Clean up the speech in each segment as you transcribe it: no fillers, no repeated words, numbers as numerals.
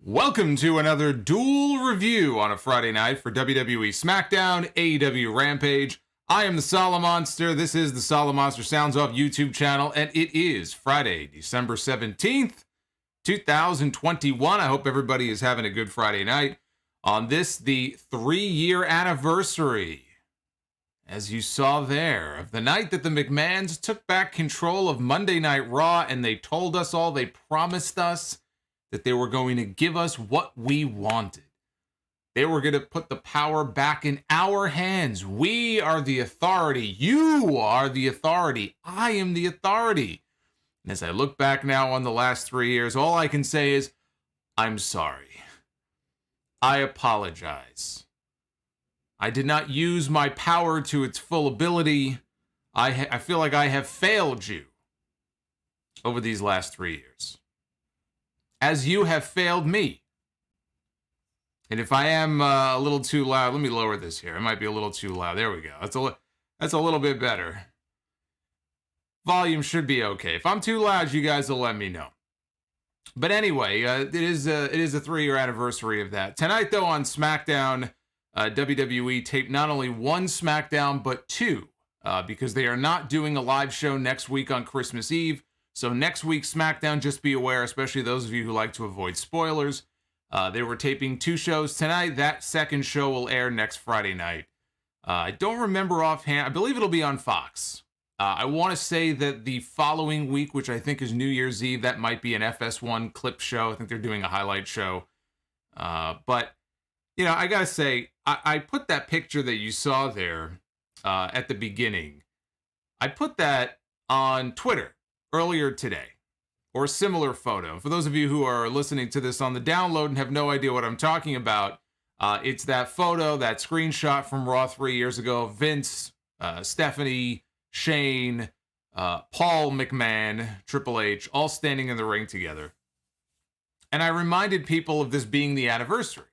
Welcome to another dual review on a Friday night for WWE SmackDown AEW Rampage. I am the Solomonster. This is the Solomonster Sounds Off YouTube channel, and it is Friday, December 17th, 2021. I hope everybody is having a good Friday night on this, the 3-year anniversary, as you saw there, of the night that the McMahons took back control of Monday Night Raw, and they told us all, they promised us that they were going to give us what we wanted. They were going to put the power back in our hands. We are the authority. You are the authority. I am the authority. And as I look back now on the last 3 years, all I can say is, I'm sorry. I apologize. I did not use my power to its full ability. I feel like I have failed you over these last 3 years, as you have failed me. And if I am a little too loud, let me lower this here. It might be a little too loud. There we go. That's a little bit better. Volume should be okay. If I'm too loud, you guys will let me know. But anyway, it is a 3-year anniversary of that. Tonight, though, on SmackDown, WWE taped not only one SmackDown, but two, because they are not doing a live show next week on Christmas Eve. So next week's SmackDown, just be aware, especially those of you who like to avoid spoilers, they were taping 2 shows tonight. That second show will air next Friday night. I don't remember offhand. I believe it'll be on Fox. I want to say that the following week, which I think is New Year's Eve, that might be an FS1 clip show. I think they're doing a highlight show. But, you know, I got to say, I put that picture that you saw there at the beginning. I put that on Twitter earlier today, or a similar photo. For those of you who are listening to this on the download and have no idea what I'm talking about, it's that photo, that screenshot from Raw 3 years ago. Vince, Stephanie, Shane, Paul McMahon, Triple H, all standing in the ring together. And I reminded people of this being the anniversary.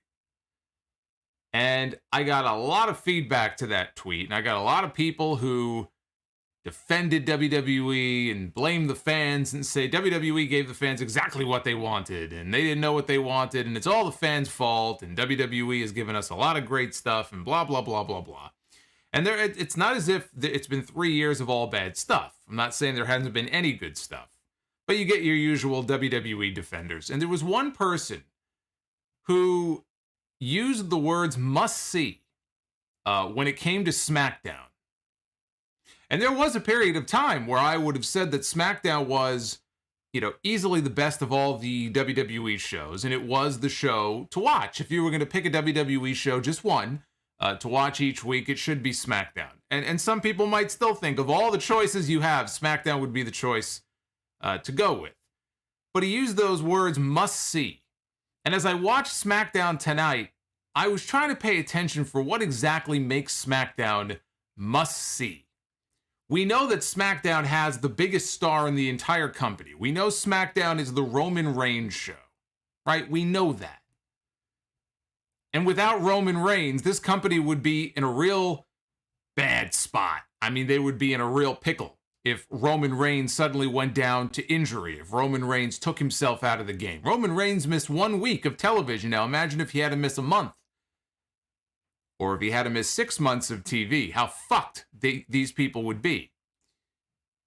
And I got a lot of feedback to that tweet, and I got a lot of people who defended WWE and blamed the fans and say WWE gave the fans exactly what they wanted and they didn't know what they wanted and it's all the fans' fault and WWE has given us a lot of great stuff and blah, blah, blah, blah, blah. And it's not as if it's been 3 years of all bad stuff. I'm not saying there hasn't been any good stuff, but you get your usual WWE defenders. And there was one person who used the words must see when it came to SmackDown. And there was a period of time where I would have said that SmackDown was, you know, easily the best of all the WWE shows, and it was the show to watch. If you were going to pick a WWE show, just one, to watch each week, it should be SmackDown. And some people might still think of all the choices you have, SmackDown would be the choice to go with. But he used those words, must see. And as I watched SmackDown tonight, I was trying to pay attention for what exactly makes SmackDown must see. We know that SmackDown has the biggest star in the entire company. We know SmackDown is the Roman Reigns show, right? We know that. And without Roman Reigns, this company would be in a real bad spot. I mean, they would be in a real pickle if Roman Reigns suddenly went down to injury, if Roman Reigns took himself out of the game. Roman Reigns missed 1 week of television. Now imagine if he had to miss a month. Or if he had to miss 6 months of TV, how fucked these people would be.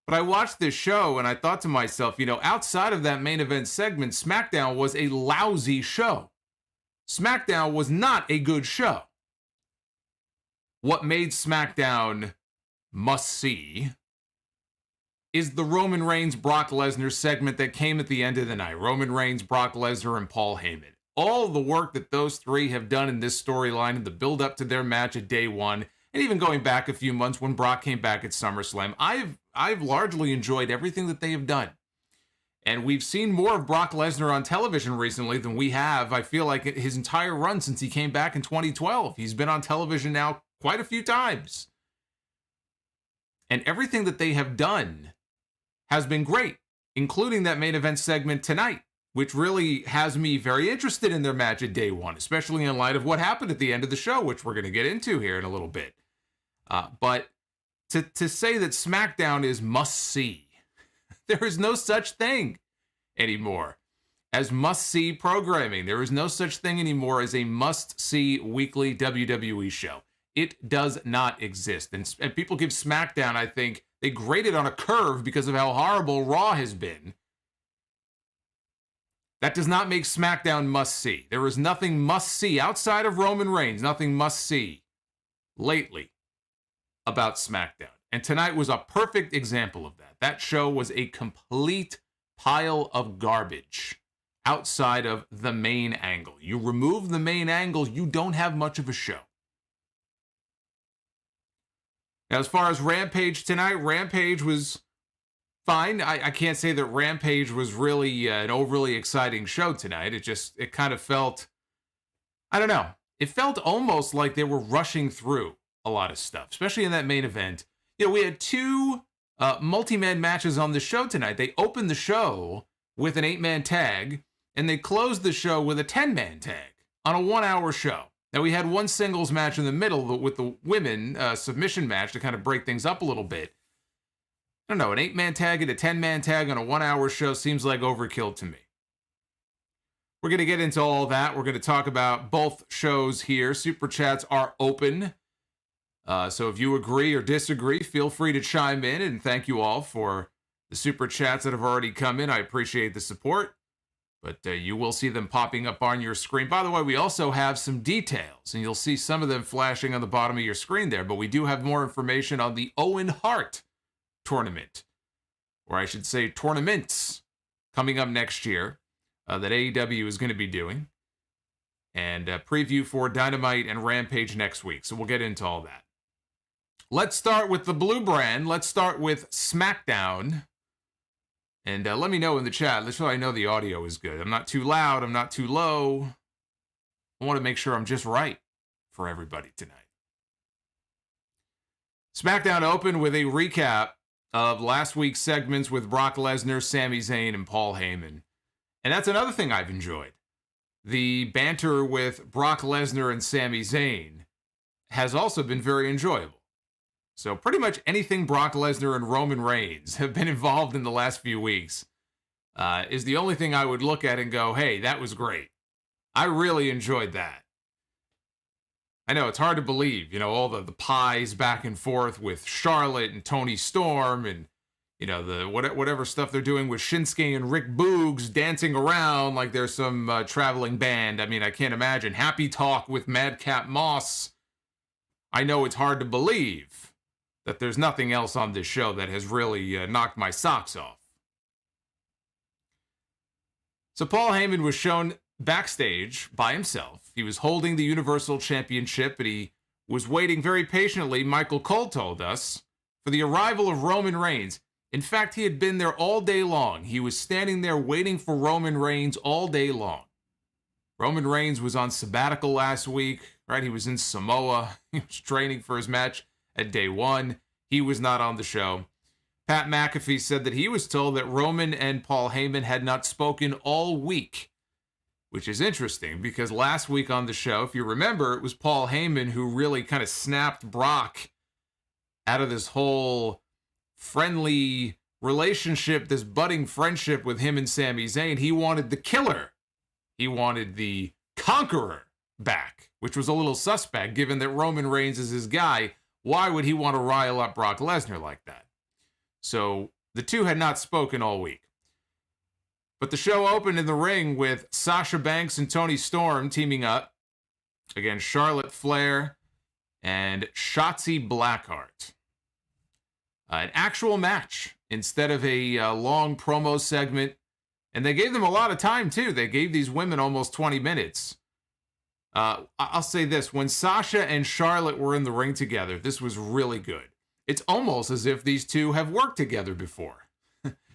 But I watched this show and I thought to myself, you know, outside of that main event segment, SmackDown was a lousy show. SmackDown was not a good show. What made SmackDown must see is the Roman Reigns Brock Lesnar segment that came at the end of the night. Roman Reigns, Brock Lesnar, and Paul Heyman. All the work that those three have done in this storyline and the build up to their match at day one, and even going back a few months when Brock came back at SummerSlam, I've largely enjoyed everything that they have done. And we've seen more of Brock Lesnar on television recently than we have, I feel like, his entire run since he came back in 2012. He's been on television now quite a few times. And everything that they have done has been great, including that main event segment tonight, which really has me very interested in their match at day one, especially in light of what happened at the end of the show, which we're going to get into here in a little bit. But to say that SmackDown is must-see, there is no such thing anymore. as must-see programming. There is no such thing anymore as a must-see weekly WWE show. It does not exist. And people give SmackDown, I think, they grade it on a curve because of how horrible Raw has been. That does not make SmackDown must-see. There is nothing must-see outside of Roman Reigns, nothing must-see lately about SmackDown. And tonight was a perfect example of that. That show was a complete pile of garbage outside of the main angle. You remove the main angle, you don't have much of a show. Now, as far as Rampage tonight, Rampage was fine. I can't say that Rampage was really an overly exciting show tonight. It kind of felt, I don't know. It felt almost like they were rushing through a lot of stuff, especially in that main event. You know, we had two multi-man matches on the show tonight. They opened the show with an 8-man tag, and they closed the show with a 10-man tag on a 1-hour show. Now, we had one singles match in the middle with the women submission match to kind of break things up a little bit. I don't know, an 8-man tag and a 10-man tag on a 1-hour show seems like overkill to me. We're going to get into all that. We're going to talk about both shows here. Super Chats are open. So if you agree or disagree, feel free to chime in. And thank you all for the Super Chats that have already come in. I appreciate the support. But you will see them popping up on your screen. By the way, we also have some details, and you'll see some of them flashing on the bottom of your screen there. But we do have more information on the Owen Hart tournament, or I should say tournaments, coming up next year that AEW is going to be doing. And a preview for Dynamite and Rampage next week. So we'll get into all that. Let's start with the blue brand. Let's start with SmackDown. And let me know in the chat, so I know the audio is good. I'm not too loud, I'm not too low. I want to make sure I'm just right for everybody tonight. SmackDown opened with a recap of last week's segments with Brock Lesnar, Sami Zayn, and Paul Heyman. And that's another thing I've enjoyed. The banter with Brock Lesnar and Sami Zayn has also been very enjoyable. So pretty much anything Brock Lesnar and Roman Reigns have been involved in the last few weeks is the only thing I would look at and go, hey, that was great. I really enjoyed that. I know it's hard to believe, you know, all the pies back and forth with Charlotte and Toni Storm and, you know, the whatever stuff they're doing with Shinsuke and Rick Boogs dancing around like there's some traveling band. I mean, I can't imagine. Happy Talk with Madcap Moss. I know it's hard to believe that there's nothing else on this show that has really knocked my socks off. So Paul Heyman was shown backstage by himself. He was holding the Universal Championship, and he was waiting very patiently, Michael Cole told us, for the arrival of Roman Reigns. In fact, he had been there all day long. He was standing there waiting for Roman Reigns all day long. Roman Reigns was on sabbatical last week, right? He was in Samoa. He was training for his match at day one. He was not on the show. Pat McAfee said that he was told that Roman and Paul Heyman had not spoken all week, which is interesting because last week on the show, if you remember, it was Paul Heyman who really kind of snapped Brock out of this whole friendly relationship, this budding friendship with him and Sami Zayn. He wanted the killer. He wanted the conqueror back, which was a little suspect given that Roman Reigns is his guy. Why would he want to rile up Brock Lesnar like that? So the two had not spoken all week. But the show opened in the ring with Sasha Banks and Toni Storm teaming up against Charlotte Flair and Shotzi Blackheart. An actual match instead of a long promo segment. And they gave them a lot of time, too. They gave these women almost 20 minutes. I'll say this. When Sasha and Charlotte were in the ring together, this was really good. It's almost as if these two have worked together before.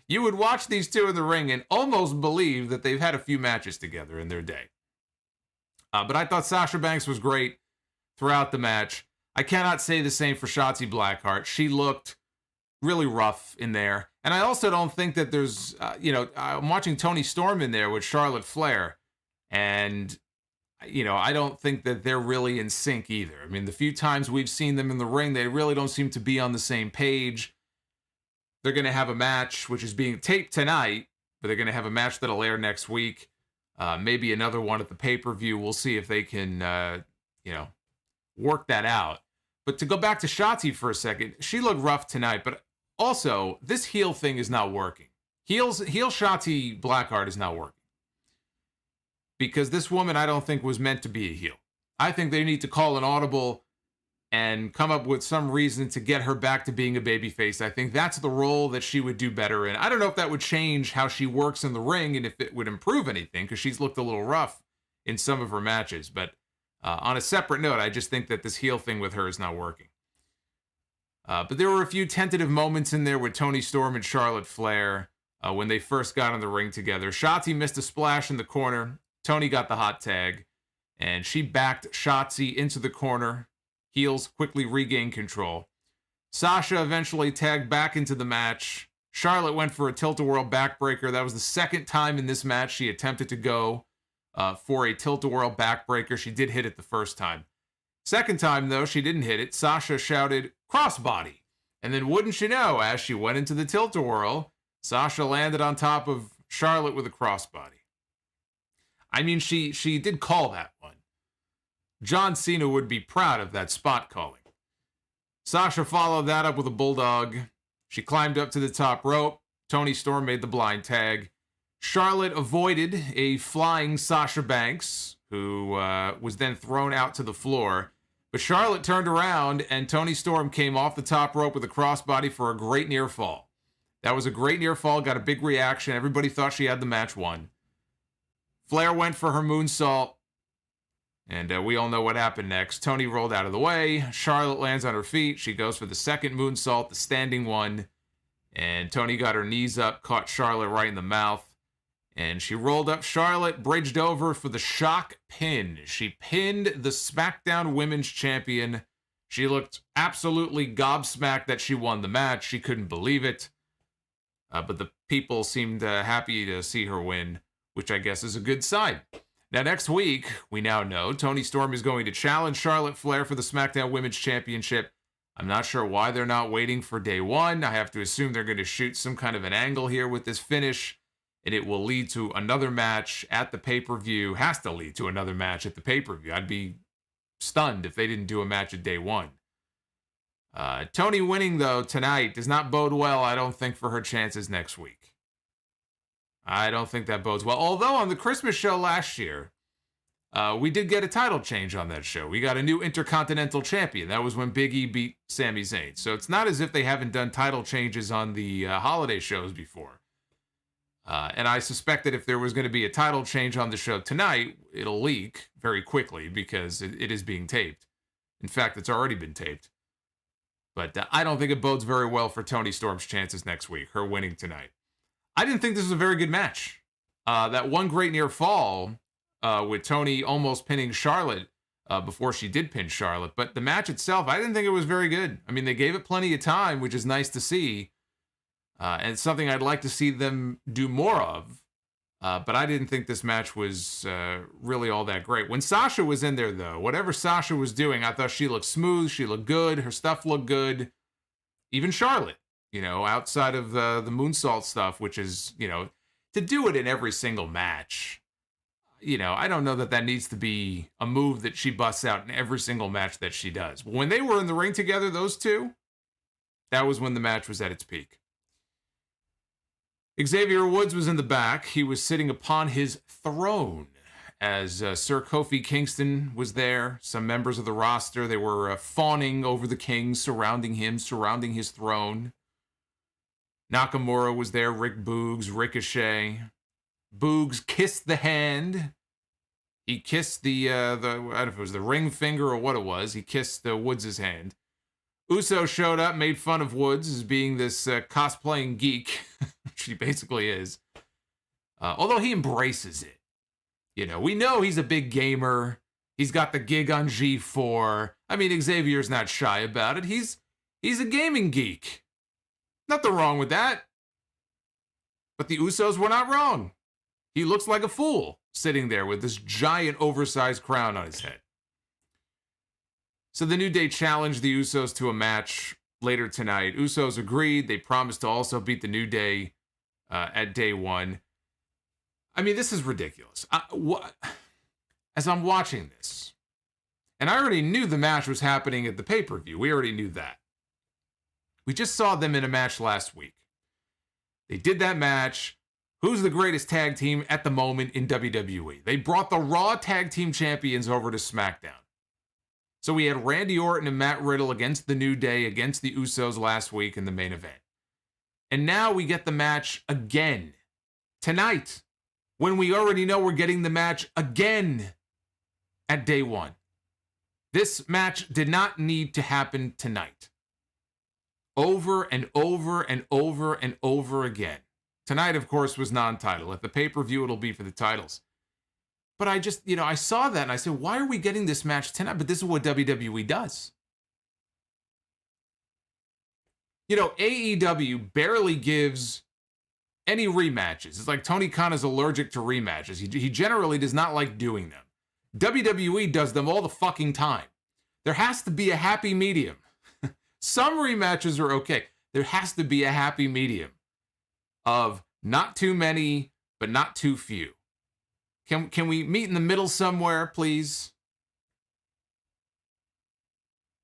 You would watch these two in the ring and almost believe that they've had a few matches together in their day. But I thought Sasha Banks was great throughout the match. I cannot say the same for Shotzi Blackheart. She looked really rough in there. And I also don't think that there's, I'm watching Toni Storm in there with Charlotte Flair. And, I don't think that they're really in sync either. I mean, the few times we've seen them in the ring, they really don't seem to be on the same page. They're going to have a match, which is being taped tonight but they're going to have a match that'll air next week. Maybe another one at the pay-per-view. We'll see if they can, work that out. But to go back to Shotzi for a second, she looked rough tonight, but also, this heel thing is not working. Heel Shotzi Blackheart is not working. Because this woman, I don't think, was meant to be a heel. I think they need to call an audible and come up with some reason to get her back to being a babyface. I think that's the role that she would do better in. I don't know if that would change how she works in the ring and if it would improve anything, because she's looked a little rough in some of her matches. But on a separate note, I just think that this heel thing with her is not working. But there were a few tentative moments in there with Toni Storm and Charlotte Flair when they first got in the ring together. Shotzi missed a splash in the corner. Toni got the hot tag, and she backed Shotzi into the corner. Heels quickly regained control. Sasha eventually tagged back into the match. Charlotte went for a tilt-a-whirl backbreaker. That was the second time in this match she attempted to go for a tilt-a-whirl backbreaker. She did hit it the first time. Second time, though, she didn't hit it. Sasha shouted, "Crossbody." And then wouldn't you know, as she went into the tilt-a-whirl, Sasha landed on top of Charlotte with a crossbody. I mean, she did call that one. John Cena would be proud of that spot calling. Sasha followed that up with a bulldog. She climbed up to the top rope. Toni Storm made the blind tag. Charlotte avoided a flying Sasha Banks, who was then thrown out to the floor. But Charlotte turned around, and Toni Storm came off the top rope with a crossbody for a great near fall. That was a great near fall, got a big reaction. Everybody thought she had the match won. Flair went for her moonsault, and we all know what happened next. Toni rolled out of the way. Charlotte lands on her feet. She goes for the second moonsault, the standing one. And Toni got her knees up, caught Charlotte right in the mouth. And she rolled up Charlotte, bridged over for the shock pin. She pinned the SmackDown Women's Champion. She looked absolutely gobsmacked that she won the match. She couldn't believe it. But the people seemed happy to see her win, which I guess is a good sign. Now, next week, we now know Toni Storm is going to challenge Charlotte Flair for the SmackDown Women's Championship. I'm not sure why they're not waiting for day one. I have to assume they're going to shoot some kind of an angle here with this finish, and it will lead to another match at the pay-per-view. Has to lead to another match at the pay-per-view. I'd be stunned if they didn't do a match at day one. Toni winning, though, tonight does not bode well, I don't think, for her chances next week. I don't think that bodes well. Although on the Christmas show last year, we did get a title change on that show. We got a new Intercontinental Champion. That was when Big E beat Sami Zayn. So it's not as if they haven't done title changes on the holiday shows before. And I suspect that if there was going to be a title change on the show tonight, it'll leak very quickly because it is being taped. In fact, it's already been taped. But I don't think it bodes very well for Toni Storm's chances next week, her winning tonight. I didn't think this was a very good match. That one great near fall with Toni almost pinning Charlotte before she did pin Charlotte. But the match itself, I didn't think it was very good. I mean, they gave it plenty of time, which is nice to see. And it's something I'd like to see them do more of. But I didn't think this match was really all that great. When Sasha was in there, though, whatever Sasha was doing, I thought she looked smooth. She looked good. Her stuff looked good. Even Charlotte, outside of the moonsault stuff, which is, to do it in every single match. I don't know that needs to be a move that she busts out in every single match that she does. But when they were in the ring together, those two, that was when the match was at its peak. Xavier Woods was in the back. He was sitting upon his throne as Sir Kofi Kingston was there. Some members of the roster, they were fawning over the king, surrounding him, surrounding his throne. Nakamura was there, Rick Boogs, Ricochet. Boogs kissed the hand. He kissed the I don't know if it was the ring finger or what it was. He kissed Woods' hand. Uso showed up, made fun of Woods as being this cosplaying geek, which he basically is. Although he embraces it. We know he's a big gamer. He's got the gig on G4. I mean, Xavier's not shy about it. He's a gaming geek. Nothing wrong with that. But the Usos were not wrong. He looks like a fool sitting there with this giant oversized crown on his head. So the New Day challenged the Usos to a match later tonight. Usos agreed. They promised to also beat the New Day at day one. I mean, this is ridiculous. As I'm watching this, and I already knew the match was happening at the pay-per-view. We already knew that. We just saw them in a match last week. They did that match. Who's the greatest tag team at the moment in WWE? They brought the Raw Tag Team Champions over to SmackDown. So we had Randy Orton and Matt Riddle against the New Day, against the Usos last week in the main event. And now we get the match again tonight, when we already know we're getting the match again at day one. This match did not need to happen tonight. Over and over and over and over again. Tonight, of course, was non-title. At the pay-per-view, it'll be for the titles. But I just, I saw that and I said, why are we getting this match tonight? But this is what WWE does. AEW barely gives any rematches. It's like Tony Khan is allergic to rematches. He generally does not like doing them. WWE does them all the fucking time. There has to be a happy medium. Some rematches are okay. There has to be a happy medium of not too many, but not too few. Can we meet in the middle somewhere, please?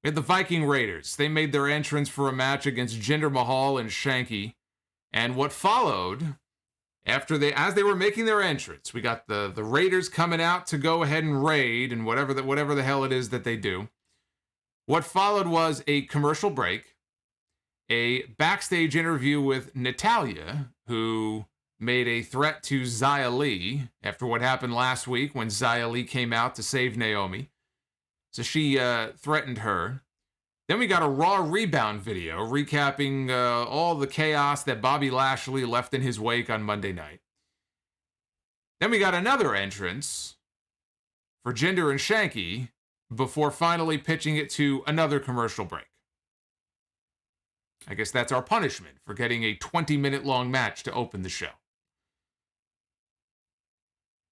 We had the Viking Raiders. They made their entrance for a match against Jinder Mahal and Shanky. And what followed, as they were making their entrance, we got the Raiders coming out to go ahead and raid and whatever the hell it is that they do. What followed was a commercial break, a backstage interview with Natalya, who made a threat to Xia Li after what happened last week when Xia Li came out to save Naomi. So she threatened her. Then we got a Raw Rebound video recapping all the chaos that Bobby Lashley left in his wake on Monday night. Then we got another entrance for Jinder and Shanky before finally pitching it to another commercial break. I guess that's our punishment for getting a 20-minute long match to open the show.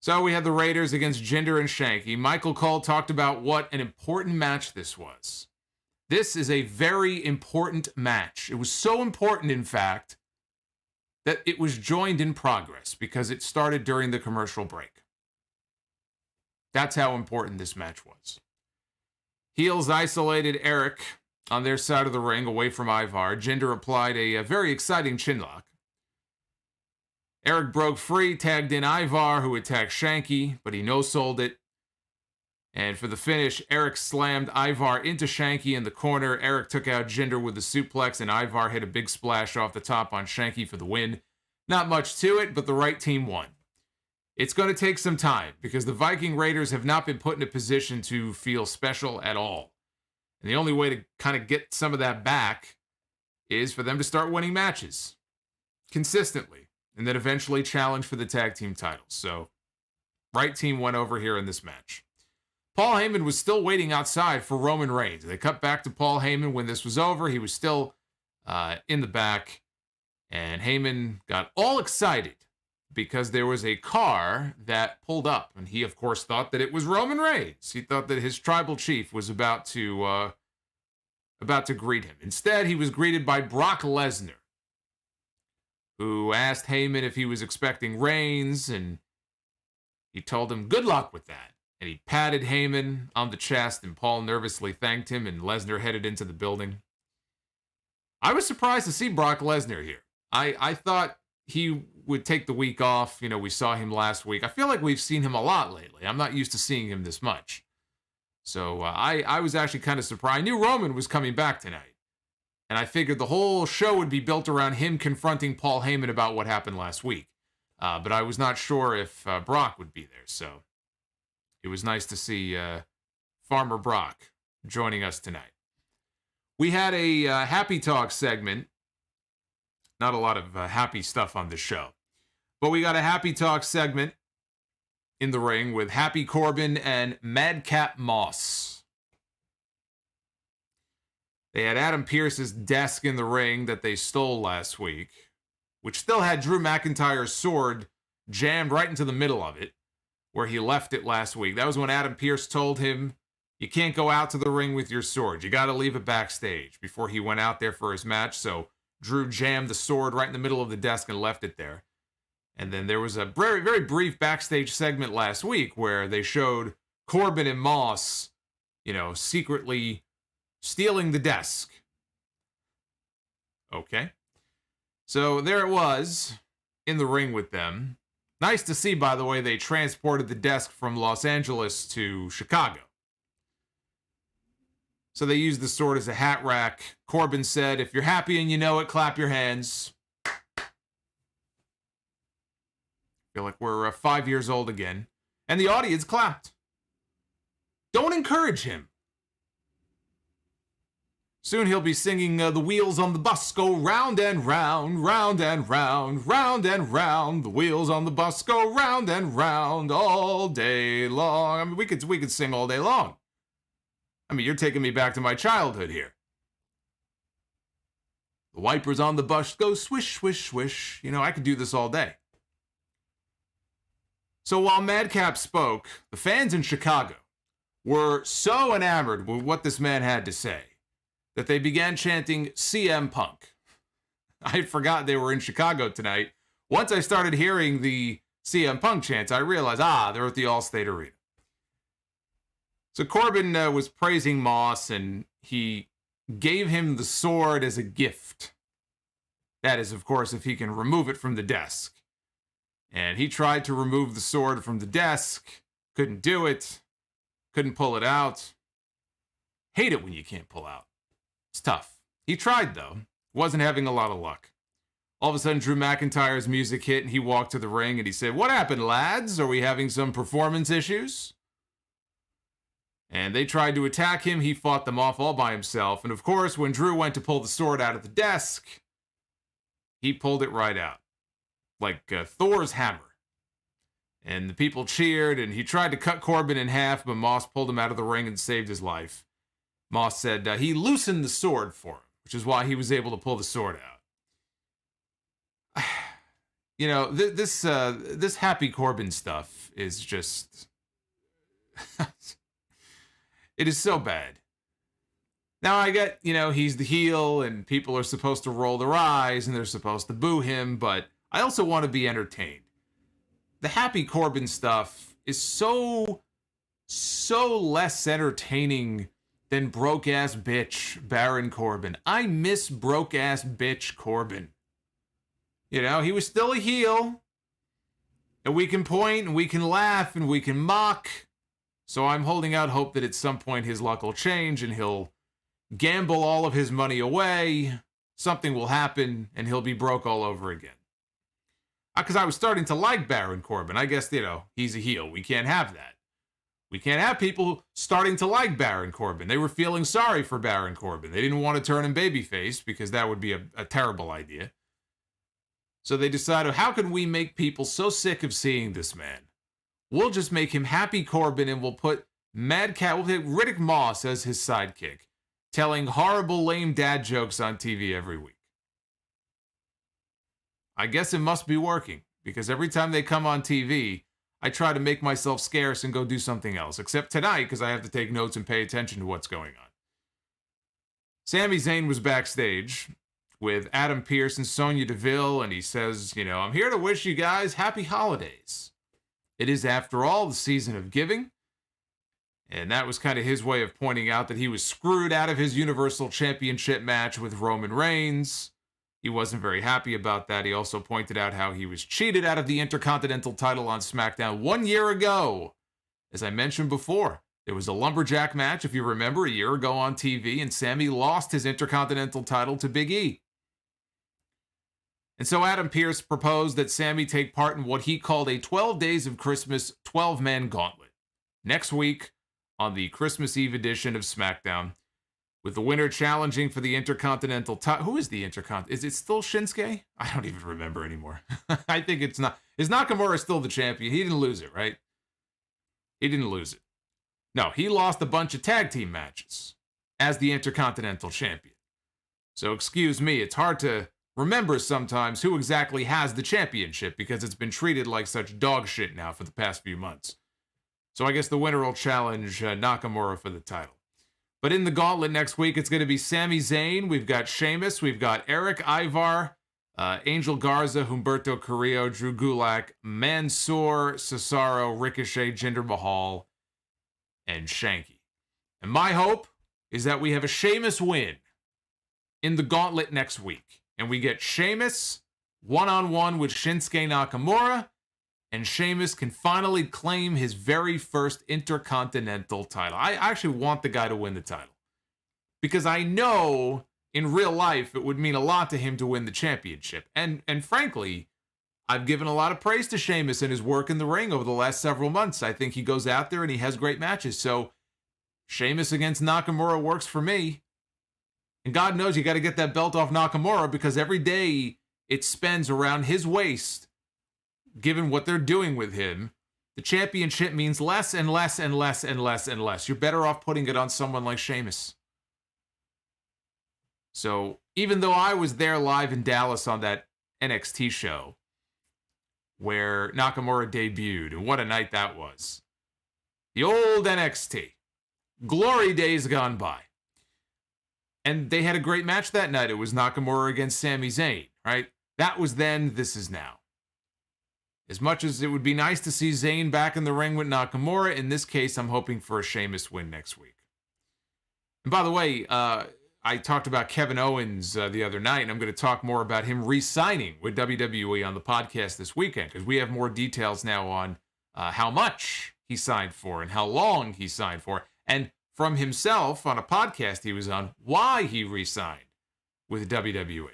So we had the Raiders against Jinder and Shanky. Michael Cole talked about what an important match this was. This is a very important match. It was so important, in fact, that it was joined in progress because it started during the commercial break. That's how important this match was. Heels isolated Eric on their side of the ring away from Ivar. Jinder applied a very exciting chinlock. Eric broke free, tagged in Ivar, who attacked Shanky, but he no-sold it. And for the finish, Eric slammed Ivar into Shanky in the corner. Eric took out Jinder with the suplex, and Ivar hit a big splash off the top on Shanky for the win. Not much to it, but the right team won. It's going to take some time, because the Viking Raiders have not been put in a position to feel special at all. And the only way to kind of get some of that back is for them to start winning matches consistently, and then eventually challenge for the tag team titles. So, right team went over here in this match. Paul Heyman was still waiting outside for Roman Reigns. They cut back to Paul Heyman when this was over. He was still in the back, and Heyman got all excited because there was a car that pulled up, and he, of course, thought that it was Roman Reigns. He thought that his tribal chief was about to greet him. Instead, he was greeted by Brock Lesnar, who asked Heyman if he was expecting Reigns, and he told him good luck with that. And he patted Heyman on the chest, and Paul nervously thanked him, and Lesnar headed into the building. I was surprised to see Brock Lesnar here. I thought he would take the week off. We saw him last week. I feel like we've seen him a lot lately. I'm not used to seeing him this much. So I was actually kind of surprised. I knew Roman was coming back tonight. And I figured the whole show would be built around him confronting Paul Heyman about what happened last week. But I was not sure if Brock would be there. So it was nice to see Farmer Brock joining us tonight. We had a Happy Talk segment. Not a lot of happy stuff on this show. But we got a Happy Talk segment in the ring with Happy Corbin and Madcap Moss. They had Adam Pearce's desk in the ring that they stole last week, which still had Drew McIntyre's sword jammed right into the middle of it, where he left it last week. That was when Adam Pearce told him, you can't go out to the ring with your sword. You got to leave it backstage before he went out there for his match. So Drew jammed the sword right in the middle of the desk and left it there. And then there was a very, very brief backstage segment last week where they showed Corbin and Moss, secretly stealing the desk. Okay. So there it was, in the ring with them. Nice to see, by the way, they transported the desk from Los Angeles to Chicago. So they used the sword as a hat rack. Corbin said, "If you're happy and you know it, clap your hands." Feel like we're 5 years old again. And the audience clapped. Don't encourage him. Soon he'll be singing the wheels on the bus go round and round, round and round, round and round. The wheels on the bus go round and round all day long. I mean, we could sing all day long. I mean, you're taking me back to my childhood here. The wipers on the bus go swish, swish, swish. I could do this all day. So while Madcap spoke, the fans in Chicago were so enamored with what this man had to say that they began chanting CM Punk. I had forgotten they were in Chicago tonight. Once I started hearing the CM Punk chants, I realized, they're at the Allstate Arena. So Corbin was praising Moss, and he gave him the sword as a gift. That is, of course, if he can remove it from the desk. And he tried to remove the sword from the desk, couldn't do it, couldn't pull it out. Hate it when you can't pull out. It's tough. He tried, though. Wasn't having a lot of luck. All of a sudden, Drew McIntyre's music hit, and he walked to the ring, and he said, "What happened, lads? Are we having some performance issues?" And they tried to attack him. He fought them off all by himself. And of course, when Drew went to pull the sword out of the desk, he pulled it right out. Like Thor's hammer. And the people cheered, and he tried to cut Corbin in half, but Moss pulled him out of the ring and saved his life. Moss said he loosened the sword for him, which is why he was able to pull the sword out. This Happy Corbin stuff is just... it is so bad. Now, I get, he's the heel, and people are supposed to roll their eyes, and they're supposed to boo him, but I also want to be entertained. The Happy Corbin stuff is so less entertaining than broke-ass bitch Baron Corbin. I miss broke-ass bitch Corbin. He was still a heel, and we can point, and we can laugh, and we can mock. So I'm holding out hope that at some point his luck will change, and he'll gamble all of his money away. Something will happen, and he'll be broke all over again. Because I was starting to like Baron Corbin. I guess, he's a heel. We can't have that. We can't have people starting to like Baron Corbin. They were feeling sorry for Baron Corbin. They didn't want to turn him babyface because that would be a terrible idea. So they decided, how can we make people so sick of seeing this man? We'll just make him Happy Corbin, and we'll put Madcap, we'll take Riddick Moss as his sidekick, telling horrible, lame dad jokes on TV every week. I guess it must be working, because every time they come on TV, I try to make myself scarce and go do something else, except tonight, because I have to take notes and pay attention to what's going on. Sami Zayn was backstage with Adam Pearce and Sonya Deville, and he says, I'm here to wish you guys happy holidays. It is, after all, the season of giving. And that was kind of his way of pointing out that he was screwed out of his Universal Championship match with Roman Reigns. He wasn't very happy about that. He also pointed out how he was cheated out of the Intercontinental title on SmackDown 1 year ago. As I mentioned before, there was a lumberjack match, if you remember, a year ago on TV, and Sami lost his Intercontinental title to Big E. And so Adam Pearce proposed that Sami take part in what he called a 12 Days of Christmas 12-man gauntlet next week on the Christmas Eve edition of SmackDown, with the winner challenging for the Intercontinental title. Who is the Intercontinental? Is it still Shinsuke? I don't even remember anymore. I think it's not. Is Nakamura still the champion? He didn't lose it, right? He didn't lose it. No, he lost a bunch of tag team matches as the Intercontinental champion. So excuse me, it's hard to remember sometimes who exactly has the championship because it's been treated like such dog shit now for the past few months. So I guess the winner will challenge Nakamura for the title. But in the gauntlet next week, it's going to be Sami Zayn. We've got Sheamus. We've got Eric, Ivar, Angel Garza, Humberto Carrillo, Drew Gulak, Mansoor, Cesaro, Ricochet, Jinder Mahal, and Shanky. And my hope is that we have a Sheamus win in the gauntlet next week. And we get Sheamus one-on-one with Shinsuke Nakamura, and Sheamus can finally claim his very first Intercontinental title. I actually want the guy to win the title, because I know in real life it would mean a lot to him to win the championship. And frankly, I've given a lot of praise to Sheamus and his work in the ring over the last several months. I think he goes out there and he has great matches. So Sheamus against Nakamura works for me. And God knows you got to get that belt off Nakamura, because every day it spends around his waist, given what they're doing with him, the championship means less and less and less and less and less. You're better off putting it on someone like Sheamus. So even though I was there live in Dallas on that NXT show where Nakamura debuted, and what a night that was. The old NXT. Glory days gone by. And they had a great match that night. It was Nakamura against Sami Zayn, right? That was then, this is now. As much as it would be nice to see Zayn back in the ring with Nakamura, in this case, I'm hoping for a Sheamus win next week. And by the way, I talked about Kevin Owens the other night, and I'm going to talk more about him re-signing with WWE on the podcast this weekend, because we have more details now on how much he signed for and how long he signed for, and from himself on a podcast he was on, why he re-signed with WWE.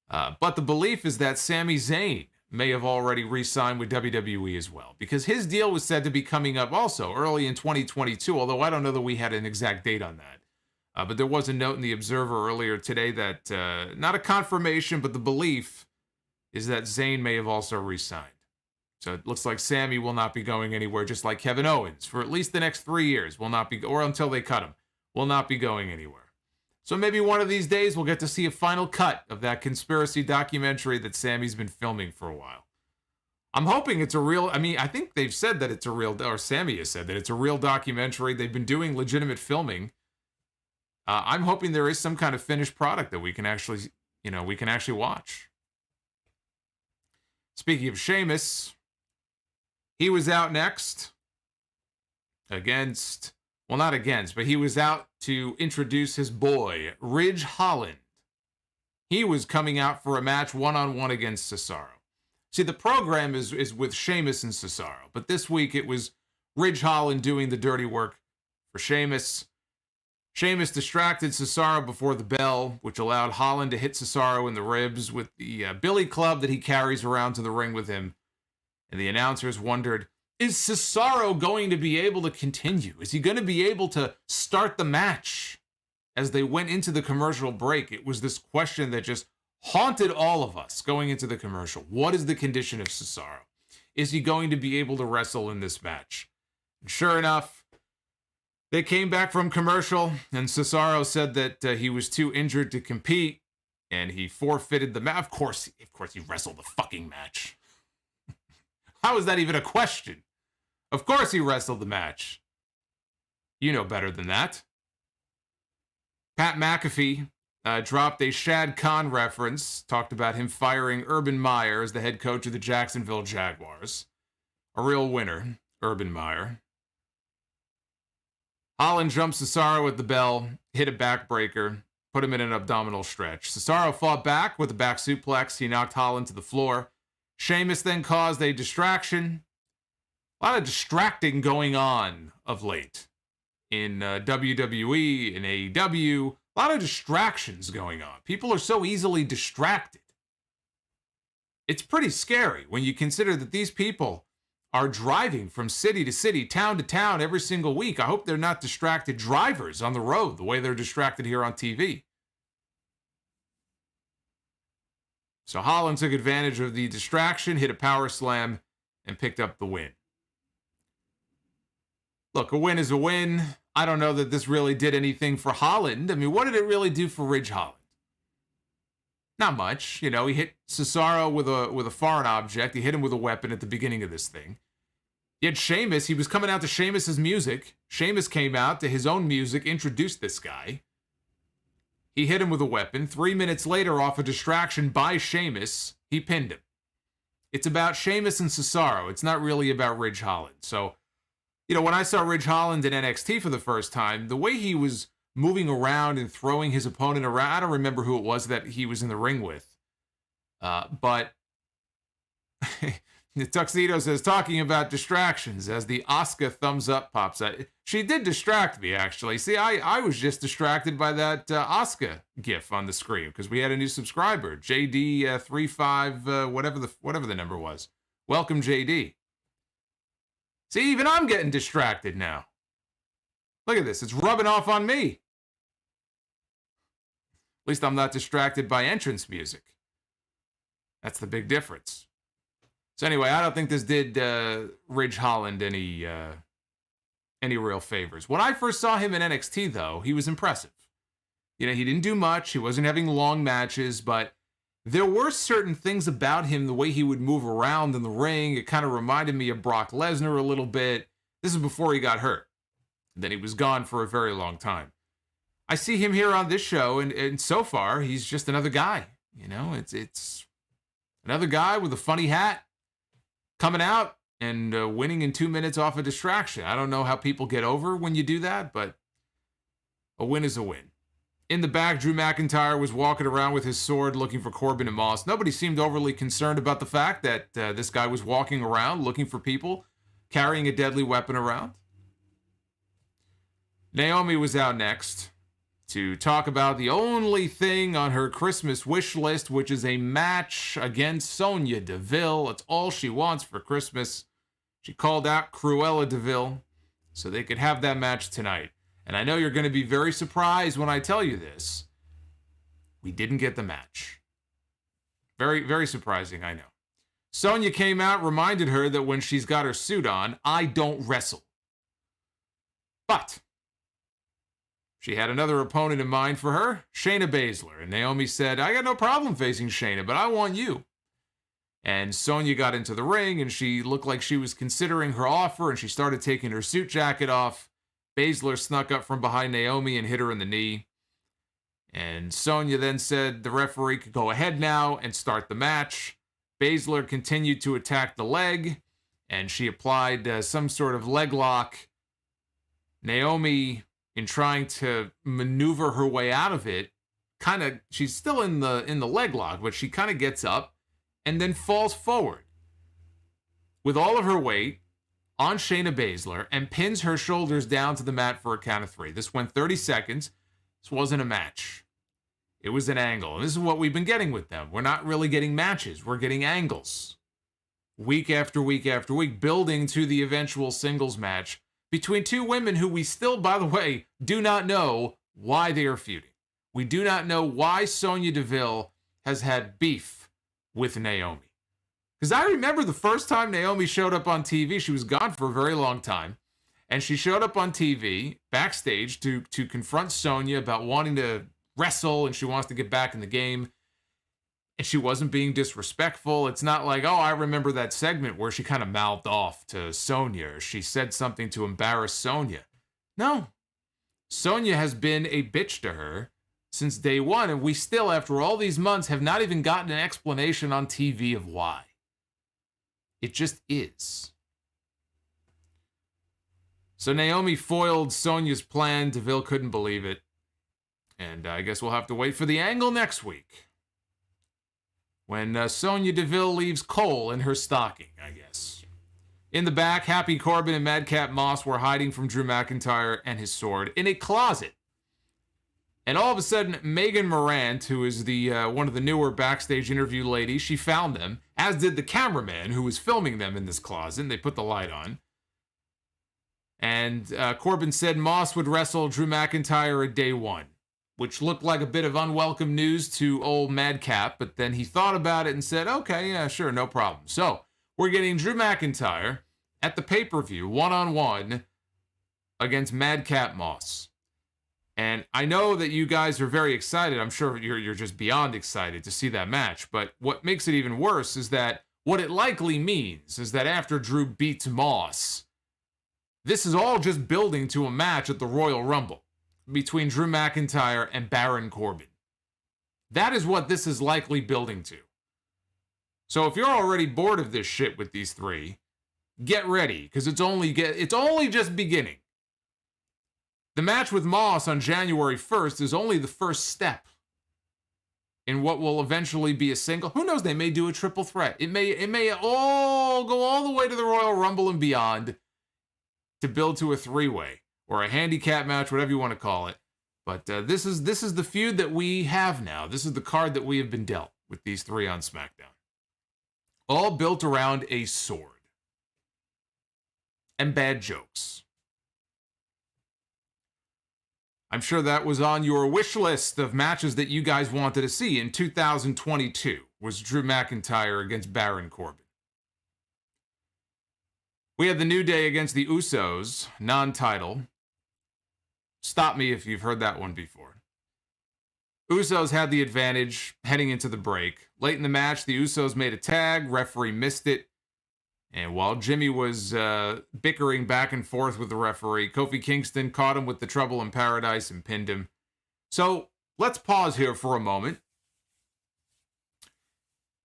But the belief is that Sami Zayn may have already re-signed with WWE as well, because his deal was said to be coming up also early in 2022, although I don't know that we had an exact date on that. But there was a note in the Observer earlier today that, not a confirmation, but the belief is that Zayn may have also re-signed. So it looks like Sami will not be going anywhere, just like Kevin Owens, for at least the next 3 years, will not be, or until they cut him, will not be going anywhere. So maybe one of these days we'll get to see a final cut of that conspiracy documentary that Sami's been filming for a while. I'm hoping it's a real, I think they've said that it's a real, or Sami has said that it's a real documentary. They've been doing legitimate filming. I'm hoping there is some kind of finished product that we can actually, watch. Speaking of Sheamus, he was out next against, well, not against, but he was out to introduce his boy, Ridge Holland. He was coming out for a match one-on-one against Cesaro. See, the program is with Sheamus and Cesaro, but this week it was Ridge Holland doing the dirty work for Sheamus. Sheamus distracted Cesaro before the bell, which allowed Holland to hit Cesaro in the ribs with the billy club that he carries around to the ring with him. And the announcers wondered, is Cesaro going to be able to continue? Is he going to be able to start the match? As they went into the commercial break, it was this question that just haunted all of us going into the commercial. What is the condition of Cesaro? Is he going to be able to wrestle in this match? And sure enough, they came back from commercial, and Cesaro said that he was too injured to compete, and he forfeited the match. Of course, he wrestled the fucking match. How is that even a question? Of course he wrestled the match. You know better than that. Pat McAfee dropped a Shad Khan reference, talked about him firing Urban Meyer as the head coach of the Jacksonville Jaguars. A real winner, Urban Meyer. Holland jumped Cesaro with the bell, hit a backbreaker, put him in an abdominal stretch. Cesaro fought back with a back suplex. He knocked Holland to the floor. Sheamus then caused a distraction. A lot of distracting going on of late in WWE and AEW. A lot of distractions going on. People are so easily distracted. It's pretty scary when you consider that these people are driving from city to city, town to town every single week. I hope they're not distracted drivers on the road the way they're distracted here on TV. So Holland took advantage of the distraction, hit a power slam, and picked up the win. Look, a win is a win. I don't know that this really did anything for Holland. What did it really do for Ridge Holland? Not much. He hit Cesaro with a foreign object. He hit him with a weapon at the beginning of this thing. He had Sheamus. He was coming out to Sheamus's music. Sheamus came out to his own music, introduced this guy. He hit him with a weapon. 3 minutes later, off a distraction by Sheamus, he pinned him. It's about Sheamus and Cesaro. It's not really about Ridge Holland. So, when I saw Ridge Holland in NXT for the first time, the way he was moving around and throwing his opponent around, I don't remember who it was that he was in the ring with. But the Tuxedo says, talking about distractions, as the Asuka thumbs up pops out. She did distract me, actually. See, I was just distracted by that Asuka gif on the screen, because we had a new subscriber, JD35, whatever the number was. Welcome, JD. See, even I'm getting distracted now. Look at this. It's rubbing off on me. At least I'm not distracted by entrance music. That's the big difference. So anyway, I don't think this did Ridge Holland any real favors. When I first saw him in NXT, though, he was impressive. He didn't do much. He wasn't having long matches, but there were certain things about him, the way he would move around in the ring. It kind of reminded me of Brock Lesnar a little bit. This is before he got hurt. Then he was gone for a very long time. I see him here on this show, and so far, he's just another guy. It's another guy with a funny hat coming out and winning in 2 minutes off a distraction. I don't know how people get over when you do that, but a win is a win. In the back, Drew McIntyre was walking around with his sword looking for Corbin and Moss. Nobody seemed overly concerned about the fact that this guy was walking around looking for people, carrying a deadly weapon around. Naomi was out next to talk about the only thing on her Christmas wish list, which is a match against Sonya Deville. It's all she wants for Christmas. She called out Cruella Deville so they could have that match tonight. And I know you're going to be very surprised when I tell you this. We didn't get the match. Very, very surprising, I know. Sonya came out, reminded her that when she's got her suit on, I don't wrestle. But she had another opponent in mind for her, Shayna Baszler. And Naomi said, I got no problem facing Shayna, but I want you. And Sonya got into the ring, and she looked like she was considering her offer, and she started taking her suit jacket off. Baszler snuck up from behind Naomi and hit her in the knee. And Sonya then said the referee could go ahead now and start the match. Baszler continued to attack the leg, and she applied some sort of leg lock. Naomi, in trying to maneuver her way out of it, she's still in the leg lock, but she kind of gets up and then falls forward with all of her weight on Shayna Baszler and pins her shoulders down to the mat for a count of 3. This went 30 seconds. This wasn't a match. It was an angle. And this is what we've been getting with them. We're not really getting matches. We're getting angles. Week after week after week, building to the eventual singles match between two women who we still, by the way, do not know why they are feuding. We do not know why Sonya Deville has had beef with Naomi. Because I remember the first time Naomi showed up on TV, she was gone for a very long time, and she showed up on TV backstage to confront Sonya about wanting to wrestle, and she wants to get back in the game, and she wasn't being disrespectful. It's not like, oh, I remember that segment where she kind of mouthed off to Sonya, or she said something to embarrass Sonya. No. Sonya has been a bitch to her since day one, and we still, after all these months, have not even gotten an explanation on TV of why. It just is. So Naomi foiled Sonya's plan. Deville couldn't believe it. And I guess we'll have to wait for the angle next week, when Sonya Deville leaves coal in her stocking, I guess. In the back, Happy Corbin and Madcap Moss were hiding from Drew McIntyre and his sword in a closet. And all of a sudden, Megan Morant, who is the one of the newer backstage interview ladies, she found them, as did the cameraman who was filming them in this closet, and they put the light on. And Corbin said Moss would wrestle Drew McIntyre at day 1, which looked like a bit of unwelcome news to old Madcap, but then he thought about it and said, okay, yeah, sure, no problem. So, we're getting Drew McIntyre at the pay-per-view, one-on-one, against Madcap Moss. And I know that you guys are very excited. I'm sure you're just beyond excited to see that match. But what makes it even worse is that what it likely means is that after Drew beats Moss, this is all just building to a match at the Royal Rumble. between Drew McIntyre and Baron Corbin. That is what this is likely building to. So if you're already bored of this shit with these three, get ready, because it's only just beginning. The match with Moss on January 1st is only the first step in what will eventually be a single. Who knows? They may do a triple threat. It may all go all the way to the Royal Rumble and beyond to build to a three-way or a handicap match, whatever you want to call it. But this is the feud that we have now. This is the card that we have been dealt with these three on SmackDown. All built around a sword and bad jokes. I'm sure that was on your wish list of matches that you guys wanted to see in 2022, was Drew McIntyre against Baron Corbin. We had the New Day against the Usos, non-title. Stop me if you've heard that one before. Usos had the advantage heading into the break. Late in the match, the Usos made a tag, referee missed it, and while Jimmy was bickering back and forth with the referee, Kofi Kingston caught him with the Trouble in Paradise and pinned him. So let's pause here for a moment.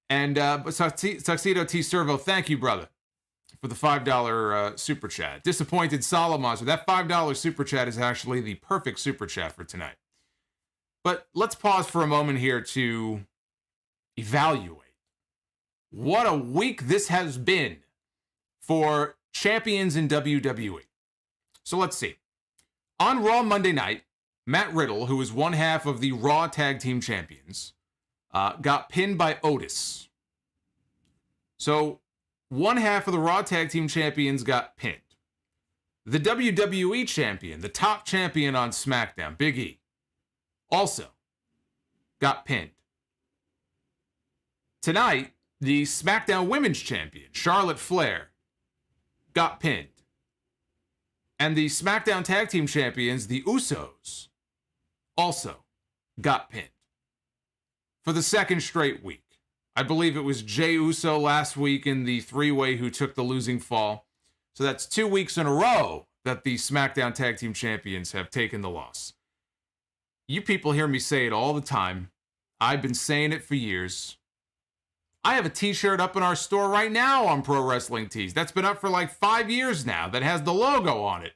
And Tuxedo T. Servo, thank you, brother, for the $5 super chat. Disappointed Solomonster. That $5 super chat is actually the perfect super chat for tonight. But let's pause for a moment here to evaluate what a week this has been for champions in WWE. So let's see. On Raw Monday night, Matt Riddle, who is one half of the Raw Tag Team Champions, got pinned by Otis. So one half of the Raw Tag Team Champions got pinned. The WWE Champion, the top champion on SmackDown, Big E, also got pinned. Tonight, the SmackDown Women's Champion, Charlotte Flair, got pinned. And the SmackDown Tag Team Champions, the Usos, also got pinned. For the second straight week. I believe it was Jey Uso last week in the three-way who took the losing fall. So that's 2 weeks in a row that the SmackDown Tag Team Champions have taken the loss. You people hear me say it all the time. I've been saying it for years. I have a t-shirt up in our store right now on Pro Wrestling Tees. That's been up for like 5 years now that has the logo on it.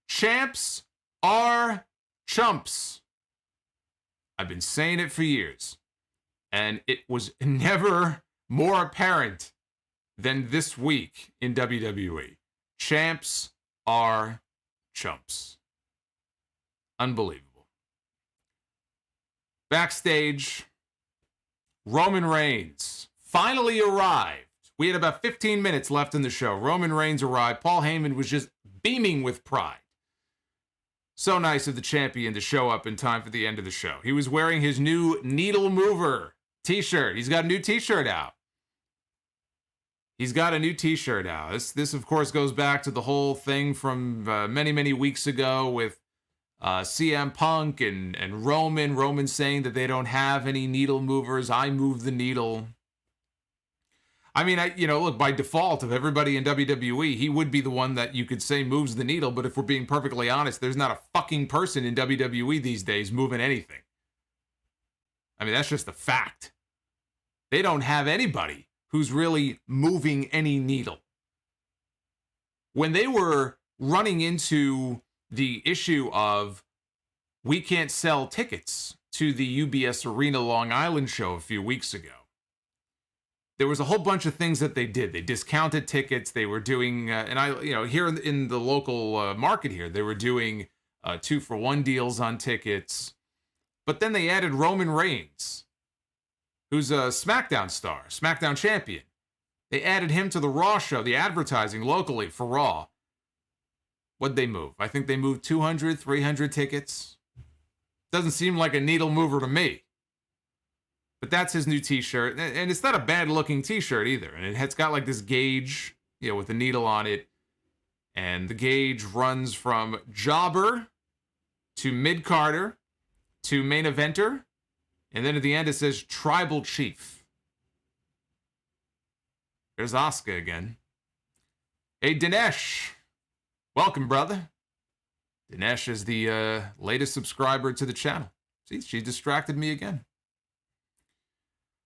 Champs are chumps. I've been saying it for years. And it was never more apparent than this week in WWE. Champs are chumps. Unbelievable. Backstage, Roman Reigns finally arrived. We had about 15 minutes left in the show. Roman Reigns arrived. Paul Heyman was just beaming with pride. So nice of the champion to show up in time for the end of the show. He was wearing his new Needle Mover t-shirt. He's got a new t-shirt out. This, of course, goes back to the whole thing from many, many weeks ago with CM Punk and Roman saying that they don't have any needle movers. I move the needle. I mean, look, by default of everybody in WWE, he would be the one that you could say moves the needle. But if we're being perfectly honest, there's not a fucking person in WWE these days moving anything. I mean, that's just a fact. They don't have anybody who's really moving any needle. When they were running into the issue of we can't sell tickets to the UBS Arena Long Island show a few weeks ago, there was a whole bunch of things that they did. They discounted tickets. They were doing, here in the local market here, they were doing 2-for-1 deals on tickets. But then they added Roman Reigns, who's a SmackDown star, SmackDown champion. They added him to the Raw show, the advertising locally for Raw. What'd they move? I think they moved 200, 300 tickets. Doesn't seem like a needle mover to me. But that's his new t-shirt. And it's not a bad-looking t-shirt either. And it's got like this gauge, with a needle on it. And the gauge runs from jobber to mid-carder to main eventer, and then at the end it says Tribal Chief. There's Asuka again. Hey, Dinesh. Welcome, brother. Dinesh is the latest subscriber to the channel. See, she distracted me again.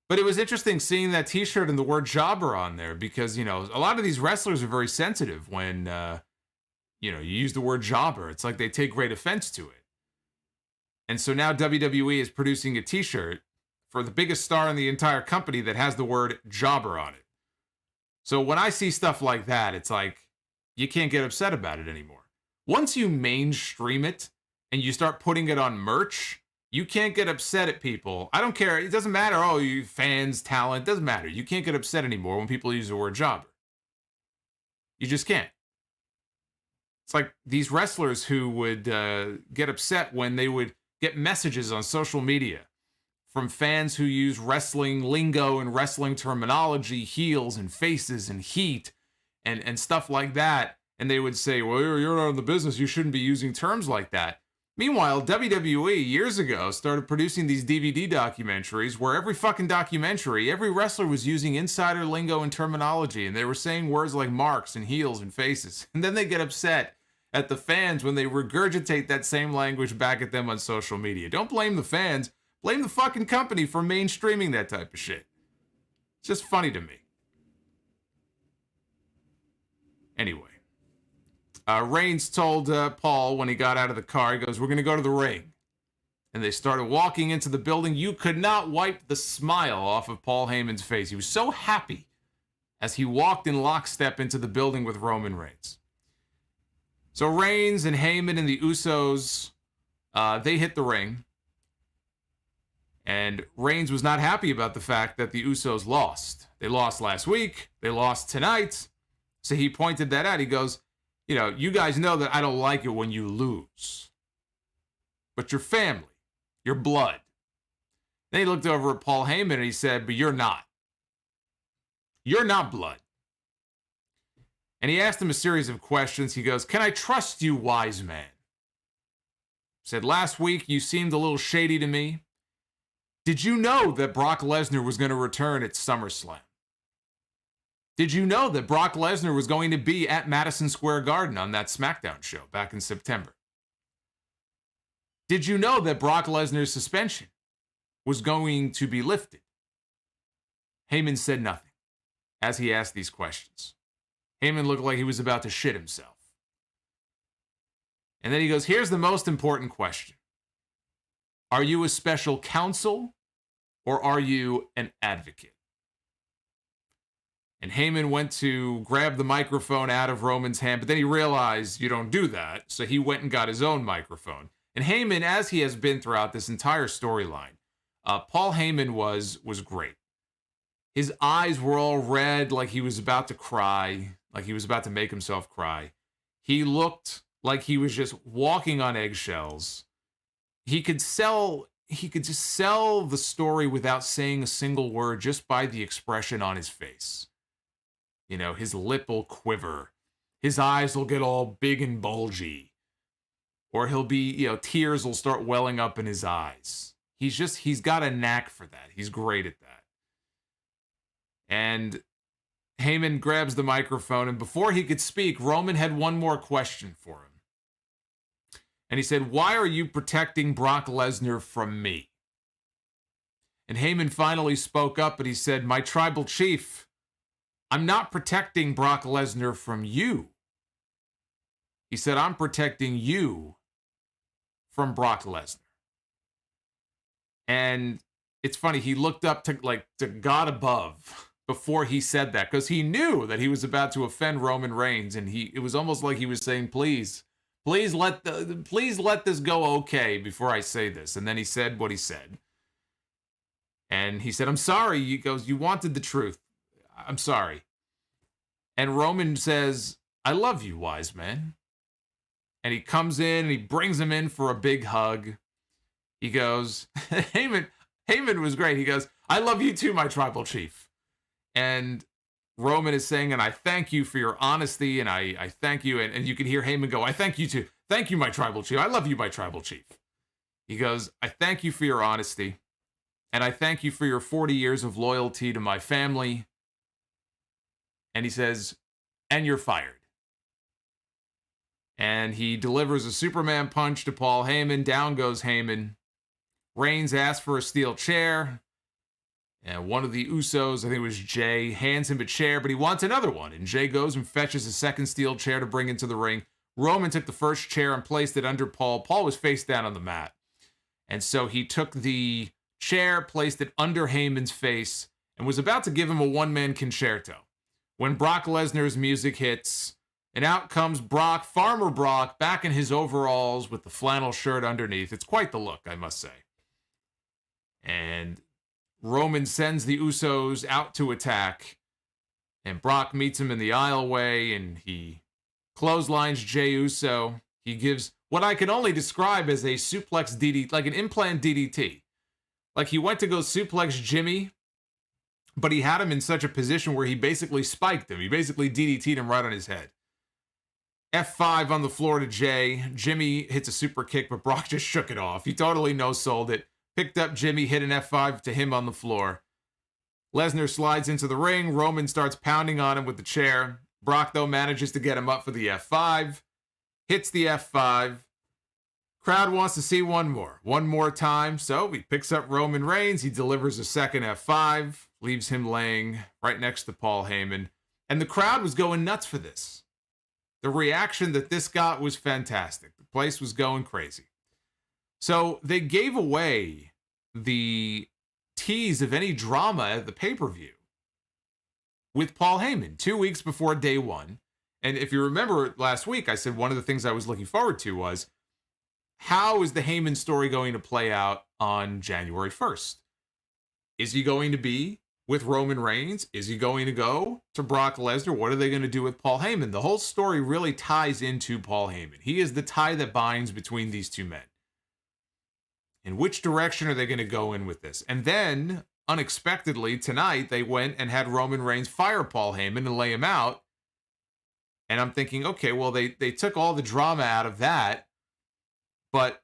But it was interesting seeing that t-shirt and the word jobber on there because, you know, a lot of these wrestlers are very sensitive when, you know, you use the word jobber. It's like they take great offense to it. And so now WWE is producing a t-shirt for the biggest star in the entire company that has the word jobber on it. So when I see stuff like that, it's like, you can't get upset about it anymore. Once you mainstream it and you start putting it on merch, you can't get upset at people. I don't care. It doesn't matter. Oh, you fans, talent, it doesn't matter. You can't get upset anymore when people use the word jobber. You just can't. It's like these wrestlers who would get upset when they would get messages on social media from fans who use wrestling lingo and wrestling terminology, heels and faces and heat and stuff like that. And they would say, well, you're not in the business. You shouldn't be using terms like that. Meanwhile, WWE years ago started producing these DVD documentaries where every fucking documentary, every wrestler was using insider lingo and terminology, and they were saying words like marks and heels and faces. And then they get upset at the fans when they regurgitate that same language back at them on social media. Don't blame the fans. Blame the fucking company for mainstreaming that type of shit. It's just funny to me. Anyway. Reigns told Paul when he got out of the car, he goes, we're going to go to the ring. And they started walking into the building. You could not wipe the smile off of Paul Heyman's face. He was so happy as he walked in lockstep into the building with Roman Reigns. So Reigns and Heyman and the Usos, they hit the ring. And Reigns was not happy about the fact that the Usos lost. They lost last week. They lost tonight. So he pointed that out. He goes, you know, you guys know that I don't like it when you lose. But you're family. You're blood. Then he looked over at Paul Heyman and he said, but you're not. You're not blood. And he asked him a series of questions. He goes, can I trust you, wise man? He said, last week you seemed a little shady to me. Did you know that Brock Lesnar was going to return at SummerSlam? Did you know that Brock Lesnar was going to be at Madison Square Garden on that SmackDown show back in September? Did you know that Brock Lesnar's suspension was going to be lifted? Heyman said nothing as he asked these questions. Heyman looked like he was about to shit himself. And then he goes, here's the most important question. Are you a special counsel or are you an advocate? And Heyman went to grab the microphone out of Roman's hand, but then he realized you don't do that, so he went and got his own microphone. And Heyman, as he has been throughout this entire storyline, Paul Heyman was great. His eyes were all red, like he was about to cry, like he was about to make himself cry. He looked like he was just walking on eggshells. He could just sell the story without saying a single word, just by the expression on his face. You know, his lip will quiver. His eyes will get all big and bulgy. Or he'll be, you know, tears will start welling up in his eyes. He's got a knack for that. He's great at that. And Heyman grabs the microphone, and before he could speak, Roman had one more question for him. And he said, why are you protecting Brock Lesnar from me? And Heyman finally spoke up, and he said, my tribal chief, I'm not protecting Brock Lesnar from you. He said, I'm protecting you from Brock Lesnar. And it's funny, he looked up to God above before he said that, because he knew that he was about to offend Roman Reigns, and it was almost like he was saying, please let this go okay before I say this. And then he said what he said. And he said, I'm sorry. He goes, you wanted the truth. I'm sorry. And Roman says, I love you, wise man. And he comes in and he brings him in for a big hug. He goes, Heyman was great. He goes, I love you too, my tribal chief. And Roman is saying, and I thank you for your honesty, and I thank you. And you can hear Heyman go, I thank you too. Thank you, my tribal chief. I love you, my tribal chief. He goes, I thank you for your honesty. And I thank you for your 40 years of loyalty to my family. And he says, and you're fired. And he delivers a Superman punch to Paul Heyman. Down goes Heyman. Reigns asks for a steel chair. And one of the Usos, I think it was Jay, hands him a chair, but he wants another one. And Jay goes and fetches a second steel chair to bring into the ring. Roman took the first chair and placed it under Paul. Paul was face down on the mat. And so he took the chair, placed it under Heyman's face, and was about to give him a one-man concerto. When Brock Lesnar's music hits, and out comes Brock, Farmer Brock, back in his overalls with the flannel shirt underneath. It's quite the look, I must say. And Roman sends the Usos out to attack, and Brock meets him in the aisleway, and he clotheslines Jey Uso. He gives what I can only describe as a suplex DDT, like an implant DDT. Like he went to go suplex Jimmy, but he had him in such a position where he basically spiked him. He basically DDT'd him right on his head. F5 on the floor to Jay. Jimmy hits a super kick, but Brock just shook it off. He totally no-sold it. Picked up Jimmy, hit an F5 to him on the floor. Lesnar slides into the ring. Roman starts pounding on him with the chair. Brock, though, manages to get him up for the F5. Hits the F5. Crowd wants to see one more time. So he picks up Roman Reigns. He delivers a second F5. Leaves him laying right next to Paul Heyman. And the crowd was going nuts for this. The reaction that this got was fantastic. The place was going crazy. So they gave away the tease of any drama at the pay-per-view with Paul Heyman 2 weeks before day one. And if you remember last week, I said one of the things I was looking forward to was, how is the Heyman story going to play out on January 1st? Is he going to be with Roman Reigns? Is he going to go to Brock Lesnar? What are they going to do with Paul Heyman? The whole story really ties into Paul Heyman. He is the tie that binds between these two men. In which direction are they going to go in with this? And then, unexpectedly, tonight, they went and had Roman Reigns fire Paul Heyman and lay him out. And I'm thinking, okay, well, they took all the drama out of that. But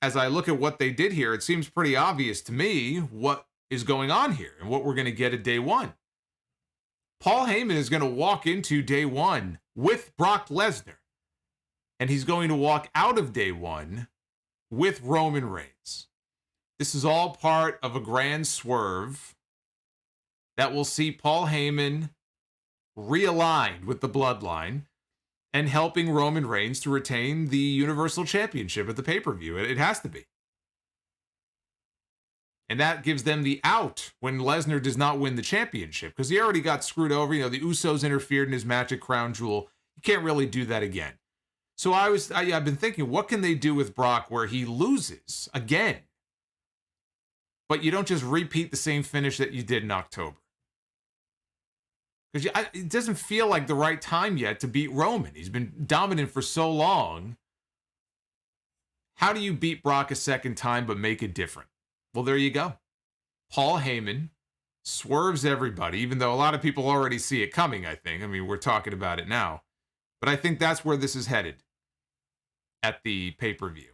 as I look at what they did here, it seems pretty obvious to me what is going on here and what we're going to get at day one. Paul Heyman is going to walk into day one with Brock Lesnar. And he's going to walk out of day one with Roman Reigns. This is all part of a grand swerve that will see Paul Heyman realigned with the bloodline and helping Roman Reigns to retain the Universal Championship at the pay-per-view. It has to be. And that gives them the out when Lesnar does not win the championship, because he already got screwed over. You know, the Usos interfered in his match at Crown Jewel. You can't really do that again. So I've been thinking, what can they do with Brock where he loses again? But you don't just repeat the same finish that you did in October. Because it doesn't feel like the right time yet to beat Roman. He's been dominant for so long. How do you beat Brock a second time but make it different? Well, there you go. Paul Heyman swerves everybody, even though a lot of people already see it coming, I think. I mean, we're talking about it now. But I think that's where this is headed at the pay-per-view.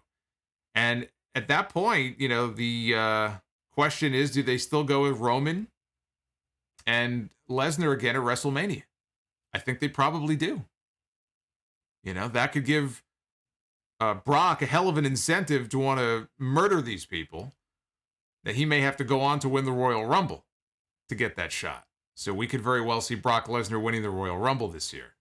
And at that point, you know, the question is, do they still go with Roman and Lesnar again at WrestleMania? I think they probably do. You know, that could give Brock a hell of an incentive to want to murder these people, that he may have to go on to win the Royal Rumble to get that shot. So we could very well see Brock Lesnar winning the Royal Rumble this year.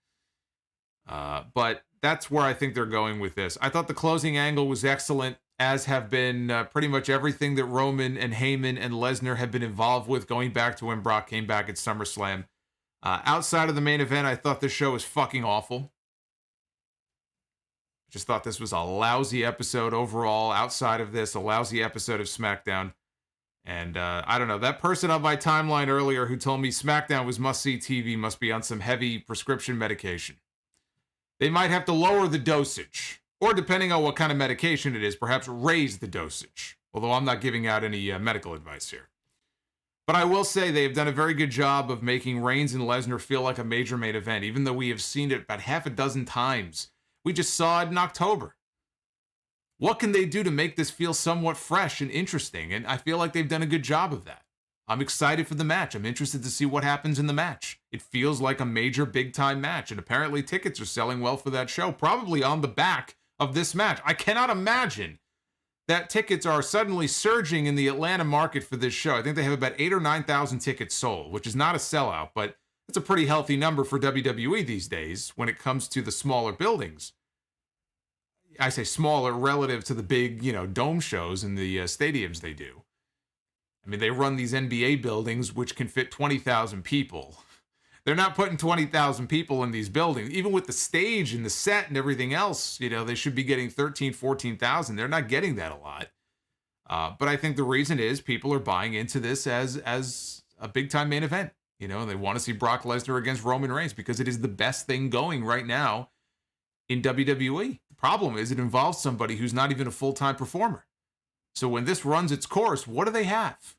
But that's where I think they're going with this. I thought the closing angle was excellent, as have been pretty much everything that Roman and Heyman and Lesnar have been involved with going back to when Brock came back at SummerSlam. Outside of the main event, I thought this show was fucking awful. Just thought this was a lousy episode overall. Outside of this, a lousy episode of SmackDown. And I don't know, that person on my timeline earlier who told me SmackDown was must-see TV must be on some heavy prescription medication. They might have to lower the dosage, or depending on what kind of medication it is, perhaps raise the dosage. Although I'm not giving out any medical advice here. But I will say they have done a very good job of making Reigns and Lesnar feel like a major main event, even though we have seen it about half a dozen times. We just saw it in October. What can they do to make this feel somewhat fresh and interesting? And I feel like they've done a good job of that. I'm excited for the match. I'm interested to see what happens in the match. It feels like a major big-time match, and apparently tickets are selling well for that show, probably on the back of this match. I cannot imagine that tickets are suddenly surging in the Atlanta market for this show. I think they have about 8,000 or 9,000 tickets sold, which is not a sellout, but it's a pretty healthy number for WWE these days when it comes to the smaller buildings. I say smaller relative to the big, dome shows and the stadiums they do. I mean, they run these NBA buildings which can fit 20,000 people. They're not putting 20,000 people in these buildings. Even with the stage and the set and everything else, they should be getting 13,000, 14,000. They're not getting that a lot. But I think the reason is people are buying into this as a big-time main event. They want to see Brock Lesnar against Roman Reigns because it is the best thing going right now in WWE. The problem is it involves somebody who's not even a full-time performer. So when this runs its course, what do they have?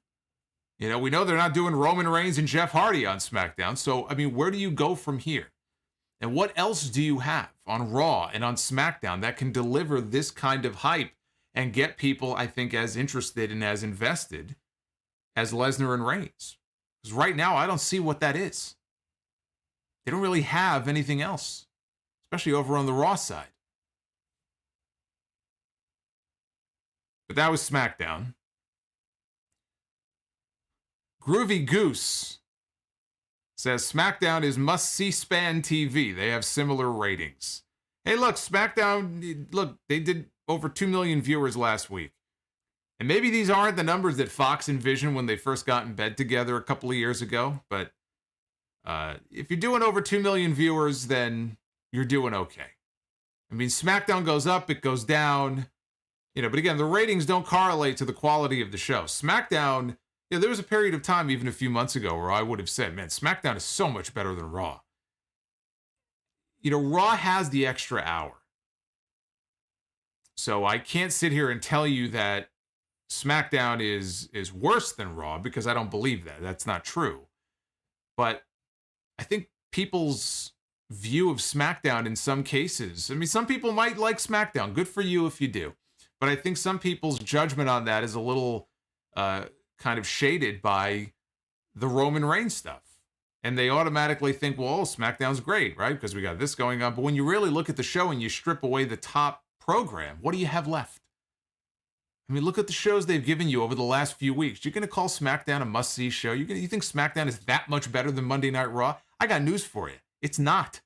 We know they're not doing Roman Reigns and Jeff Hardy on SmackDown. So, where do you go from here? And what else do you have on Raw and on SmackDown that can deliver this kind of hype and get people, I think, as interested and as invested as Lesnar and Reigns? Because right now, I don't see what that is. They don't really have anything else, especially over on the Raw side. But that was SmackDown. Groovy Goose says SmackDown is must-see span TV. They have similar ratings. Hey, look, SmackDown, they did over 2 million viewers last week. And maybe these aren't the numbers that Fox envisioned when they first got in bed together a couple of years ago. But if you're doing over 2 million viewers, then you're doing okay. SmackDown goes up, it goes down. But again, the ratings don't correlate to the quality of the show. SmackDown, there was a period of time even a few months ago where I would have said, man, SmackDown is so much better than Raw. Raw has the extra hour. So I can't sit here and tell you that SmackDown is worse than Raw because I don't believe that. That's not true. But I think people's view of SmackDown in some cases, some people might like SmackDown. Good for you if you do. But I think some people's judgment on that is a little kind of shaded by the Roman Reigns stuff. And they automatically think, well, SmackDown's great, right? Because we got this going on. But when you really look at the show and you strip away the top program, what do you have left? Look at the shows they've given you over the last few weeks. You're going to call SmackDown a must-see show? You think SmackDown is that much better than Monday Night Raw? I got news for you. It's not.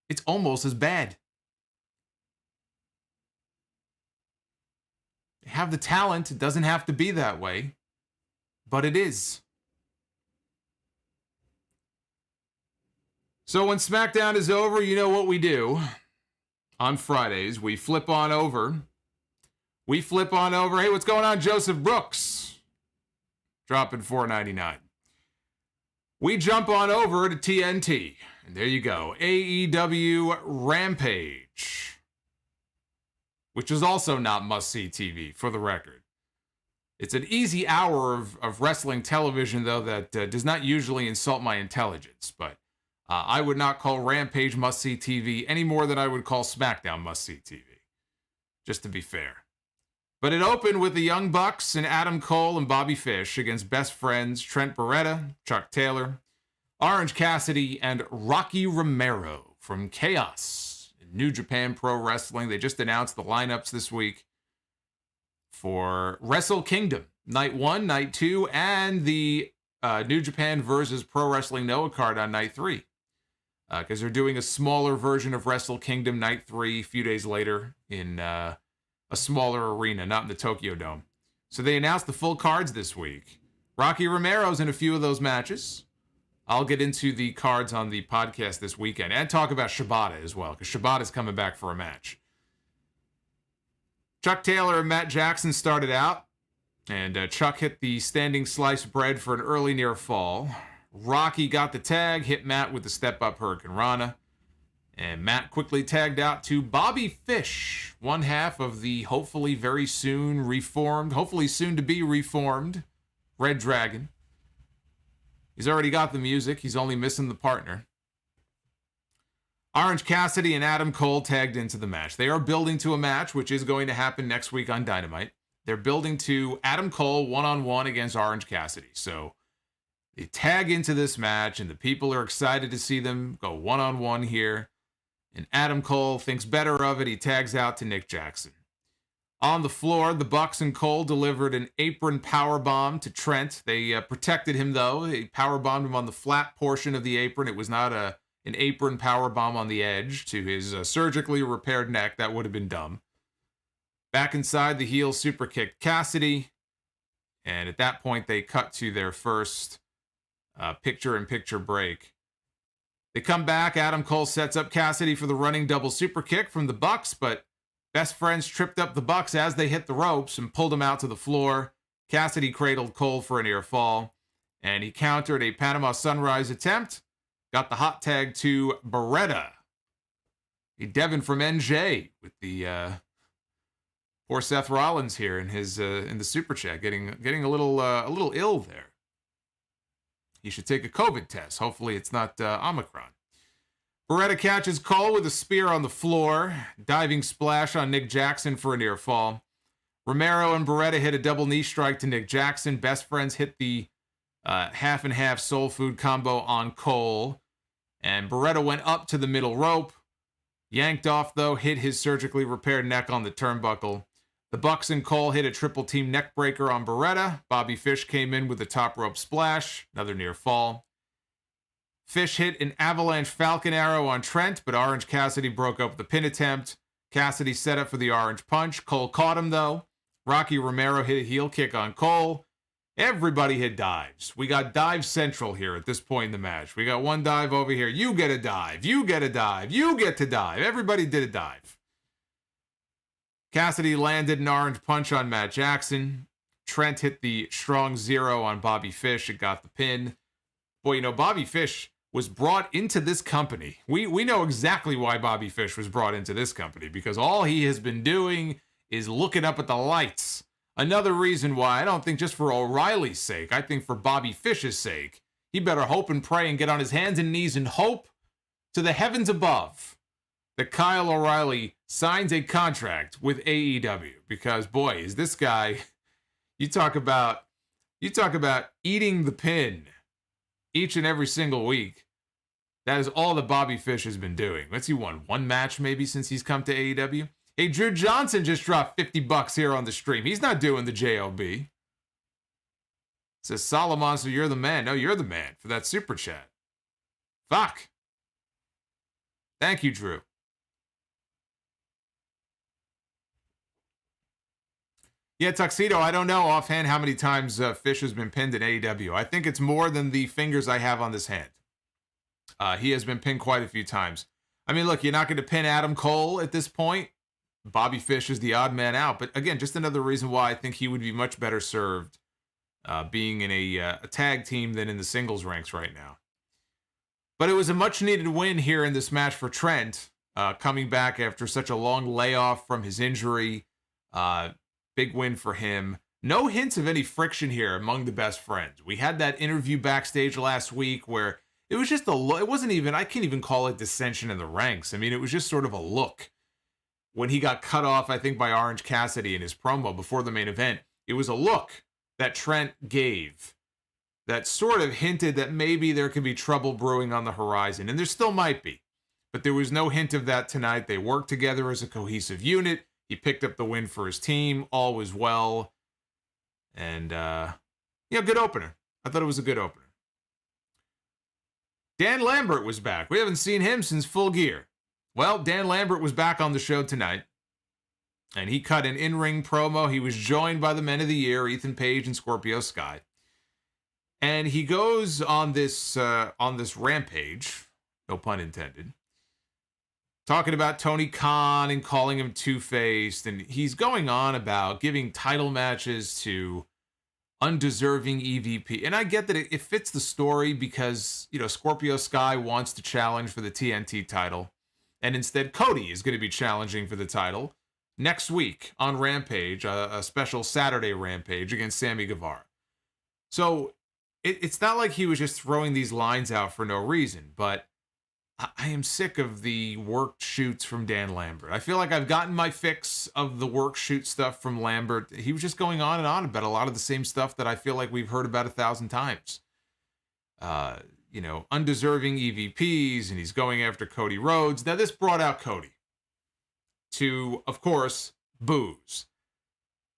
It's almost as bad. They have the talent. It doesn't have to be that way, but it is. So when SmackDown is over, you know what we do. On Fridays, we flip on over. Hey, what's going on, Joseph Brooks? Dropping $4.99. We jump on over to TNT. And there you go. AEW Rampage. Which is also not must-see TV, for the record. It's an easy hour of wrestling television, though, that does not usually insult my intelligence. But I would not call Rampage must-see TV any more than I would call SmackDown must-see TV. Just to be fair. But it opened with the Young Bucks and Adam Cole and Bobby Fish against best friends Trent Beretta, Chuck Taylor, Orange Cassidy, and Rocky Romero from Chaos. New Japan Pro Wrestling. They just announced the lineups this week for Wrestle Kingdom. Night 1, Night 2, and the New Japan versus Pro Wrestling Noah card on Night 3. Because they're doing a smaller version of Wrestle Kingdom Night 3 a few days later in a smaller arena, not in the Tokyo Dome. So they announced the full cards this week. Rocky Romero's in a few of those matches. I'll get into the cards on the podcast this weekend and talk about Shibata as well, because Shibata's coming back for a match. Chuck Taylor and Matt Jackson started out, and Chuck hit the standing sliced bread for an early near fall. Rocky got the tag, hit Matt with the step-up Hurricane Rana, and Matt quickly tagged out to Bobby Fish, one half of the hopefully very soon reformed, hopefully soon to be reformed, Red Dragon. He's already got the music. He's only missing the partner. Orange Cassidy and Adam Cole tagged into the match. They are building to a match, which is going to happen next week on Dynamite. They're building to Adam Cole one-on-one against Orange Cassidy. So They tag into this match, and the people are excited to see them go one-on-one here. And Adam Cole thinks better of it. He tags out to Nick Jackson. On the floor, the Bucks and Cole delivered an apron powerbomb to Trent. They protected him, though. They powerbombed him on the flat portion of the apron. It was not an apron powerbomb on the edge to his surgically repaired neck. That would have been dumb. Back inside, the heel super kicked Cassidy. And at that point, they cut to their first picture-in-picture break. They come back. Adam Cole sets up Cassidy for the running double super kick from the Bucks, but Best Friends tripped up the Bucks as they hit the ropes and pulled him out to the floor. Cassidy cradled Cole for a near fall, and he countered a Panama Sunrise attempt. Got the hot tag to Beretta. Devin from NJ with the poor Seth Rollins here in his in the super chat, getting a little ill there. He should take a COVID test. Hopefully it's not Omicron. Beretta catches Cole with a spear on the floor. Diving splash on Nick Jackson for a near fall. Romero and Beretta hit a double knee strike to Nick Jackson. Best Friends hit the half and half soul food combo on Cole. And Beretta went up to the middle rope. Yanked off, though, hit his surgically repaired neck on the turnbuckle. The Bucks and Cole hit a triple team neck breaker on Beretta. Bobby Fish came in with a top rope splash. Another near fall. Fish hit an avalanche Falcon Arrow on Trent, but Orange Cassidy broke up the pin attempt. Cassidy set up for the Orange Punch. Cole caught him, though. Rocky Romero hit a heel kick on Cole. Everybody hit dives. We got dive central here at this point in the match. We got one dive over here. You get a dive. You get a dive. You get to dive. Everybody did a dive. Cassidy landed an Orange Punch on Matt Jackson. Trent hit the strong zero on Bobby Fish. It got the pin. Boy, you know, Bobby Fish was brought into this company. We know exactly why Bobby Fish was brought into this company, because all he has been doing is looking up at the lights. Another reason why, I don't think just for O'Reilly's sake, I think for Bobby Fish's sake, he better hope and pray and get on his hands and knees and hope to the heavens above that Kyle O'Reilly signs a contract with AEW. Because, boy, is this guy, you talk about eating the pin each and every single week. That is all that Bobby Fish has been doing. What's he won? One match maybe since he's come to AEW? Hey, Drew Johnson just dropped $50 here on the stream. He's not doing the JOB. Says, Solomonster, you're the man. No, you're the man for that super chat. Fuck. Thank you, Drew. Yeah, Tuxedo, I don't know offhand how many times Fish has been pinned in AEW. I think it's more than the fingers I have on this hand. He has been pinned quite a few times. I mean, look, you're not going to pin Adam Cole at this point. Bobby Fish is the odd man out. But again, just another reason why I think he would be much better served being in a tag team than in the singles ranks right now. But it was a much-needed win here in this match for Trent, coming back after such a long layoff from his injury. Big win for him. No hints of any friction here among the Best Friends. We had that interview backstage last week where it was just it wasn't even, I can't even call it dissension in the ranks. I mean, it was just sort of a look. When he got cut off, I think, by Orange Cassidy in his promo before the main event, it was a look that Trent gave that sort of hinted that maybe there could be trouble brewing on the horizon. And there still might be. But there was no hint of that tonight. They worked together as a cohesive unit. He picked up the win for his team. All was well. And, good opener. I thought it was a good opener. Dan Lambert was back. We haven't seen him since Full Gear. Well, Dan Lambert was back on the show tonight. And he cut an in-ring promo. He was joined by the Men of the Year, Ethan Page and Scorpio Sky. And he goes on this rampage, no pun intended, talking about Tony Khan and calling him two-faced. And he's going on about giving title matches to undeserving EVP. And I get that it fits the story because, Scorpio Sky wants to challenge for the TNT title. And instead, Cody is going to be challenging for the title next week on Rampage, a special Saturday Rampage against Sammy Guevara. So it's not like he was just throwing these lines out for no reason, but I am sick of the work shoots from Dan Lambert. I feel like I've gotten my fix of the work shoot stuff from Lambert. He was just going on and on about a lot of the same stuff that I feel like we've heard about 1,000 times. undeserving EVPs, and he's going after Cody Rhodes. Now, this brought out Cody to, of course, boos.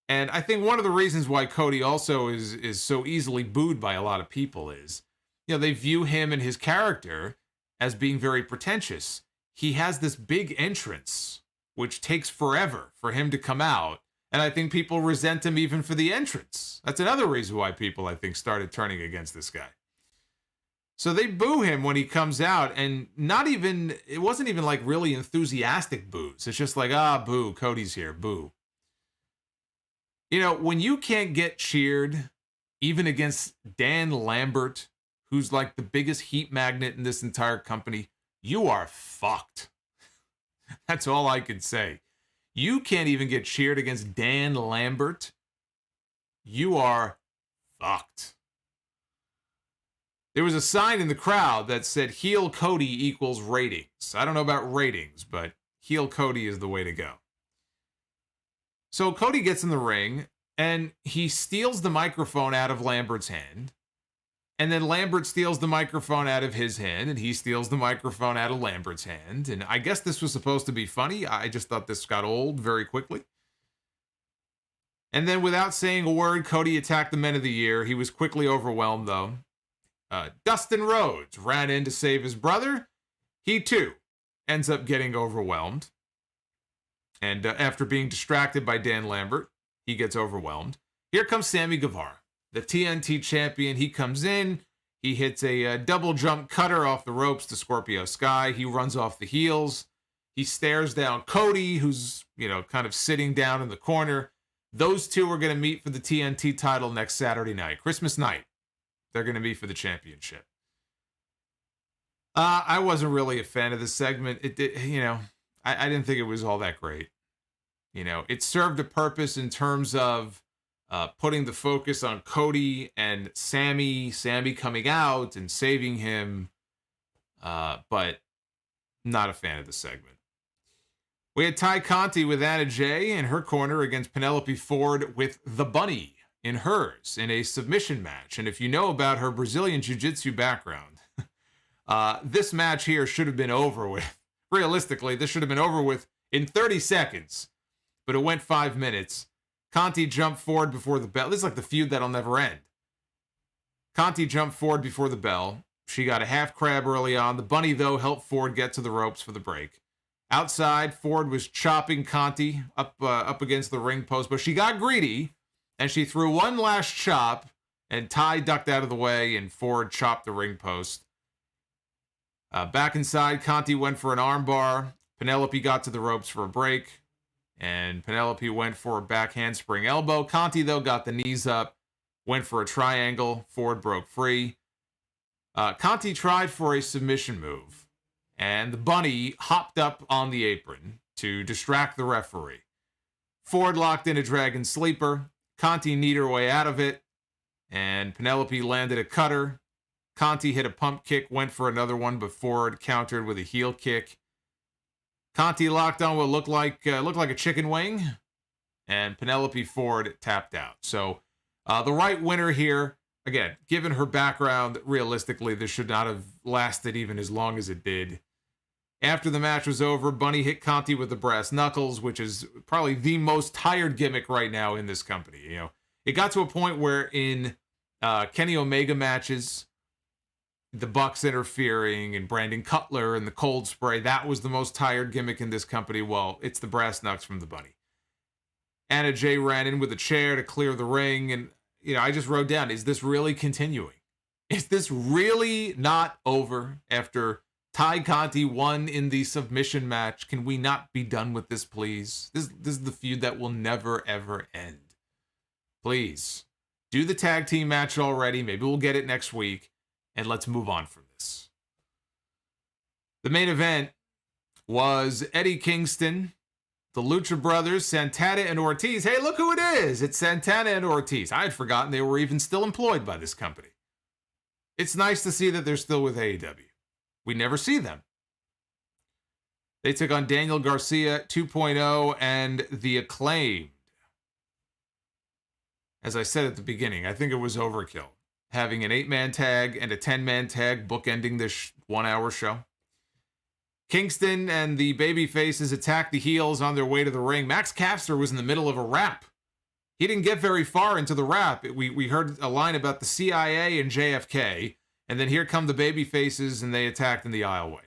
And I think one of the reasons why Cody also is so easily booed by a lot of people is, they view him and his character as being very pretentious. He has this big entrance, which takes forever for him to come out. And I think people resent him even for the entrance. That's another reason why people, I think, started turning against this guy. So they boo him when he comes out, and it wasn't even like really enthusiastic boos. It's just like, boo, Cody's here, boo. When you can't get cheered, even against Dan Lambert, who's like the biggest heat magnet in this entire company, you are fucked. That's all I can say. You can't even get cheered against Dan Lambert. You are fucked. There was a sign in the crowd that said heel Cody equals ratings. I don't know about ratings, but heel Cody is the way to go. So Cody gets in the ring, and he steals the microphone out of Lambert's hand. And then Lambert steals the microphone out of his hand, and he steals the microphone out of Lambert's hand. And I guess this was supposed to be funny. I just thought this got old very quickly. And then without saying a word, Cody attacked the Men of the Year. He was quickly overwhelmed, though. Dustin Rhodes ran in to save his brother. He, too, ends up getting overwhelmed. And after being distracted by Dan Lambert, he gets overwhelmed. Here comes Sammy Guevara, the TNT champion. He comes in. He hits a double jump cutter off the ropes to Scorpio Sky. He runs off the heels. He stares down Cody, who's, kind of sitting down in the corner. Those two are going to meet for the TNT title next Saturday night, Christmas night. They're going to meet for the championship. I wasn't really a fan of this segment. I didn't think it was all that great. It served a purpose in terms of putting the focus on Cody and Sammy coming out and saving him, but not a fan of the segment. We had Ty Conti with Anna Jay in her corner against Penelope Ford with the Bunny in hers in a submission match. And if you know about her Brazilian Jiu-Jitsu background, this match here should have been over with. Realistically, this should have been over with in 30 seconds, but it went 5 minutes. Conti jumped forward before the bell. This is like the feud that'll never end. Conti jumped forward before the bell. She got a half crab early on. The Bunny, though, helped Ford get to the ropes for the break. Outside, Ford was chopping Conti up against the ring post, but she got greedy, and she threw one last chop, and Ty ducked out of the way, and Ford chopped the ring post. Back inside, Conti went for an armbar. Penelope got to the ropes for a break, and Penelope went for a back handspring elbow. Conti, though, got the knees up, went for a triangle. Ford broke free. Conti tried for a submission move, and the Bunny hopped up on the apron to distract the referee. Ford locked in a Dragon Sleeper. Conti kneed her way out of it, and Penelope landed a cutter. Conti hit a pump kick, went for another one, but Ford countered with a heel kick. Conti locked on what looked like a chicken wing, and Penelope Ford tapped out. So the right winner here, again, given her background, realistically, this should not have lasted even as long as it did. After the match was over, Bunny hit Conti with the brass knuckles, which is probably the most tired gimmick right now in this company. It got to a point where in Kenny Omega matches, the Bucks interfering and Brandon Cutler and the cold spray, that was the most tired gimmick in this company. Well, it's the brass knucks from the Bunny. Anna Jay ran in with a chair to clear the ring, and I just wrote down, is this really continuing? Is this really not over after Ty Conti won in the submission match? Can we not be done with this, please? This is the feud that will never, ever end. Please, do the tag team match already. Maybe we'll get it next week, and let's move on from this. The main event was Eddie Kingston, the Lucha Brothers, Santana and Ortiz. Hey, look who it is. It's Santana and Ortiz. I had forgotten they were even still employed by this company. It's nice to see that they're still with AEW. We never see them. They took on Daniel Garcia 2.0 and the Acclaimed. As I said at the beginning, I think it was overkill. having an 8-man tag and a 10-man tag bookending this 1-hour show. Kingston and the babyfaces attacked the heels on their way to the ring. Max Caster was in the middle of a rap. He didn't get very far into the rap. We heard a line about the CIA and JFK, and then here come the babyfaces, and they attacked in the aisleway.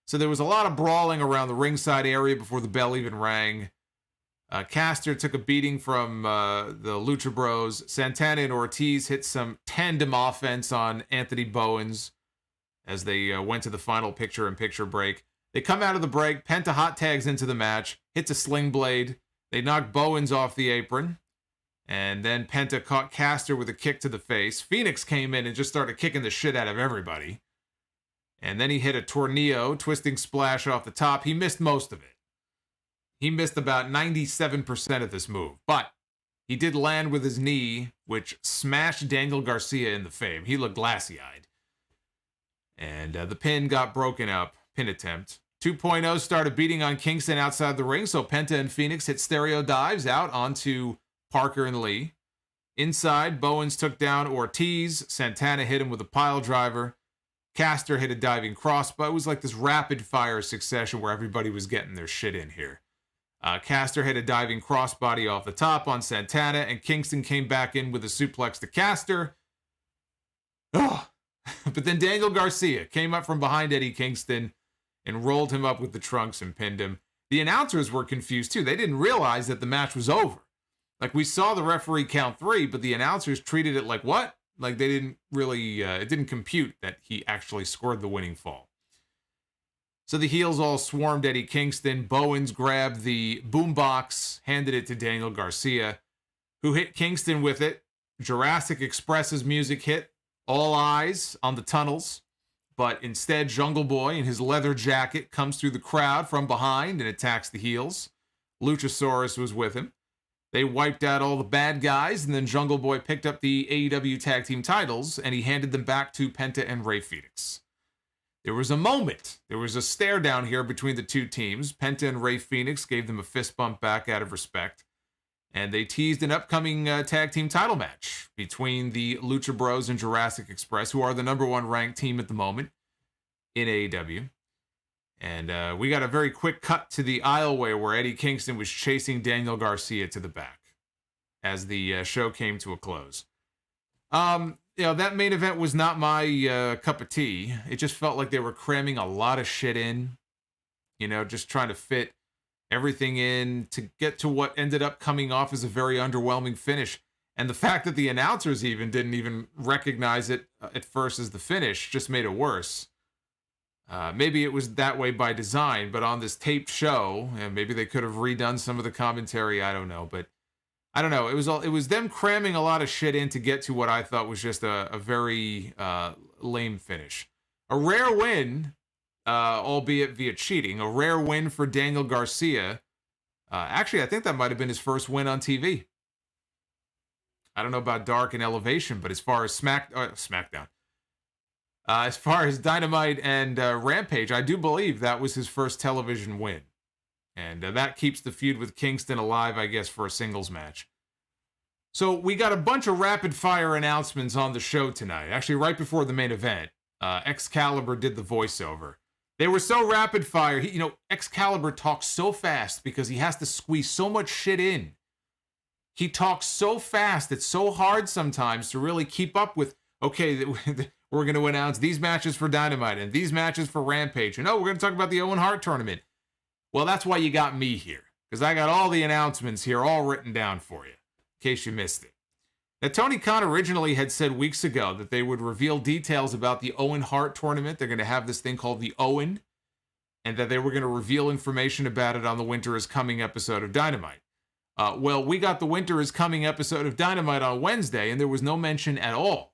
So there was a lot of brawling around the ringside area before the bell even rang. Caster took a beating from the Lucha Bros. Santana and Ortiz hit some tandem offense on Anthony Bowens as they went to the final picture-in-picture break. They come out of the break. Penta hot tags into the match, hits a sling blade. They knock Bowens off the apron. And then Penta caught Caster with a kick to the face. Phoenix came in and just started kicking the shit out of everybody. And then he hit a tornado, twisting splash off the top. He missed most of it. He missed about 97% of this move. But he did land with his knee, which smashed Daniel Garcia in the face. He looked glassy-eyed. And the pin got broken up. Pin attempt. 2.0 started beating on Kingston outside the ring, so Penta and Phoenix hit stereo dives out onto Parker and Lee. Inside, Bowens took down Ortiz. Santana hit him with a pile driver. Caster hit a diving crossbody. It was like this rapid-fire succession where everybody was getting their shit in here. Caster hit a diving crossbody off the top on Santana, and Kingston came back in with a suplex to Caster. Oh. But then Daniel Garcia came up from behind Eddie Kingston and rolled him up with the trunks and pinned him. The announcers were confused, too. They didn't realize that the match was over. Like, we saw the referee count 3, but the announcers treated it like, what? Like, they didn't really, it didn't compute that he actually scored the winning fall. So the heels all swarmed Eddie Kingston. Bowens grabbed the boombox, handed it to Daniel Garcia, who hit Kingston with it. Jurassic Express's music hit. All eyes on the tunnels. But instead, Jungle Boy in his leather jacket comes through the crowd from behind and attacks the heels. Luchasaurus was with him. They wiped out all the bad guys, and then Jungle Boy picked up the AEW Tag Team titles, and he handed them back to Penta and Rey Fenix. There was a moment. There was a stare down here between the two teams. Penta and Rey Fenix gave them a fist bump back out of respect, and they teased an upcoming tag team title match between the Lucha Bros and Jurassic Express, who are the #1 ranked team at the moment in AEW. And we got a very quick cut to the aisleway where Eddie Kingston was chasing Daniel Garcia to the back as the show came to a close. That main event was not my cup of tea. It just felt like they were cramming a lot of shit in, just trying to fit everything in to get to what ended up coming off as a very underwhelming finish. And the fact that the announcers didn't even recognize it at first as the finish just made it worse. Maybe it was that way by design, but on this taped show, and maybe they could have redone some of the commentary. I don't know, but I don't know. It was them cramming a lot of shit in to get to what I thought was just a very lame finish. A rare win, albeit via cheating. A rare win for Daniel Garcia. Actually, I think that might have been his first win on TV. I don't know about Dark and Elevation, but as far as SmackDown. As far as Dynamite and Rampage, I do believe that was his first television win. And that keeps the feud with Kingston alive, I guess, for a singles match. So we got a bunch of rapid-fire announcements on the show tonight. Actually, right before the main event, Excalibur did the voiceover. They were so rapid-fire. Excalibur talks so fast because he has to squeeze so much shit in. He talks so fast, it's so hard sometimes to really keep up with, okay, we're going to announce these matches for Dynamite and these matches for Rampage. And we're going to talk about the Owen Hart tournament. Well, that's why you got me here, because I got all the announcements here all written down for you, in case you missed it. Now, Tony Khan originally had said weeks ago that they would reveal details about the Owen Hart tournament. They're going to have this thing called the Owen, and that they were going to reveal information about it on the Winter is Coming episode of Dynamite. Well, we got the Winter is Coming episode of Dynamite on Wednesday, and there was no mention at all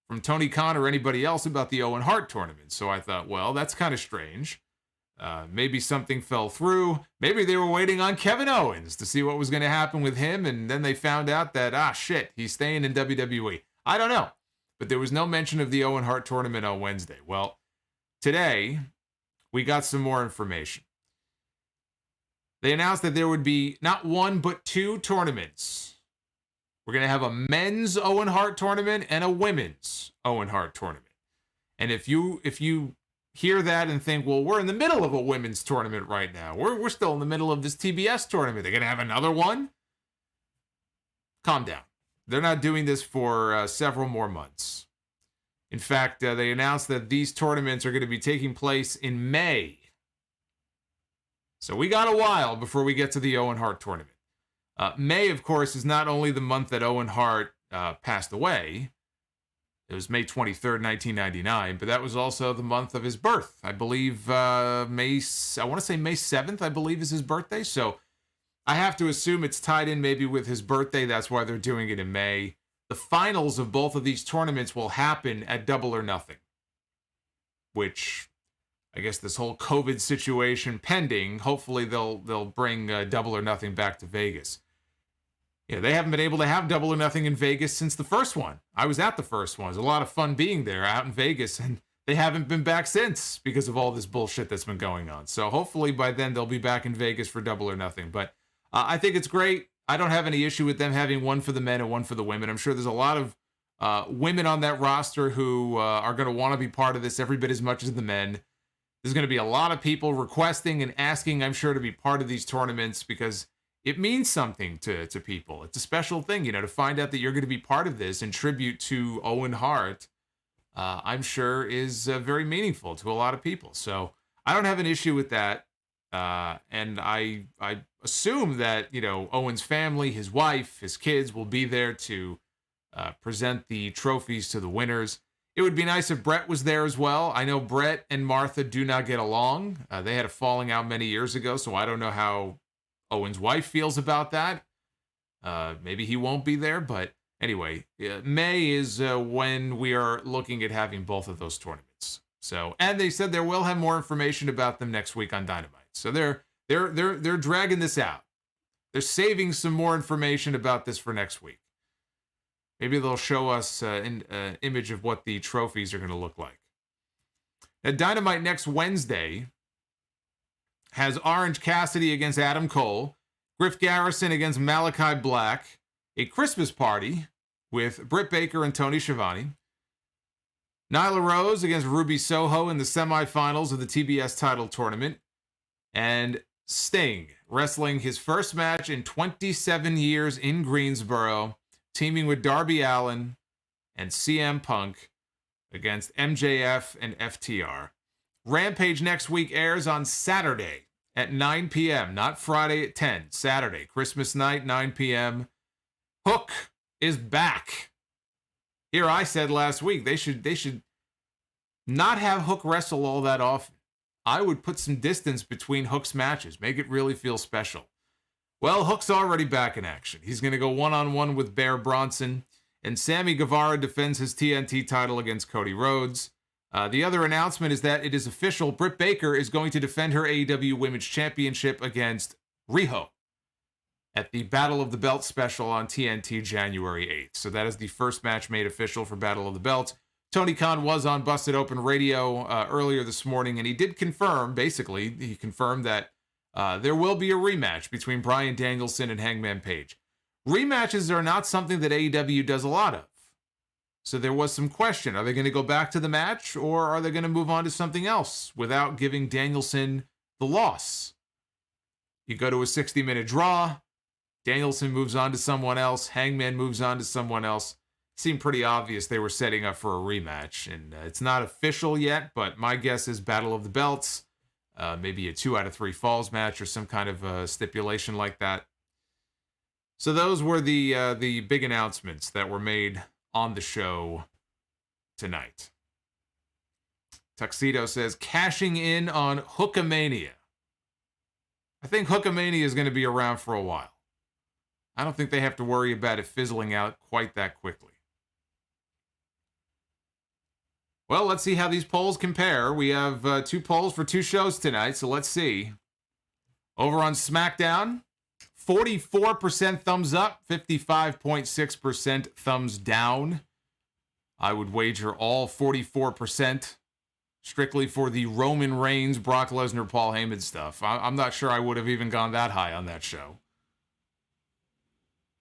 from Tony Khan or anybody else about the Owen Hart tournament. So I thought, well, that's kind of strange. Maybe something fell through. Maybe they were waiting on Kevin Owens to see what was going to happen with him, and then they found out that, shit, he's staying in WWE. I don't know. But there was no mention of the Owen Hart tournament on Wednesday. Well, today, we got some more information. They announced that there would be not one, but 2 tournaments We're going to have a men's Owen Hart tournament and a women's Owen Hart tournament. And if you hear that and think, well, we're in the middle of a women's tournament right now. We're still in the middle of this TBS tournament. They're going to have another one? Calm down. They're not doing this for several more months. In fact, they announced that these tournaments are going to be taking place in May. So we got a while before we get to the Owen Hart tournament. May, of course, is not only the month that Owen Hart passed away. It was May 23rd, 1999, but that was also the month of his birth. I believe I want to say May 7th, I believe, is his birthday. So I have to assume it's tied in maybe with his birthday. That's why they're doing it in May. The finals of both of these tournaments will happen at Double or Nothing, which I guess this whole COVID situation pending, hopefully they'll bring Double or Nothing back to Vegas. Yeah, they haven't been able to have Double or Nothing in Vegas since the first one. I was at the first one. It was a lot of fun being there out in Vegas, and they haven't been back since because of all this bullshit that's been going on. So hopefully by then they'll be back in Vegas for Double or Nothing. But I think it's great. I don't have any issue with them having one for the men and one for the women. I'm sure there's a lot of women on that roster who are going to want to be part of this every bit as much as the men. There's going to be a lot of people requesting and asking, I'm sure, to be part of these tournaments because it means something to people. It's a special thing, to find out that you're going to be part of this in tribute to Owen Hart, I'm sure is very meaningful to a lot of people. So I don't have an issue with that. And I assume that, Owen's family, his wife, his kids will be there to present the trophies to the winners. It would be nice if Brett was there as well. I know Brett and Martha do not get along. They had a falling out many years ago, so I don't know how Owen's wife feels about that. Maybe he won't be there, but anyway, May is when we are looking at having both of those tournaments. So, and they said they will have more information about them next week on Dynamite. So they're dragging this out. They're saving some more information about this for next week. Maybe they'll show us an image of what the trophies are going to look like. At Dynamite next Wednesday has Orange Cassidy against Adam Cole, Griff Garrison against Malachi Black, a Christmas party with Britt Baker and Tony Schiavone, Nyla Rose against Ruby Soho in the semifinals of the TBS title tournament, and Sting wrestling his first match in 27 years in Greensboro, teaming with Darby Allin and CM Punk against MJF and FTR. Rampage next week airs on Saturday at 9 p.m., not Friday at 10. Saturday, Christmas night, 9 p.m. Hook is back. Here I said last week, they should not have Hook wrestle all that often. I would put some distance between Hook's matches, make it really feel special. Well, Hook's already back in action. He's going to go one-on-one with Bear Bronson, and Sammy Guevara defends his TNT title against Cody Rhodes. The other announcement is that it is official. Britt Baker is going to defend her AEW Women's Championship against Riho at the Battle of the Belt special on TNT January 8th. So that is the first match made official for Battle of the Belt. Tony Khan was on Busted Open Radio earlier this morning, and he did confirm, basically, he confirmed that there will be a rematch between Bryan Danielson and Hangman Page. Rematches are not something that AEW does a lot of. So there was some question. Are they going to go back to the match, or are they going to move on to something else without giving Danielson the loss? You go to a 60-minute draw, Danielson moves on to someone else, Hangman moves on to someone else. Seemed pretty obvious they were setting up for a rematch, and it's not official yet, but my guess is Battle of the Belts, maybe a 2 out of 3 falls match or some kind of stipulation like that. So those were the big announcements that were made on the show tonight. Tuxedo says, cashing in on Hookamania. I think Hookamania is going to be around for a while. I don't think they have to worry about it fizzling out quite that quickly. Well, let's see how these polls compare. We have 2 polls for 2 shows tonight, so let's see. Over on SmackDown, 44% thumbs up, 55.6% thumbs down. I would wager all 44% strictly for the Roman Reigns, Brock Lesnar, Paul Heyman stuff. I'm not sure I would have even gone that high on that show.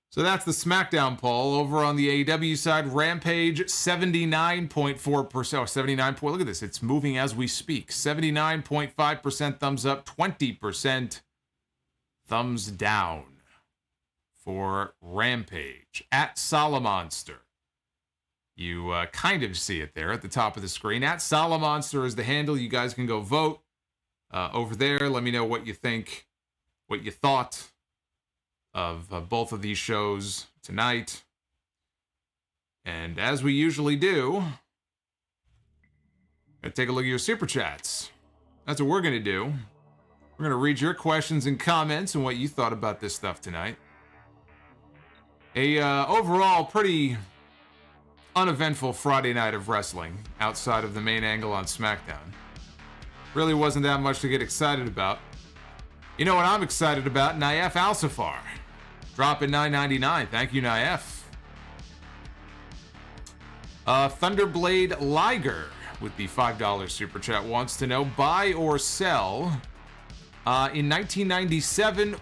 So that's the SmackDown poll. Over on the AEW side, Rampage, 79.4%. Oh, 79. Look at this. It's moving as we speak. 79.5% thumbs up, 20% thumbs down for Rampage. At Solomonster. You kind of see it there at the top of the screen. At Solomonster is the handle. You guys can go vote over there. Let me know what you think, what you thought of both of these shows tonight. And as we usually do, let's take a look at your Super Chats. That's what we're going to do. We're going to read your questions and comments and what you thought about this stuff tonight. Overall pretty uneventful Friday night of wrestling outside of the main angle on SmackDown. Really wasn't that much to get excited about. You know what I'm excited about? Naif Alsafar. Dropping $9.99. Thank you, Naif. Thunderblade Liger with the $5 Super Chat wants to know, buy or sell in 1997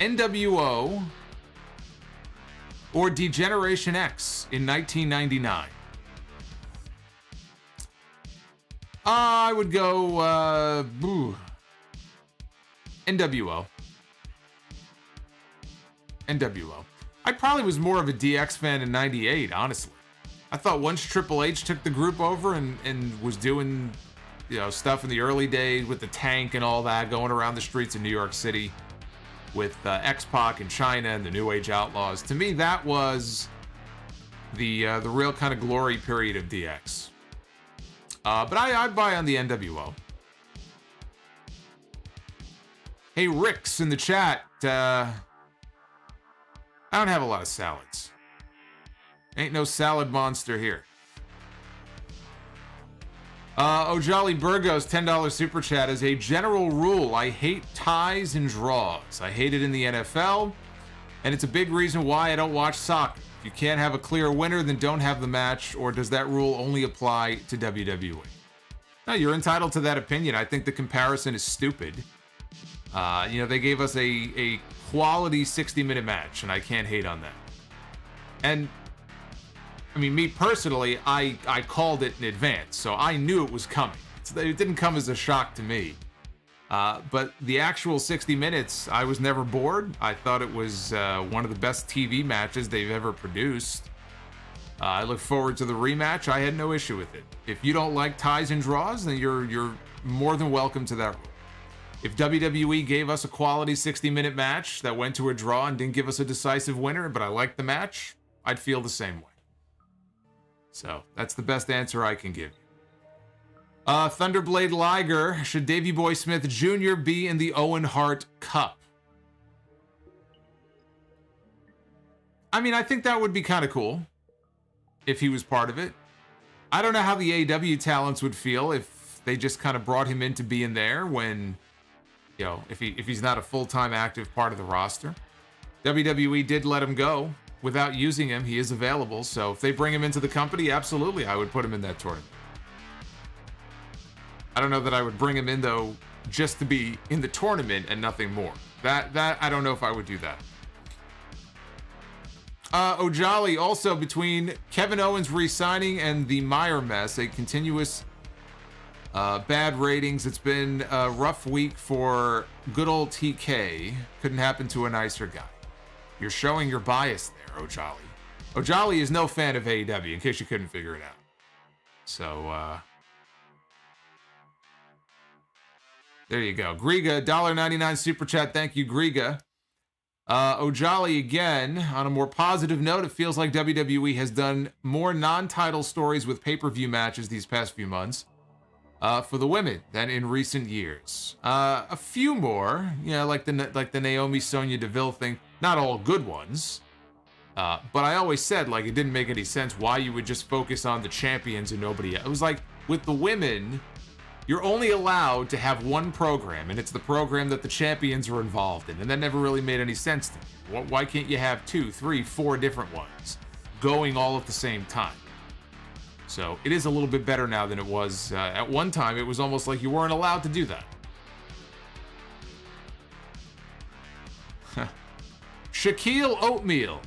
NWO or Degeneration X in 1999? I would go NWO. NWO. I probably was more of a DX fan in 98, honestly. I thought once Triple H took the group over and was doing, stuff in the early days with the tank and all that, going around the streets of New York City with X-Pac and China and the New Age Outlaws. To me, that was the real kind of glory period of DX. But I'd buy on the NWO. Hey, Rick's in the chat. I don't have a lot of salads. Ain't no salad monster here. Ojali Burgos, $10 Super Chat. As a general rule, I hate ties and draws. I hate it in the NFL, and it's a big reason why I don't watch soccer. If you can't have a clear winner, then don't have the match, or does that rule only apply to WWE? No, you're entitled to that opinion. I think the comparison is stupid. They gave us a quality 60-minute match, and I can't hate on that. And, I mean, me personally, I called it in advance, so I knew it was coming. It didn't come as a shock to me. But the actual 60 minutes, I was never bored. I thought it was one of the best TV matches they've ever produced. I look forward to the rematch. I had no issue with it. If you don't like ties and draws, then you're more than welcome to that rule. If WWE gave us a quality 60-minute match that went to a draw and didn't give us a decisive winner, but I liked the match, I'd feel the same way. So, that's the best answer I can give you. Thunderblade Liger, should Davey Boy Smith Jr. be in the Owen Hart Cup? I mean, I think that would be kind of cool if he was part of it. I don't know how the AEW talents would feel if they just kind of brought him in to be in there when, if he's not a full-time active part of the roster. WWE did let him go without using him. He is available, so if they bring him into the company, absolutely, I would put him in that tournament. I don't know that I would bring him in, though, just to be in the tournament and nothing more. That I don't know if I would do that. Ojali, also between Kevin Owens re-signing and the Meyer mess, a continuous bad ratings. It's been a rough week for good old TK. Couldn't happen to a nicer guy. You're showing your bias there, Ojali. Ojali is no fan of AEW, in case you couldn't figure it out. So, there you go. Griga, $1.99 Super Chat. Thank you, Griga. Ojali, again, on a more positive note, it feels like WWE has done more non-title stories with pay-per-view matches these past few months for the women than in recent years. A few more, like the Naomi Sonia Deville thing. Not all good ones. But I always said, it didn't make any sense why you would just focus on the champions and nobody else. It was like, with the women, you're only allowed to have one program, and it's the program that the champions are involved in, and that never really made any sense to me. Why can't you have 2, 3, 4 different ones going all at the same time? So it is a little bit better now than it was at one time. It was almost like you weren't allowed to do that. Shaquille Oatmeal.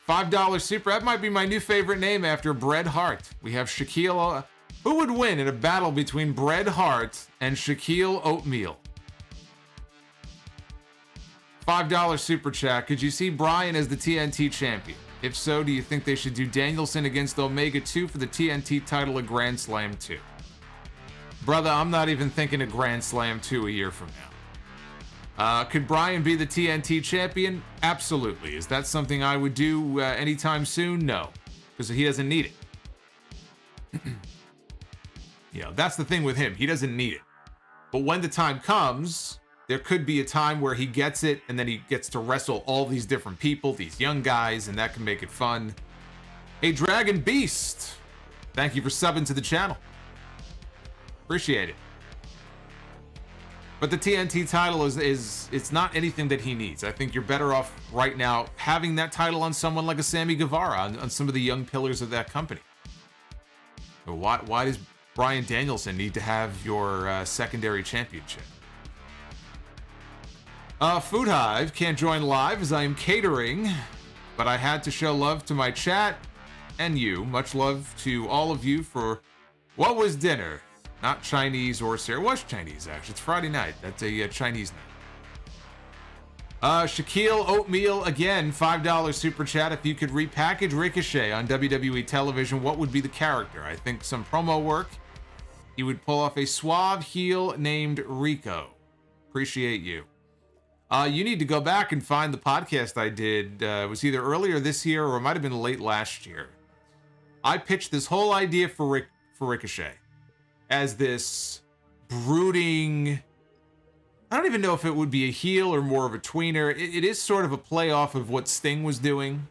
$5 super. That might be my new favorite name after Bret Hart. We have Shaquille. Who would win in a battle between Bret Hart and Shaquille Oatmeal? $5 super chat. Could you see Bryan as the TNT champion? If so, do you think they should do Danielson against Omega 2 for the TNT title at Grand Slam 2? Brother, I'm not even thinking of Grand Slam 2 a year from now. Could Bryan be the TNT champion? Absolutely. Is that something I would do anytime soon? No, because he doesn't need it. That's the thing with him. He doesn't need it. But when the time comes, there could be a time where he gets it, and then he gets to wrestle all these different people, these young guys, and that can make it fun. Hey, Dragon Beast, thank you for subbing to the channel. Appreciate it. But the TNT title it's not anything that he needs. I think you're better off right now having that title on someone like a Sammy Guevara, on some of the young pillars of that company. Why does Bryan Danielson need to have your secondary championship? Food Hive can't join live as I am catering, but I had to show love to my chat and you. Much love to all of you for what was dinner. Not Chinese or Sarah. It was Chinese, actually. It's Friday night. That's a Chinese night. Shaquille Oatmeal, again, $5 super chat. If you could repackage Ricochet on WWE television, what would be the character? I think some promo work. He would pull off a suave heel named Rico. Appreciate you. You need to go back and find the podcast I did. It was either earlier this year or it might have been late last year. I pitched this whole idea for Ricochet as this brooding, I don't even know if it would be a heel or more of a tweener. It is sort of a play off of what Sting was doing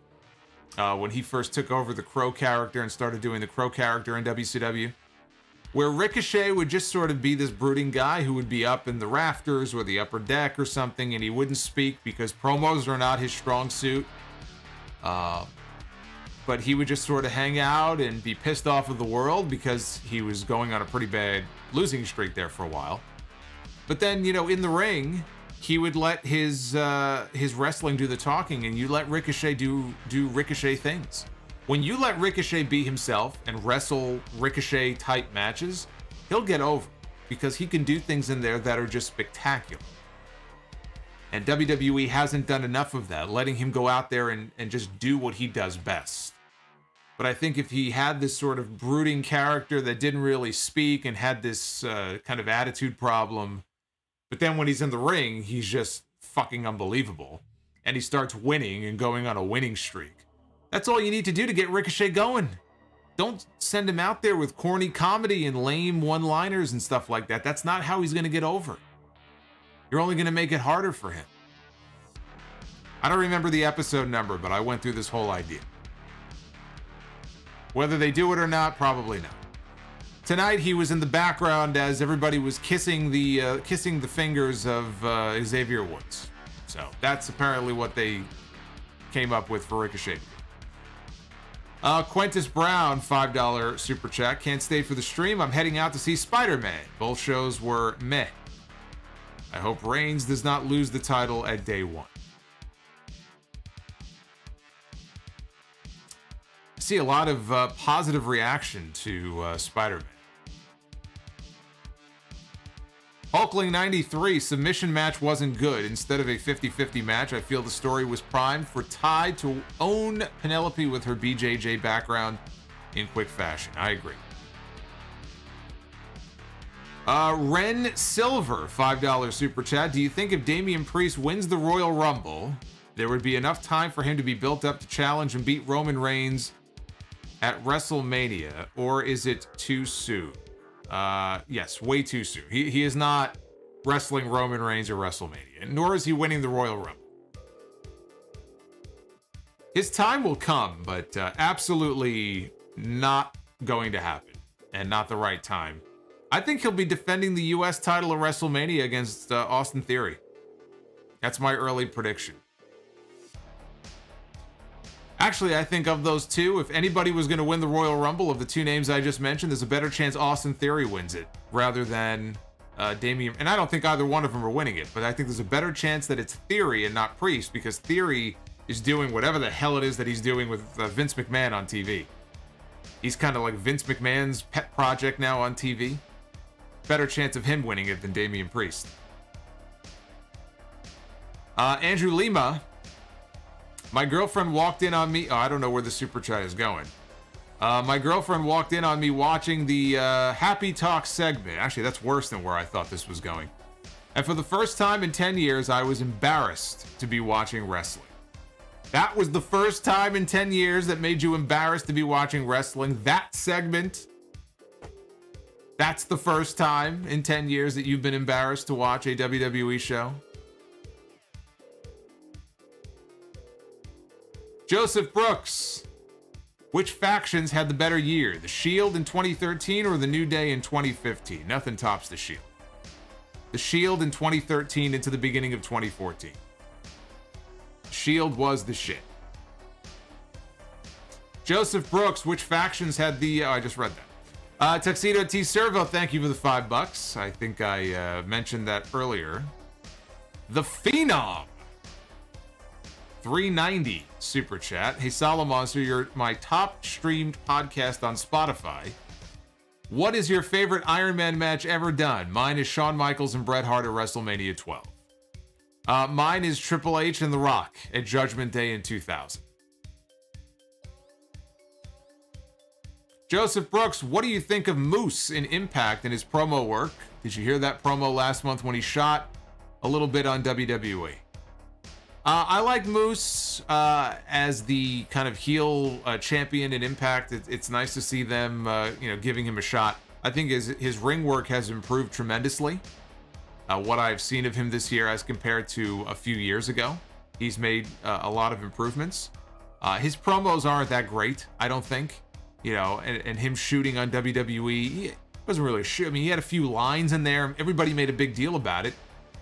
when he first took over the Crow character and started doing the Crow character in WCW, where Ricochet would just sort of be this brooding guy who would be up in the rafters or the upper deck or something, and he wouldn't speak because promos are not his strong suit. But he would just sort of hang out and be pissed off of the world because he was going on a pretty bad losing streak there for a while. But then, in the ring, he would let his wrestling do the talking, and you let Ricochet do Ricochet things. When you let Ricochet be himself and wrestle Ricochet-type matches, he'll get over because he can do things in there that are just spectacular. And WWE hasn't done enough of that, letting him go out there and just do what he does best. But I think if he had this sort of brooding character that didn't really speak and had this kind of attitude problem, but then when he's in the ring, he's just fucking unbelievable. And he starts winning and going on a winning streak. That's all you need to do to get Ricochet going. Don't send him out there with corny comedy and lame one-liners and stuff like that. That's not how he's going to get over. You're only going to make it harder for him. I don't remember the episode number, but I went through this whole idea. Whether they do it or not, probably not. Tonight he was in the background as everybody was kissing the fingers of Xavier Woods. So that's apparently what they came up with for Ricochet. Quintus Brown, $5 super chat. Can't stay for the stream. I'm heading out to see Spider-Man. Both shows were meh. I hope Reigns does not lose the title at day one. I see a lot of positive reaction to Spider-Man. Hulkling 93, submission match wasn't good. Instead of a 50-50 match, I feel the story was primed for Ty to own Penelope with her BJJ background in quick fashion. I agree. Ren Silver, $5 super chat. Do you think if Damian Priest wins the Royal Rumble, there would be enough time for him to be built up to challenge and beat Roman Reigns at WrestleMania, or is it too soon? Yes, way too soon. He is not wrestling Roman Reigns at WrestleMania, nor is he winning the Royal Rumble. His time will come, but absolutely not going to happen, and not the right time. I think he'll be defending the U.S. title at WrestleMania against Austin Theory. That's my early prediction. Actually, I think of those two, if anybody was going to win the Royal Rumble of the two names I just mentioned, there's a better chance Austin Theory wins it rather than Damian, and I don't think either one of them are winning it, but I think there's a better chance that it's Theory and not Priest, because Theory is doing whatever the hell it is that he's doing with Vince McMahon on TV. He's kind of like Vince McMahon's pet project now on TV. Better chance of him winning it than Damian Priest. Andrew Lima. My girlfriend walked in on me. Oh, I don't know where the super chat is going. My girlfriend walked in on me watching the Happy Talk segment. Actually, that's worse than where I thought this was going. And for the first time in 10 years, I was embarrassed to be watching wrestling. That was the first time in 10 years that made you embarrassed to be watching wrestling. That segment. That's the first time in 10 years that you've been embarrassed to watch a WWE show. Joseph Brooks. Which factions had the better year? The Shield in 2013 or the New Day in 2015? Nothing tops the Shield. The Shield in 2013 into the beginning of 2014. Shield was the shit. Joseph Brooks, which factions had the... I just read that. Tuxedo T. Servo, thank you for the $5. I think I mentioned that earlier. The Phenom. 390 super chat. Hey, Solomonster, you're my top streamed podcast on Spotify. What is your favorite Iron Man match ever done? Mine is Shawn Michaels and Bret Hart at WrestleMania 12. Mine is Triple H and The Rock at Judgment Day in 2000. Joseph Brooks, what do you think of Moose in Impact and his promo work? Did you hear that promo last month when he shot a little bit on WWE? I like Moose as the kind of heel champion in Impact. It's nice to see them, giving him a shot. I think his ring work has improved tremendously. What I've seen of him this year as compared to a few years ago, he's made a lot of improvements. His promos aren't that great, I don't think. And him shooting on WWE, he wasn't really shoot. I mean, he had a few lines in there. Everybody made a big deal about it.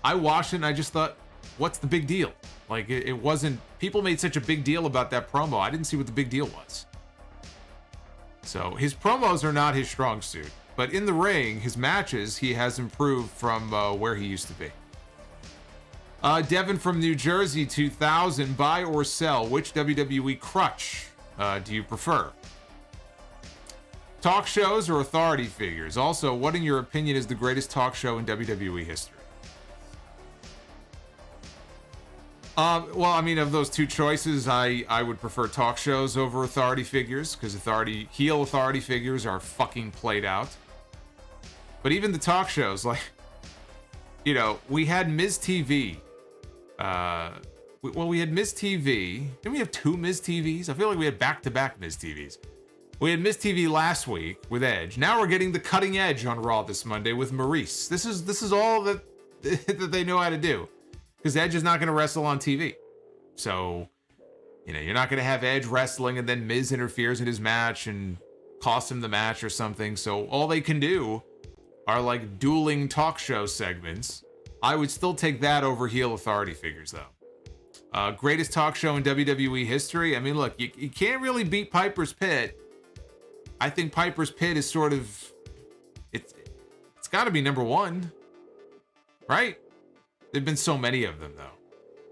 I watched it and I just thought, what's the big deal? Like, it wasn't... People made such a big deal about that promo. I didn't see what the big deal was. So, his promos are not his strong suit. But in the ring, his matches, he has improved from where he used to be. Devin from New Jersey, 2000. Buy or sell? Which WWE crutch do you prefer? Talk shows or authority figures? Also, what in your opinion is the greatest talk show in WWE history? Well, I mean, of those two choices, I would prefer talk shows over authority figures, because heel authority figures are fucking played out. But even the talk shows, like, we had Miz TV. We had Miz TV. Didn't we have two Miz TVs? I feel like we had back-to-back Miz TVs. We had Miz TV last week with Edge. Now we're getting the cutting edge on Raw this Monday with Maurice. This is all that they know how to do. Because Edge is not going to wrestle on TV. So, you're not going to have Edge wrestling and then Miz interferes in his match and costs him the match or something. So all they can do are like dueling talk show segments. I would still take that over heel authority figures, though. Greatest talk show in WWE history? I mean, look, you can't really beat Piper's Pit. I think Piper's Pit is sort of... It's got to be number one. Right? There've been so many of them, though.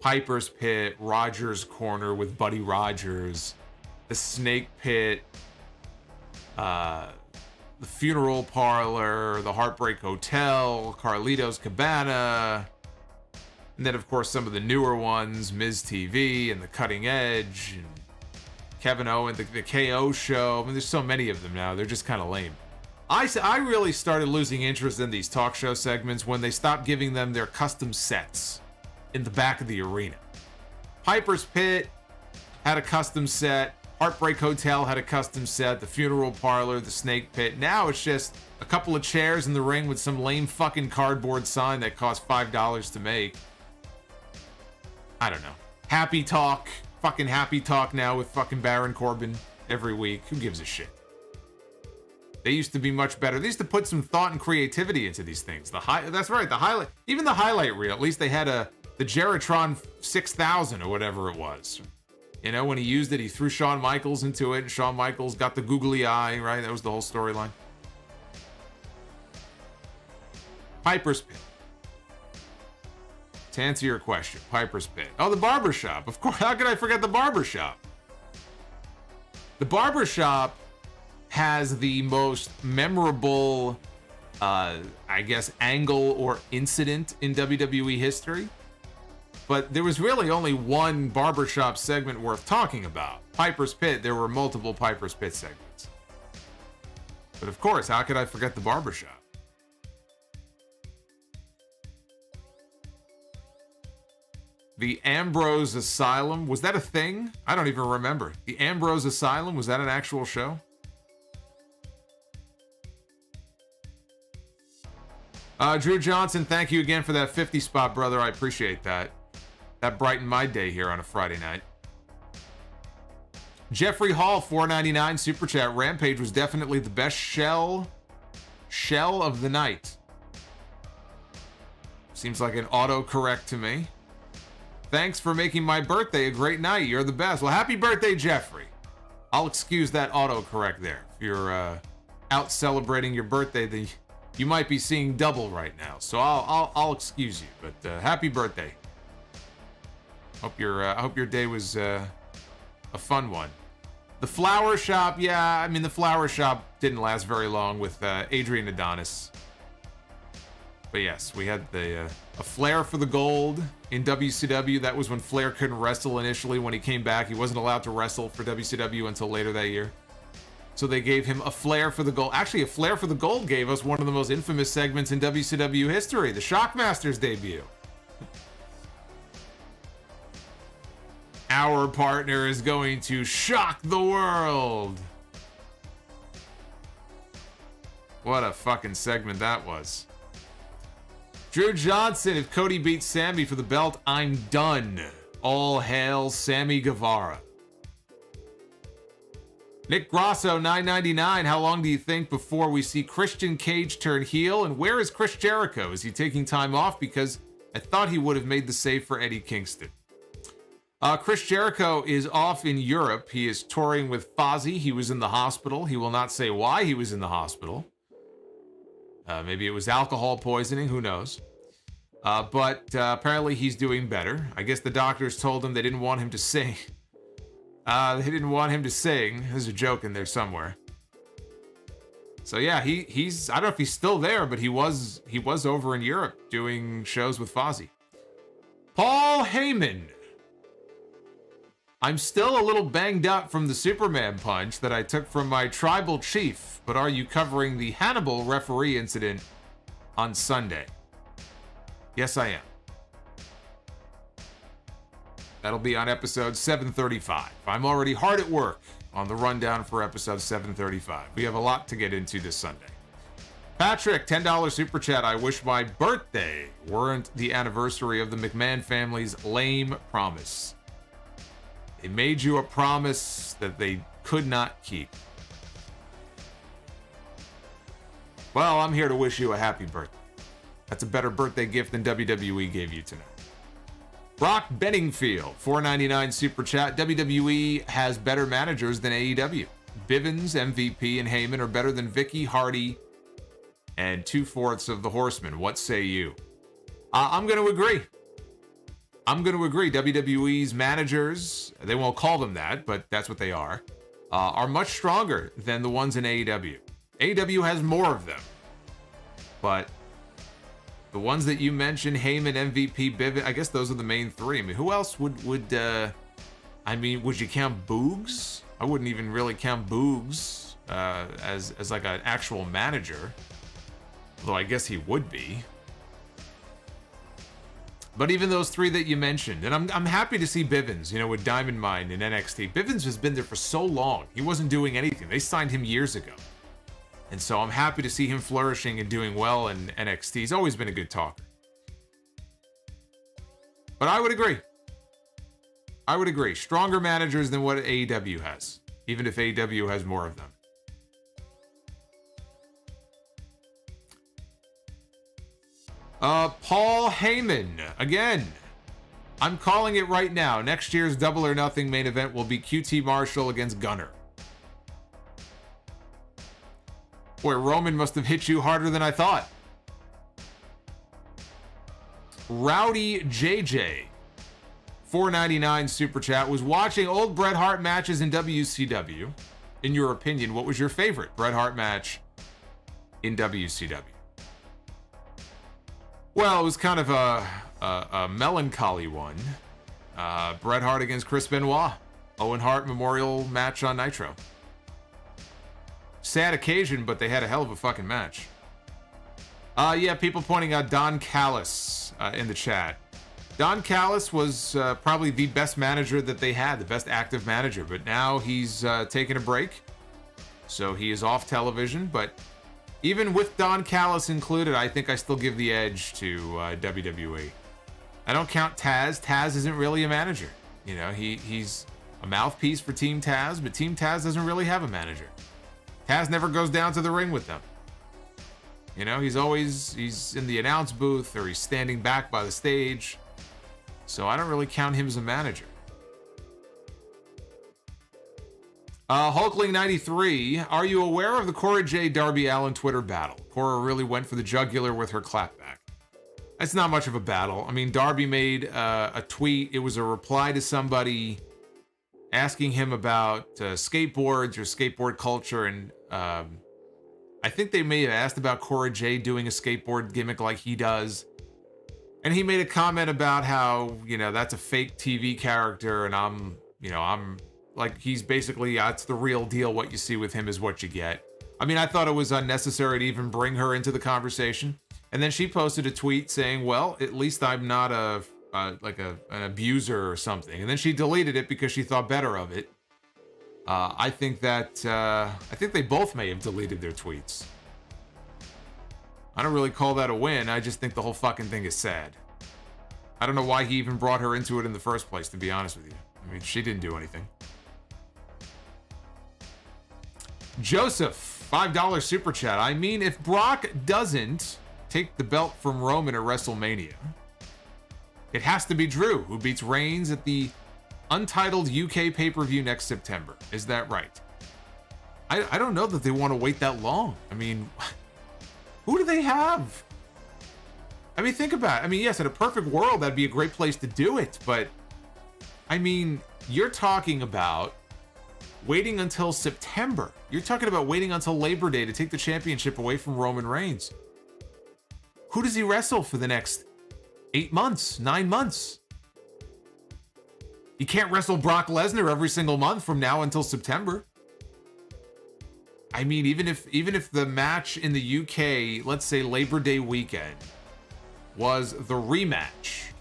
Piper's Pit, Rogers Corner with Buddy Rogers, the Snake Pit, the Funeral Parlor, the Heartbreak Hotel, Carlito's Cabana, and then, of course, some of the newer ones, Miz TV and the Cutting Edge, and Kevin Owens, the KO show. I mean, there's so many of them now. They're just kind of lame. I really started losing interest in these talk show segments when they stopped giving them their custom sets in the back of the arena. Piper's Pit had a custom set. Heartbreak Hotel had a custom set. The Funeral Parlor, the Snake Pit. Now it's just a couple of chairs in the ring with some lame fucking cardboard sign that cost $5 to make. I don't know. Happy Talk. Fucking Happy Talk now with fucking Baron Corbin every week. Who gives a shit? They used to be much better. They used to put some thought and creativity into these things. That's right, the highlight, even the highlight reel. At least they had the Geritron 6000 or whatever it was. When he used it, he threw Shawn Michaels into it, and Shawn Michaels got the googly eye, right? That was the whole storyline. Piper's Pit. To answer your question, Piper's Pit. Oh, the barbershop. Of course, how could I forget the barbershop? The barbershop has the most memorable, I guess, angle or incident in WWE history. But there was really only one barbershop segment worth talking about. Piper's Pit, there were multiple Piper's Pit segments. But of course, how could I forget the barbershop? The Ambrose Asylum, was that a thing? I don't even remember. The Ambrose Asylum, was that an actual show? Drew Johnson, thank you again for that 50 spot, brother. I appreciate that. That brightened my day here on a Friday night. Jeffrey Hall, $4.99 Super Chat. Rampage was definitely the best shell of the night. Seems like an autocorrect to me. Thanks for making my birthday a great night. You're the best. Well, happy birthday, Jeffrey. I'll excuse that autocorrect there. If you're out celebrating your birthday, then you might be seeing double right now. So I'll excuse you. But happy birthday. I hope your day was a fun one. The flower shop, yeah. I mean, the flower shop didn't last very long with Adrian Adonis. But yes, we had a Flair for the gold in WCW. That was when Flair couldn't wrestle initially. When he came back, he wasn't allowed to wrestle for WCW until later that year. So they gave him a Flair for the gold. Actually, a Flair for the gold gave us one of the most infamous segments in WCW history, the Shockmaster's debut. Our partner is going to shock the world. What a fucking segment that was. Drew Johnson, if Cody beats Sammy for the belt, I'm done. All hail Sammy Guevara. Nick Grosso, $9.99. How long do you think before we see Christian Cage turn heel? And where is Chris Jericho? Is he taking time off? Because I thought he would have made the save for Eddie Kingston. Chris Jericho is off in Europe. He is touring with Fozzy. He was in the hospital. He will not say why he was in the hospital. Maybe it was alcohol poisoning. Who knows? But apparently he's doing better. I guess the doctors told him they didn't want him to sing. They didn't want him to sing. There's a joke in there somewhere. So yeah, he's I don't know if he's still there, but he was over in Europe doing shows with Fozzy. Paul Heyman. I'm still a little banged up from the Superman punch that I took from my tribal chief, but are you covering the Hannibal referee incident on Sunday? Yes, I am. That'll be on episode 735. I'm already hard at work on the rundown for episode 735. We have a lot to get into this Sunday. Patrick, $10 super chat. I wish my birthday weren't the anniversary of the McMahon family's lame promise. They made you a promise that they could not keep. Well, I'm here to wish you a happy birthday. That's a better birthday gift than WWE gave you tonight. Brock Benningfield, $4.99 super chat. WWE has better managers than AEW. Bivens, MVP, and Heyman are better than Vicky, Hardy, and 2/4 of the Horsemen. What say you? I'm going to agree. WWE's managers, they won't call them that, but that's what they are much stronger than the ones in AEW. AEW has more of them. But the ones that you mentioned, Heyman, MVP, Bivens, I guess those are the main three. I mean, who else would you count Boogs? I wouldn't even really count Boogs as like an actual manager. Although I guess he would be. But even those three that you mentioned, and I'm happy to see Bivens, with Diamond Mine in NXT. Bivens has been there for so long. He wasn't doing anything. They signed him years ago. And so I'm happy to see him flourishing and doing well in NXT. He's always been a good talker. But I would agree. Stronger managers than what AEW has, even if AEW has more of them. Paul Heyman, again. I'm calling it right now. Next year's Double or Nothing main event will be QT Marshall against Gunner. Boy, Roman must have hit you harder than I thought. Rowdy JJ, $4.99 super chat, was watching old Bret Hart matches in WCW. In your opinion, what was your favorite Bret Hart match in WCW? Well, it was kind of a melancholy one. Bret Hart against Chris Benoit. Owen Hart Memorial match on Nitro. Sad occasion, but they had a hell of a fucking match. Yeah, people pointing out Don Callis in the chat. Don Callis was probably the best manager that they had, the best active manager, but now he's taking a break. So he is off television, but even with Don Callis included, I think I still give the edge to WWE. I don't count Taz. Taz isn't really a manager. You know, he's a mouthpiece for Team Taz, but Team Taz doesn't really have a manager. Taz never goes down to the ring with them. You know, he's in the announce booth or he's standing back by the stage. So I don't really count him as a manager. Hulkling93, are you aware of the Cora J. Darby Allin Twitter battle? Cora really went for the jugular with her clapback. It's not much of a battle. I mean, Darby made a tweet. It was a reply to somebody asking him about skateboards or skateboard culture, and I think they may have asked about Cora J doing a skateboard gimmick like he does. And he made a comment about how, you know, that's a fake TV character, and I'm like, he's basically, it's the real deal. What you see with him is what you get. I mean, I thought it was unnecessary to even bring her into the conversation. And then she posted a tweet saying, well, at least I'm not an abuser or something. And then she deleted it because she thought better of it. I think they both may have deleted their tweets. I don't really call that a win. I just think the whole fucking thing is sad. I don't know why he even brought her into it in the first place, to be honest with you. I mean, she didn't do anything. Joseph, $5 super chat. I mean, if Brock doesn't take the belt from Roman at WrestleMania, it has to be Drew, who beats Reigns at the untitled UK pay-per-view next September. Is that right? I don't know that they want to wait that long. I mean, who do they have? I mean, think about it. I mean, yes, in a perfect world, that'd be a great place to do it. But, I mean, you're talking about waiting until September. You're talking about waiting until Labor Day to take the championship away from Roman Reigns. Who does he wrestle for the next 8 months, 9 months? You can't wrestle Brock Lesnar every single month from now until September. I mean, even if the match in the UK, let's say Labor Day weekend, was the rematch,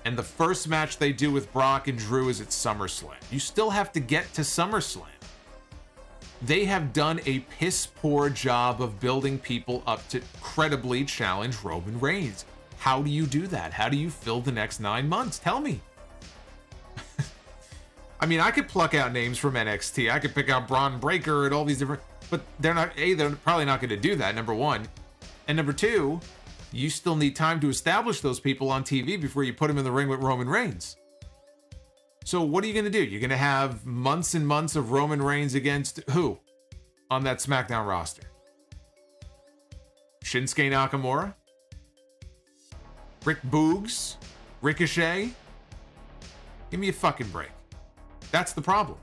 and the first match they do with Brock and Drew is at SummerSlam, you still have to get to SummerSlam. They have done a piss poor job of building people up to credibly challenge Roman Reigns. How do you do that? How do you fill the next 9 months? Tell me. I mean, I could pluck out names from NXT. I could pick out Braun Breaker and all these different, but they're probably not going to do that, number one. And number two, you still need time to establish those people on TV before you put them in the ring with Roman Reigns. So what are you going to do? You're going to have months and months of Roman Reigns against who on that SmackDown roster? Shinsuke Nakamura? Rick Boogs? Ricochet? Give me a fucking break. That's the problem.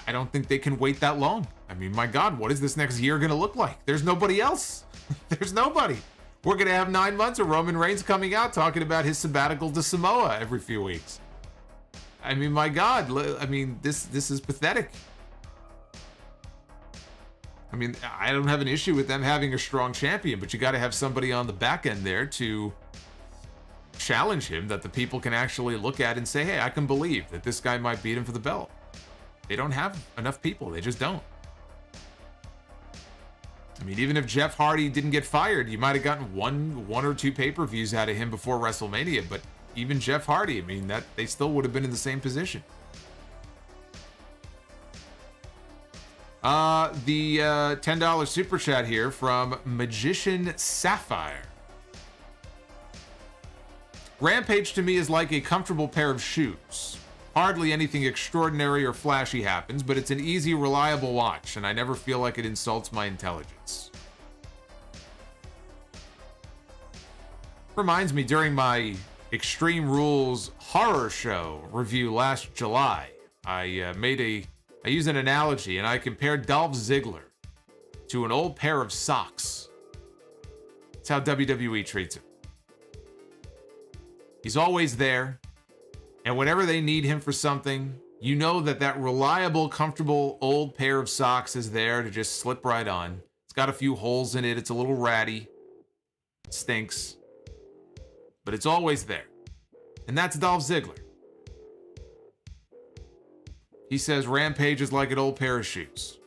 I don't think they can wait that long. I mean, my God, what is this next year going to look like? There's nobody else. There's nobody. We're going to have 9 months of Roman Reigns coming out talking about his sabbatical to Samoa every few weeks. I mean, my God, I mean, this is pathetic. I mean, I don't have an issue with them having a strong champion, but you got to have somebody on the back end there to challenge him that the people can actually look at and say, hey, I can believe that this guy might beat him for the belt. They don't have enough people. They just don't. I mean, even if Jeff Hardy didn't get fired, you might have gotten one or two pay-per-views out of him before WrestleMania, but even Jeff Hardy, I mean, that they still would have been in the same position. The $10 super chat here from Magician Sapphire. Rampage to me is like a comfortable pair of shoes. Hardly anything extraordinary or flashy happens, but it's an easy, reliable watch, and I never feel like it insults my intelligence. Reminds me, during my Extreme Rules horror show review last July, I used an analogy and I compared Dolph Ziggler to an old pair of socks. That's how WWE treats him. He's always there, and whenever they need him for something, you know that reliable, comfortable old pair of socks is there to just slip right on. It's got a few holes in it. It's a little ratty. It stinks. But it's always there. And that's Dolph Ziggler. He says Rampage is like an old pair of shoes.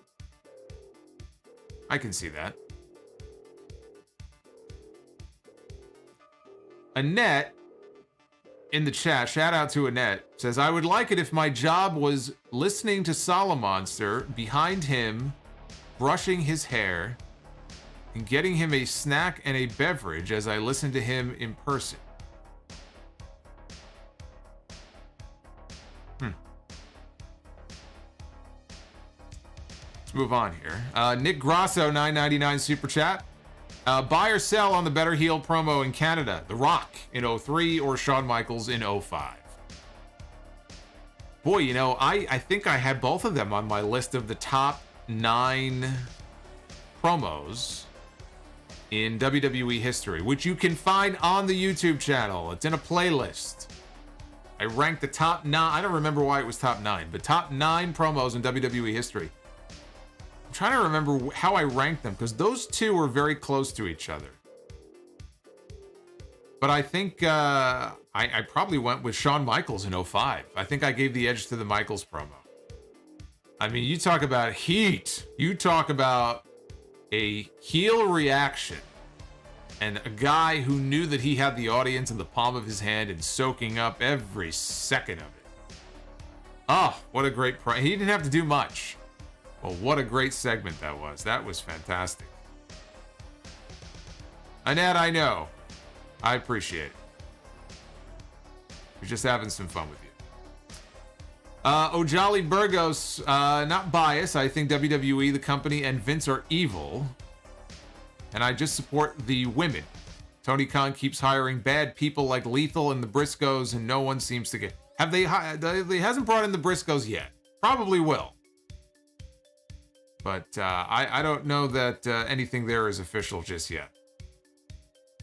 I can see that. Annette, in the chat, shout out to Annette, says, I would like it if my job was listening to Solomonster behind him, brushing his hair, and getting him a snack and a beverage as I listen to him in person. Let's move on here. Nick Grasso, $9.99 super chat. Buy or sell on the Better Heel promo in Canada. The Rock in 03 or Shawn Michaels in 05. Boy, you know, I think I had both of them on my list of the top 9 promos in WWE history, which you can find on the YouTube channel. It's in a playlist. I ranked the top 9. I don't remember why it was top 9, but top 9 promos in WWE history. I'm trying to remember how I ranked them, because those two were very close to each other. But I think I probably went with Shawn Michaels in 05. I think I gave the edge to the Michaels promo. I mean, you talk about heat. You talk about a heel reaction. And a guy who knew that he had the audience in the palm of his hand and soaking up every second of it. Oh, what a great he didn't have to do much. Well, what a great segment that was. That was fantastic. Annette, I know. I appreciate it. We're just having some fun with you. Ojali Burgos, not biased. I think WWE, the company, and Vince are evil. And I just support the women. Tony Khan keeps hiring bad people like Lethal and the Briscoes, and no one seems to get... They hasn't brought in the Briscoes yet. Probably will. But I don't know that anything there is official just yet.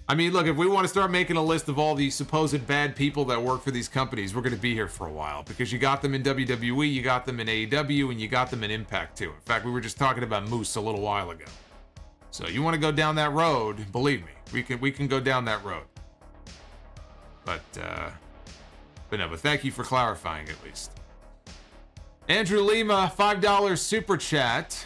I mean, look, if we want to start making a list of all the supposed bad people that work for these companies, we're going to be here for a while. Because you got them in WWE, you got them in AEW, and you got them in Impact too. In fact, we were just talking about Moose a little while ago. So you want to go down that road, believe me, we can go down that road. But thank you for clarifying at least. Andrew Lima, $5 super chat.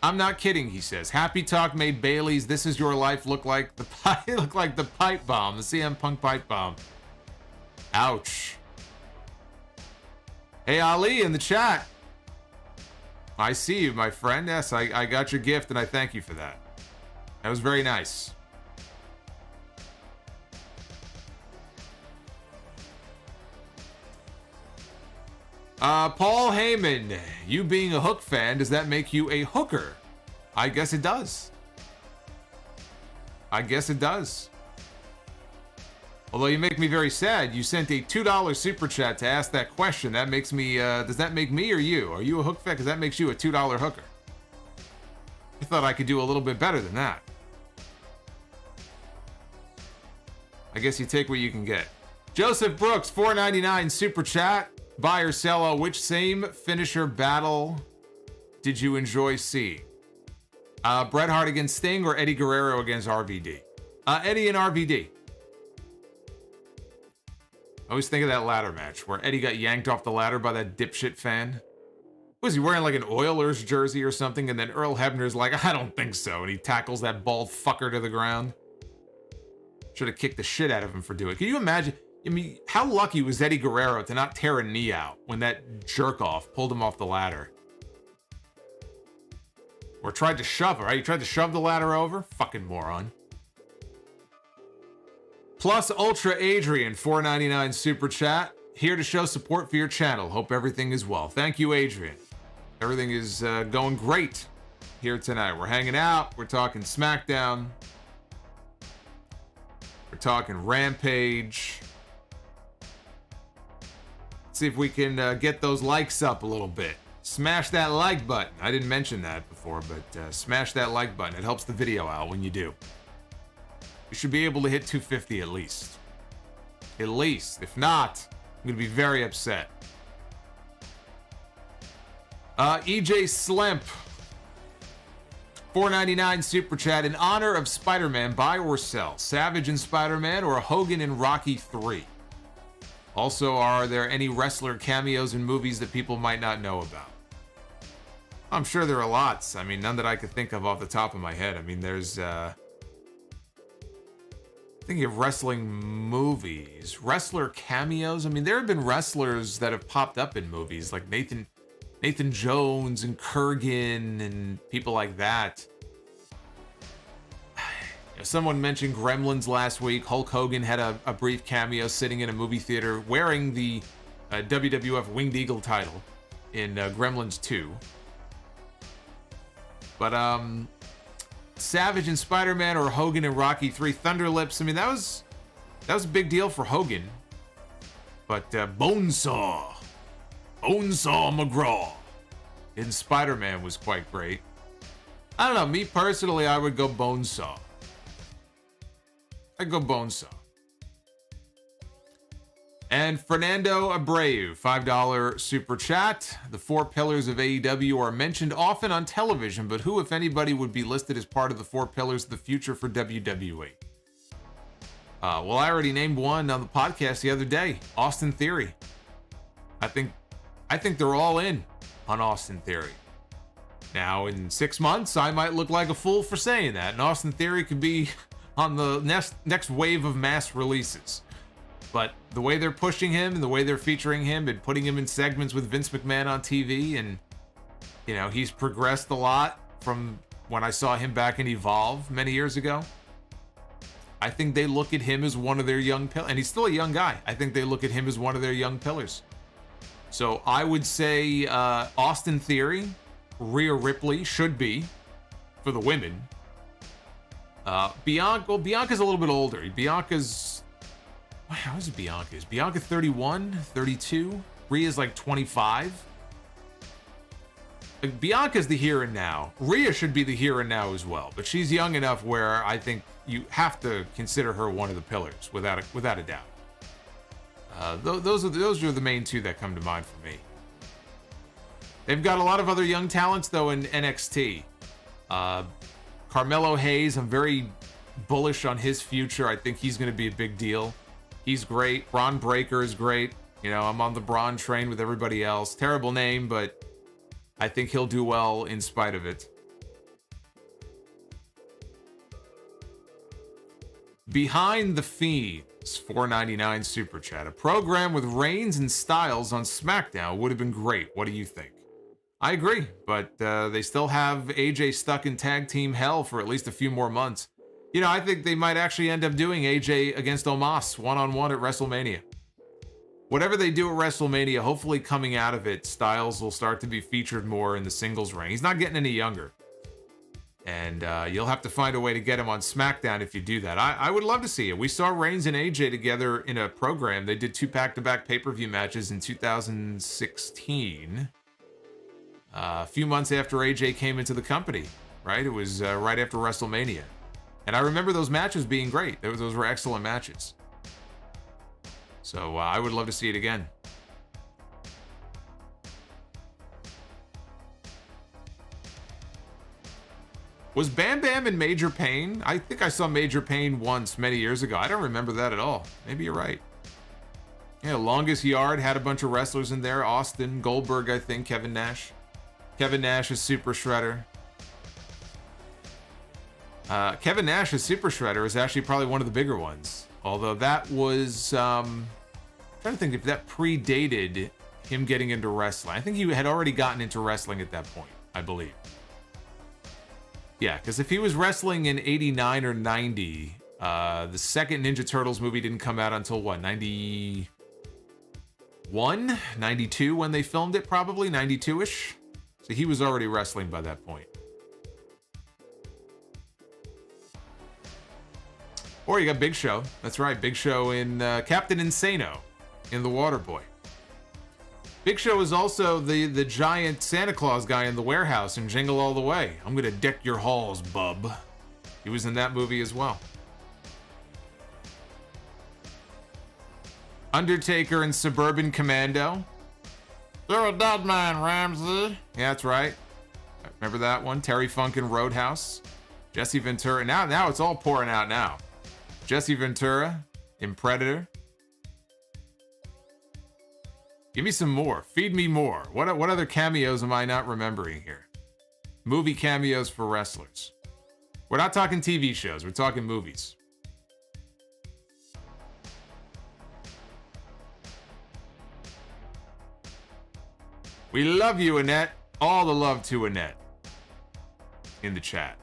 I'm not kidding, he says. Happy Talk made Bailey's This Is Your Life look like the pipe bomb, the CM Punk pipe bomb. Ouch. Hey, Ali in the chat. I see you, my friend. Yes, I got your gift, and I thank you for that. That was very nice. Paul Heyman, you being a Hook fan, does that make you a hooker? I guess it does. I guess it does. Although you make me very sad. You sent a $2 super chat to ask that question. That makes me, does that make me or you? Are you a Hook fan? Because that makes you a $2 hooker. I thought I could do a little bit better than that. I guess you take what you can get. Joseph Brooks, $4.99 super chat. Buy or sell, which same finisher battle did you enjoy seeing? Bret Hart against Sting or Eddie Guerrero against RVD? Eddie and RVD. I always think of that ladder match where Eddie got yanked off the ladder by that dipshit fan. Was he wearing like an Oilers jersey or something? And then Earl Hebner's like, I don't think so. And he tackles that bald fucker to the ground. Should have kicked the shit out of him for doing it. Can you imagine? I mean, how lucky was Eddie Guerrero to not tear a knee out when that jerk-off pulled him off the ladder? Or tried to shove her, right? He tried to shove the ladder over? Fucking moron. Plus Ultra Adrian, $4.99 super chat. Here to show support for your channel. Hope everything is well. Thank you, Adrian. Everything is going great here tonight. We're hanging out. We're talking SmackDown. talking Rampage. Let's see if we can get those likes up a little bit. Smash that like button. I didn't mention that before, but smash that like button. It helps the video out when you do. You should be able to hit 250 at least. At least. If not, I'm going to be very upset. EJ Slimp. $4.99 Super Chat. In honor of Spider-Man, buy or sell? Savage in Spider-Man or Hogan in Rocky 3? Also, are there any wrestler cameos in movies that people might not know about? I'm sure there are lots. I mean, none that I could think of off the top of my head. I mean, there's, thinking of wrestling movies. Wrestler cameos? I mean, there have been wrestlers that have popped up in movies, like Nathan Jones and Kurgan and people like that. Someone mentioned Gremlins last week. Hulk Hogan had a brief cameo sitting in a movie theater wearing the WWF Winged Eagle title in Gremlins 2. But Savage in Spider-Man or Hogan in Rocky 3, Thunder Lips. I mean, that was a big deal for Hogan. But Bonesaw McGraw in Spider-Man was quite great. I don't know. Me personally, I would go Bonesaw. I'd go Bonesaw. And Fernando Abreu, $5 Super Chat. The 4 pillars of AEW are mentioned often on television, but who, if anybody, would be listed as part of the 4 pillars of the future for WWE? Well, I already named one on the podcast the other day, Austin Theory. I think they're all in on Austin Theory. Now, in 6 months, I might look like a fool for saying that, and Austin Theory could be on the next wave of mass releases. But the way they're pushing him and the way they're featuring him and putting him in segments with Vince McMahon on TV, and, you know, he's progressed a lot from when I saw him back in Evolve many years ago. I think they look at him as one of their young pillars, and he's still a young guy. I think they look at him as one of their young pillars. So I would say Austin Theory, Rhea Ripley should be for the women. Bianca's a little bit older. How is Bianca? Is Bianca 31, 32? Rhea's like 25. Like, Bianca's the here and now. Rhea should be the here and now as well, but she's young enough where I think you have to consider her one of the pillars without a doubt. Those are the main 2 that come to mind for me. They've got a lot of other young talents though in NXT. Carmelo Hayes, I'm very bullish on his future. I think he's going to be a big deal. He's great. Bron Breakker is great. You know, I'm on the Bron train with everybody else. Terrible name, but I think he'll do well in spite of it. Behind the Fiends, $4.99 Super Chat. A program with Reigns and Styles on SmackDown would have been great. What do you think? I agree, but they still have AJ stuck in tag team hell for at least a few more months. You know, I think they might actually end up doing AJ against Omos one-on-one at WrestleMania. Whatever they do at WrestleMania, hopefully coming out of it, Styles will start to be featured more in the singles ring. He's not getting any younger. And you'll have to find a way to get him on SmackDown if you do that. I would love to see it. We saw Reigns and AJ together in a program. They did 2 back-to-back pay-per-view matches in 2016. A few months after AJ came into the company, right? It was right after WrestleMania. And I remember those matches being great. Those were excellent matches. So I would love to see it again. Was Bam Bam in Major Pain? I think I saw Major Pain once many years ago. I don't remember that at all. Maybe you're right. Yeah, Longest Yard had a bunch of wrestlers in there. Austin, Goldberg, I think, Kevin Nash. Kevin Nash is Super Shredder. Kevin Nash as Super Shredder is actually probably one of the bigger ones. Although that was, I'm trying to think if that predated him getting into wrestling. I think he had already gotten into wrestling at that point, I believe. Yeah, because if he was wrestling in 89 or 90, the second Ninja Turtles movie didn't come out until what, 91? 92 when they filmed it, probably, 92-ish. So he was already wrestling by that point. Or you got Big Show. That's right, Big Show in Captain Insano in The Waterboy. Big Show is also the giant Santa Claus guy in the warehouse in Jingle All the Way. I'm gonna deck your halls, bub. He was in that movie as well. Undertaker and Suburban Commando. You're a dead man, Ramsey. Yeah, that's right. Remember that one? Terry Funk and Roadhouse. Jesse Ventura. Now it's all pouring out now. Jesse Ventura in Predator. Give me some more. Feed me more. What other cameos am I not remembering here? Movie cameos for wrestlers. We're not talking TV shows. We're talking movies. We love you, Annette. All the love to Annette in the chat.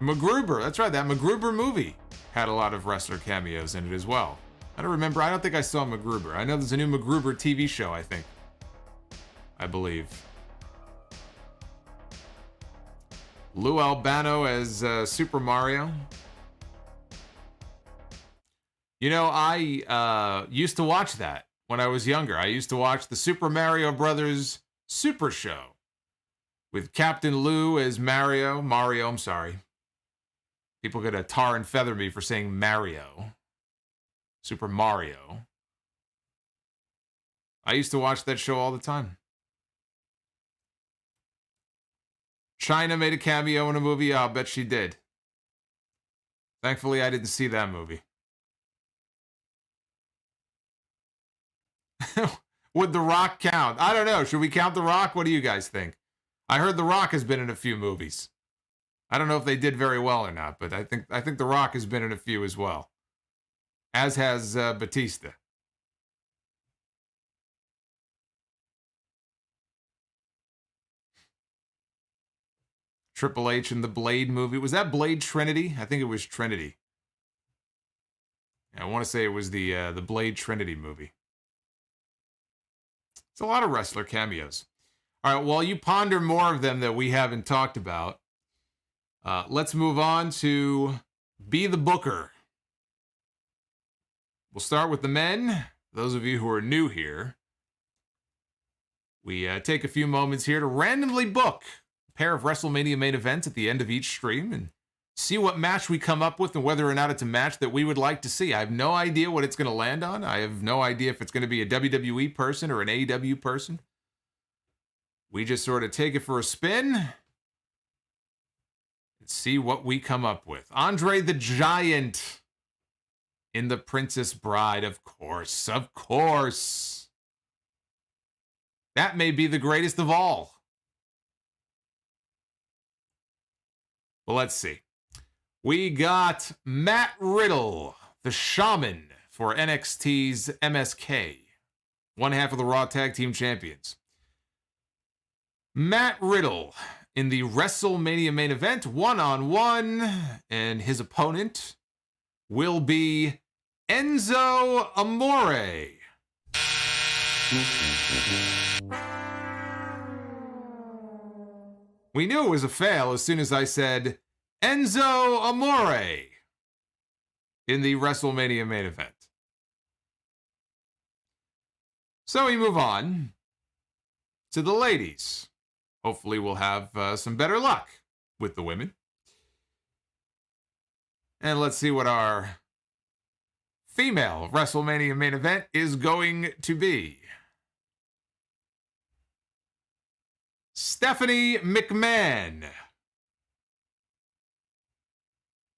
MacGruber. That's right. That MacGruber movie had a lot of wrestler cameos in it as well. I don't remember. I don't think I saw MacGruber. I know there's a new MacGruber TV show, I think. I believe. Lou Albano as Super Mario. You know, I used to watch that when I was younger. I used to watch the Super Mario Brothers Super Show with Captain Lou as Mario. I'm sorry. People gonna tar and feather me for saying Mario. Super Mario. I used to watch that show all the time. China made a cameo in a movie. I'll bet she did. Thankfully, I didn't see that movie. Would The Rock count? I don't know. Should we count The Rock? What do you guys think? I heard The Rock has been in a few movies. I don't know if they did very well or not, but I think The Rock has been in a few as well. As has Batista. Triple H in the Blade movie. Was that Blade Trinity? I think it was Trinity. I want to say it was the Blade Trinity movie. It's a lot of wrestler cameos. All right, while you ponder more of them that we haven't talked about, let's move on to Be the Booker. We'll start with the men. Those of you who are new here, we take a few moments here to randomly book a pair of WrestleMania main events at the end of each stream and see what match we come up with and whether or not it's a match that we would like to see. I have no idea what it's going to land on. I have no idea if it's going to be a WWE person or an AEW person. We just sort of take it for a spin and see what we come up with. Andre the Giant in The Princess Bride, of course. Of course. That may be the greatest of all. Well, let's see. We got Matt Riddle, the Shaman, for NXT's MSK. One half of the Raw Tag Team Champions. Matt Riddle in the WrestleMania main event, one-on-one, and his opponent will be Enzo Amore. We knew it was a fail as soon as I said Enzo Amore in the WrestleMania main event. So we move on to the ladies. Hopefully we'll have some better luck with the women. And let's see what our female WrestleMania main event is going to be. Stephanie McMahon.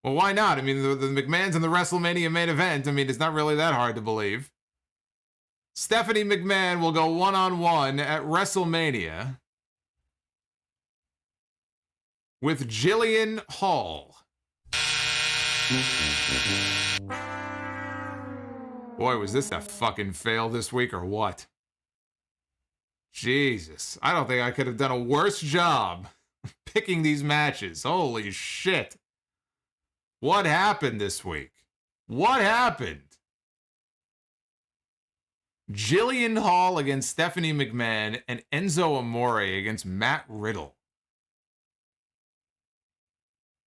Well, why not? I mean, the McMahons in the WrestleMania main event, I mean, it's not really that hard to believe. Stephanie McMahon will go one-on-one at WrestleMania with Jillian Hall. Boy, was this a fucking fail this week or what? Jesus, I don't think I could have done a worse job picking these matches. Holy shit. What happened this week? What happened? Jillian Hall against Stephanie McMahon and Enzo Amore against Matt Riddle.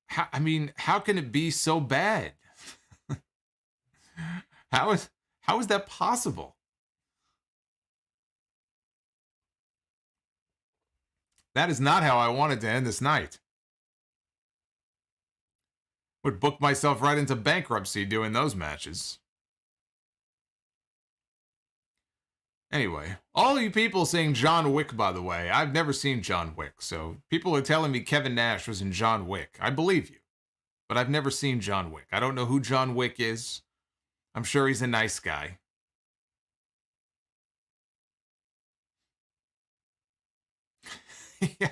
how can it be so bad? How is that possible? That is not how I wanted to end this night. Would book myself right into bankruptcy doing those matches. Anyway, all you people saying John Wick, by the way, I've never seen John Wick, so people are telling me Kevin Nash was in John Wick. I believe you, but I've never seen John Wick. I don't know who John Wick is. I'm sure he's a nice guy. Yeah.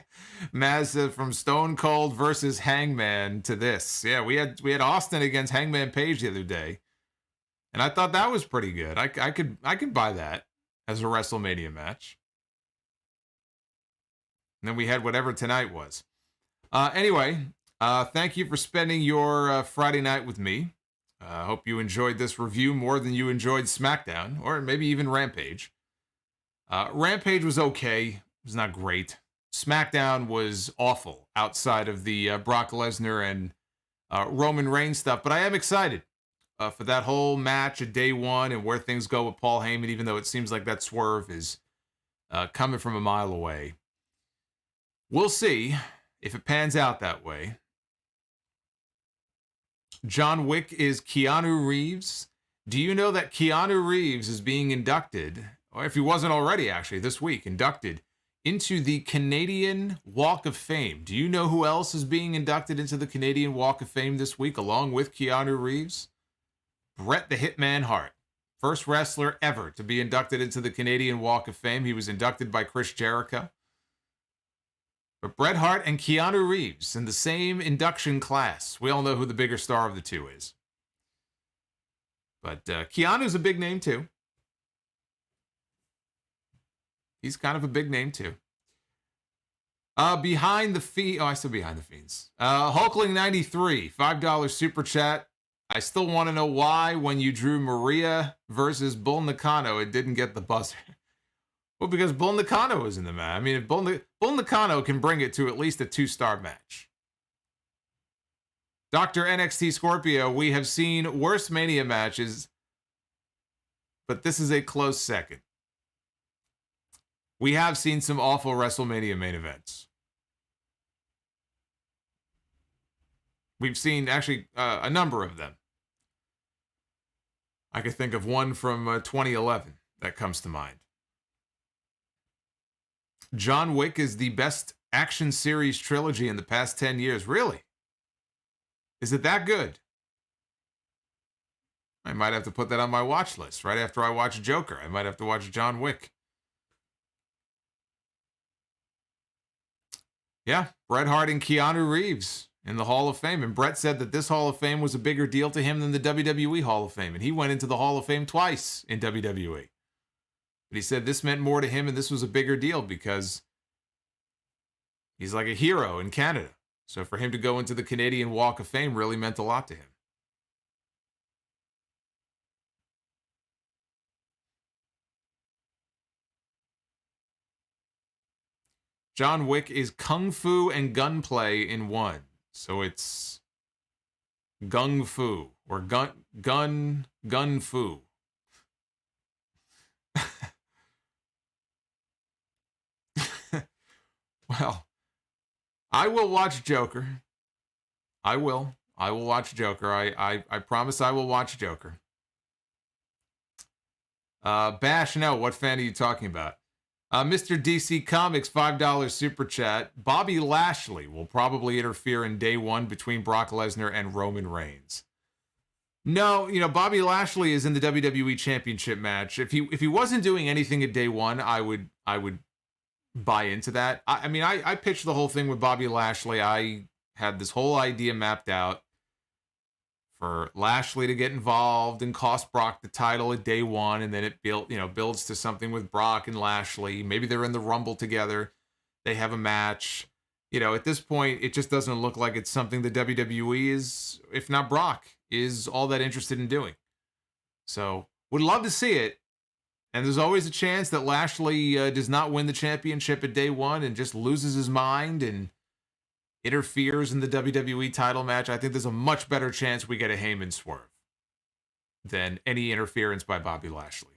Maz from Stone Cold versus Hangman to this. Yeah, we had Austin against Hangman Page the other day, and I thought that was pretty good. I could buy that as a WrestleMania match. And then we had whatever tonight was. Anyway, thank you for spending your Friday night with me. I hope you enjoyed this review more than you enjoyed SmackDown, or maybe even Rampage. Rampage was okay. It was not great. SmackDown was awful outside of the Brock Lesnar and Roman Reigns stuff, but I am excited for that whole match at day one and where things go with Paul Heyman, even though it seems like that swerve is coming from a mile away. We'll see if it pans out that way. John Wick is Keanu Reeves. Do you know that Keanu Reeves is being inducted, or if he wasn't already actually this week, inducted into the Canadian Walk of Fame? Do you know who else is being inducted into the Canadian Walk of Fame this week along with Keanu Reeves? Bret the Hitman Hart. First wrestler ever to be inducted into the Canadian Walk of Fame. He was inducted by Chris Jericho. But Bret Hart and Keanu Reeves in the same induction class. We all know who the bigger star of the two is. But Keanu's a big name too. He's kind of a big name too. Behind the Fiends. Oh, I said Behind the Fiends. Hulkling93, $5 super chat. I still want to know why when you drew Maria versus Bull Nakano, it didn't get the buzzer. Well, because Bull Nakano was in the match. I mean, if Bull Nakano can bring it to at least a 2-star match. Dr. NXT Scorpio, we have seen worse Mania matches, but this is a close second. We have seen some awful WrestleMania main events. We've seen, actually, a number of them. I could think of one from 2011 that comes to mind. John Wick is the best action series trilogy in the past 10 years. Really? Is it that good? I might have to put that on my watch list. Right after I watch Joker, I might have to watch John Wick. Yeah, Bret Hart and Keanu Reeves in the Hall of Fame. And Bret said that this Hall of Fame was a bigger deal to him than the WWE Hall of Fame. And he went into the Hall of Fame twice in WWE. But he said this meant more to him and this was a bigger deal because he's like a hero in Canada. So for him to go into the Canadian Walk of Fame really meant a lot to him. John Wick is kung fu and gunplay in one. So it's gung fu or gun fu. Well, I will watch Joker. I will watch Joker. I promise I will watch Joker. Bash, no, what fan are you talking about? Mr. DC Comics, $5 super chat. Bobby Lashley will probably interfere in day one between Brock Lesnar and Roman Reigns. No, Bobby Lashley is in the WWE Championship match. If he wasn't doing anything at day one, I would buy into that. I pitched the whole thing with Bobby Lashley. I had this whole idea mapped out for Lashley to get involved and cost Brock the title at day one, and then it builds to something with Brock and Lashley. Maybe they're in the Rumble together. They have a match. At this point, it just doesn't look like it's something the WWE is, if not Brock, is all that interested in doing. So, would love to see it. And there's always a chance that Lashley does not win the championship at day one and just loses his mind and interferes in the WWE title match, I think there's a much better chance we get a Heyman swerve than any interference by Bobby Lashley.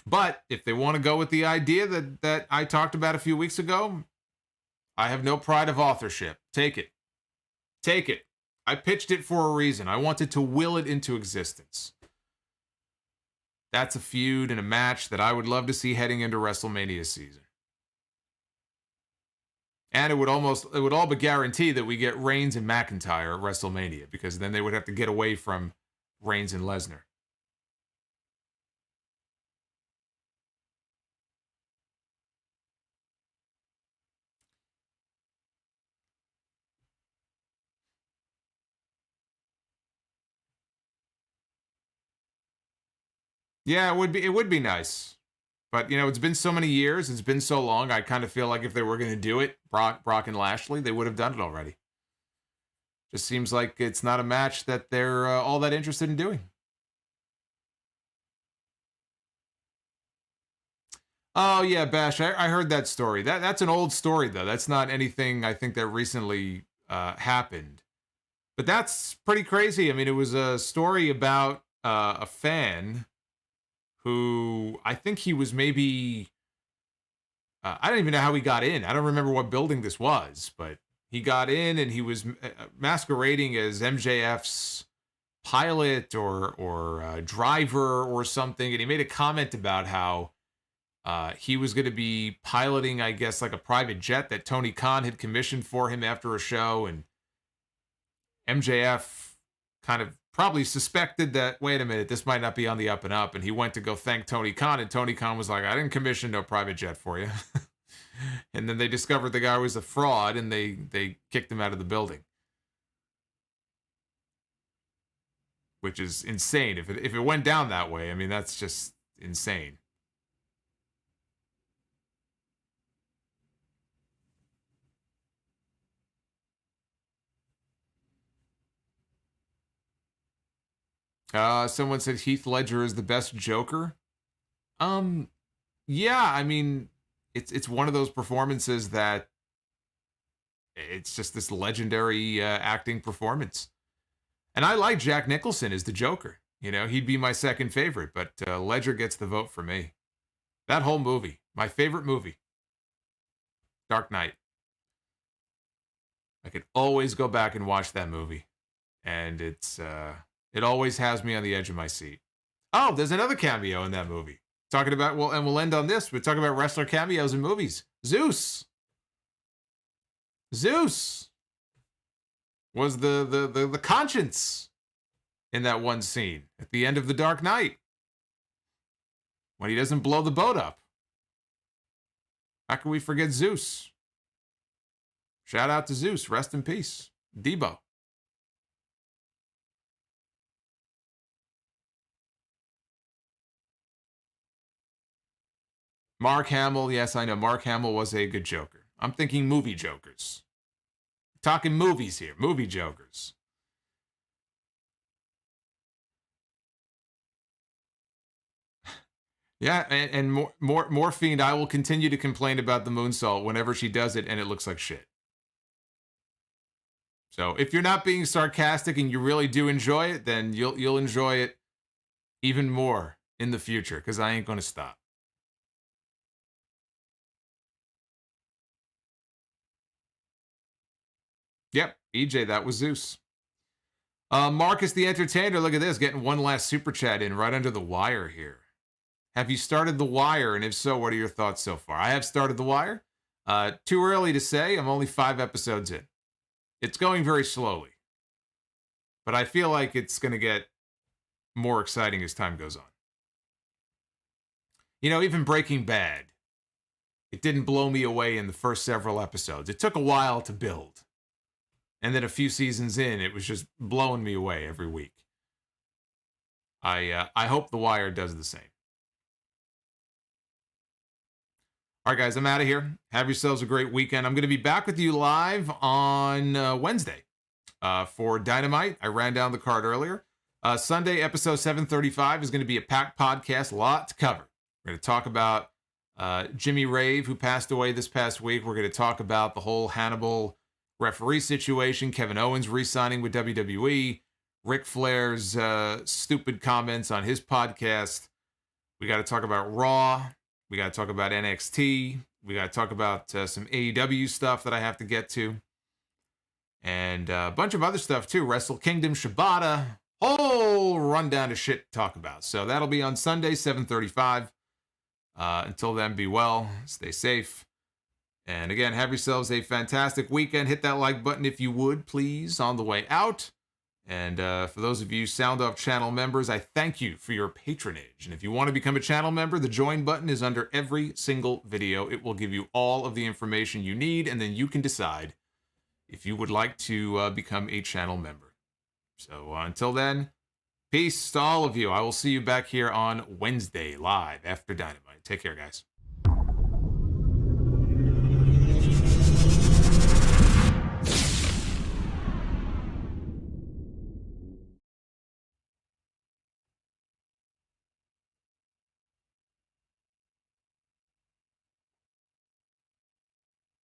But if they want to go with the idea that I talked about a few weeks ago, I have no pride of authorship. Take it. Take it. I pitched it for a reason. I wanted to will it into existence. That's a feud and a match that I would love to see heading into WrestleMania season. And it would all but guarantee that we get Reigns and McIntyre at WrestleMania, because then they would have to get away from Reigns and Lesnar. Yeah, it would be nice. But, it's been so many years, it's been so long, I kind of feel like if they were going to do it, Brock and Lashley, they would have done it already. Just seems like it's not a match that they're all that interested in doing. Oh, yeah, Bash, I heard that story. That's an old story, though. That's not anything I think that recently happened. But that's pretty crazy. I mean, it was a story about a fan who I think he was maybe, I don't even know how he got in. I don't remember what building this was, but he got in and he was masquerading as MJF's pilot or driver or something. And he made a comment about how he was going to be piloting, I guess, like a private jet that Tony Khan had commissioned for him after a show. And MJF kind of probably suspected that, wait a minute, this might not be on the up and up. And he went to go thank Tony Khan. And Tony Khan was like, I didn't commission no private jet for you. And then they discovered the guy was a fraud and they kicked him out of the building. Which is insane. If it went down that way, I mean, that's just insane. Someone said Heath Ledger is the best Joker. Yeah, I mean, it's one of those performances that it's just this legendary acting performance. And I like Jack Nicholson as the Joker. He'd be my second favorite, but Ledger gets the vote for me. That whole movie, my favorite movie, Dark Knight. I could always go back and watch that movie, and it always has me on the edge of my seat. Oh, there's another cameo in that movie. Talking about, and we'll end on this. We're talking about wrestler cameos in movies. Zeus was the conscience in that one scene at the end of The Dark Knight when he doesn't blow the boat up. How can we forget Zeus? Shout out to Zeus. Rest in peace. Debo. Mark Hamill, yes, I know. Mark Hamill was a good Joker. I'm thinking movie Jokers. Talking movies here. Movie Jokers. Yeah, and Morphine, I will continue to complain about the moonsault whenever she does it and it looks like shit. So if you're not being sarcastic and you really do enjoy it, then you'll enjoy it even more in the future, because I ain't going to stop. Yep, EJ, that was Zeus. Marcus the Entertainer, look at this, getting one last super chat in right under the wire here. Have you started The Wire? And if so, what are your thoughts so far? I have started The Wire. Too early to say. I'm only 5 episodes in. It's going very slowly. But I feel like it's going to get more exciting as time goes on. Even Breaking Bad, it didn't blow me away in the first several episodes. It took a while to build. And then a few seasons in, it was just blowing me away every week. I hope The Wire does the same. All right, guys, I'm out of here. Have yourselves a great weekend. I'm going to be back with you live on Wednesday for Dynamite. I ran down the card earlier. Sunday, episode 735 is going to be a packed podcast. A lot to cover. We're going to talk about Jimmy Rave, who passed away this past week. We're going to talk about the whole Hannibal referee situation, Kevin Owens re-signing with WWE, Ric Flair's stupid comments on his podcast. We got to talk about Raw. We got to talk about NXT. We got to talk about some AEW stuff that I have to get to. And a bunch of other stuff too. Wrestle Kingdom, Shibata. Whole rundown of shit to talk about. So that'll be on Sunday, 7:35. Until then, be well. Stay safe. And again, have yourselves a fantastic weekend. Hit that like button if you would, please, on the way out. And for those of you Sound Off channel members, I thank you for your patronage. And if you want to become a channel member, the join button is under every single video. It will give you all of the information you need, and then you can decide if you would like to become a channel member. So until then, peace to all of you. I will see you back here on Wednesday live after Dynamite. Take care, guys.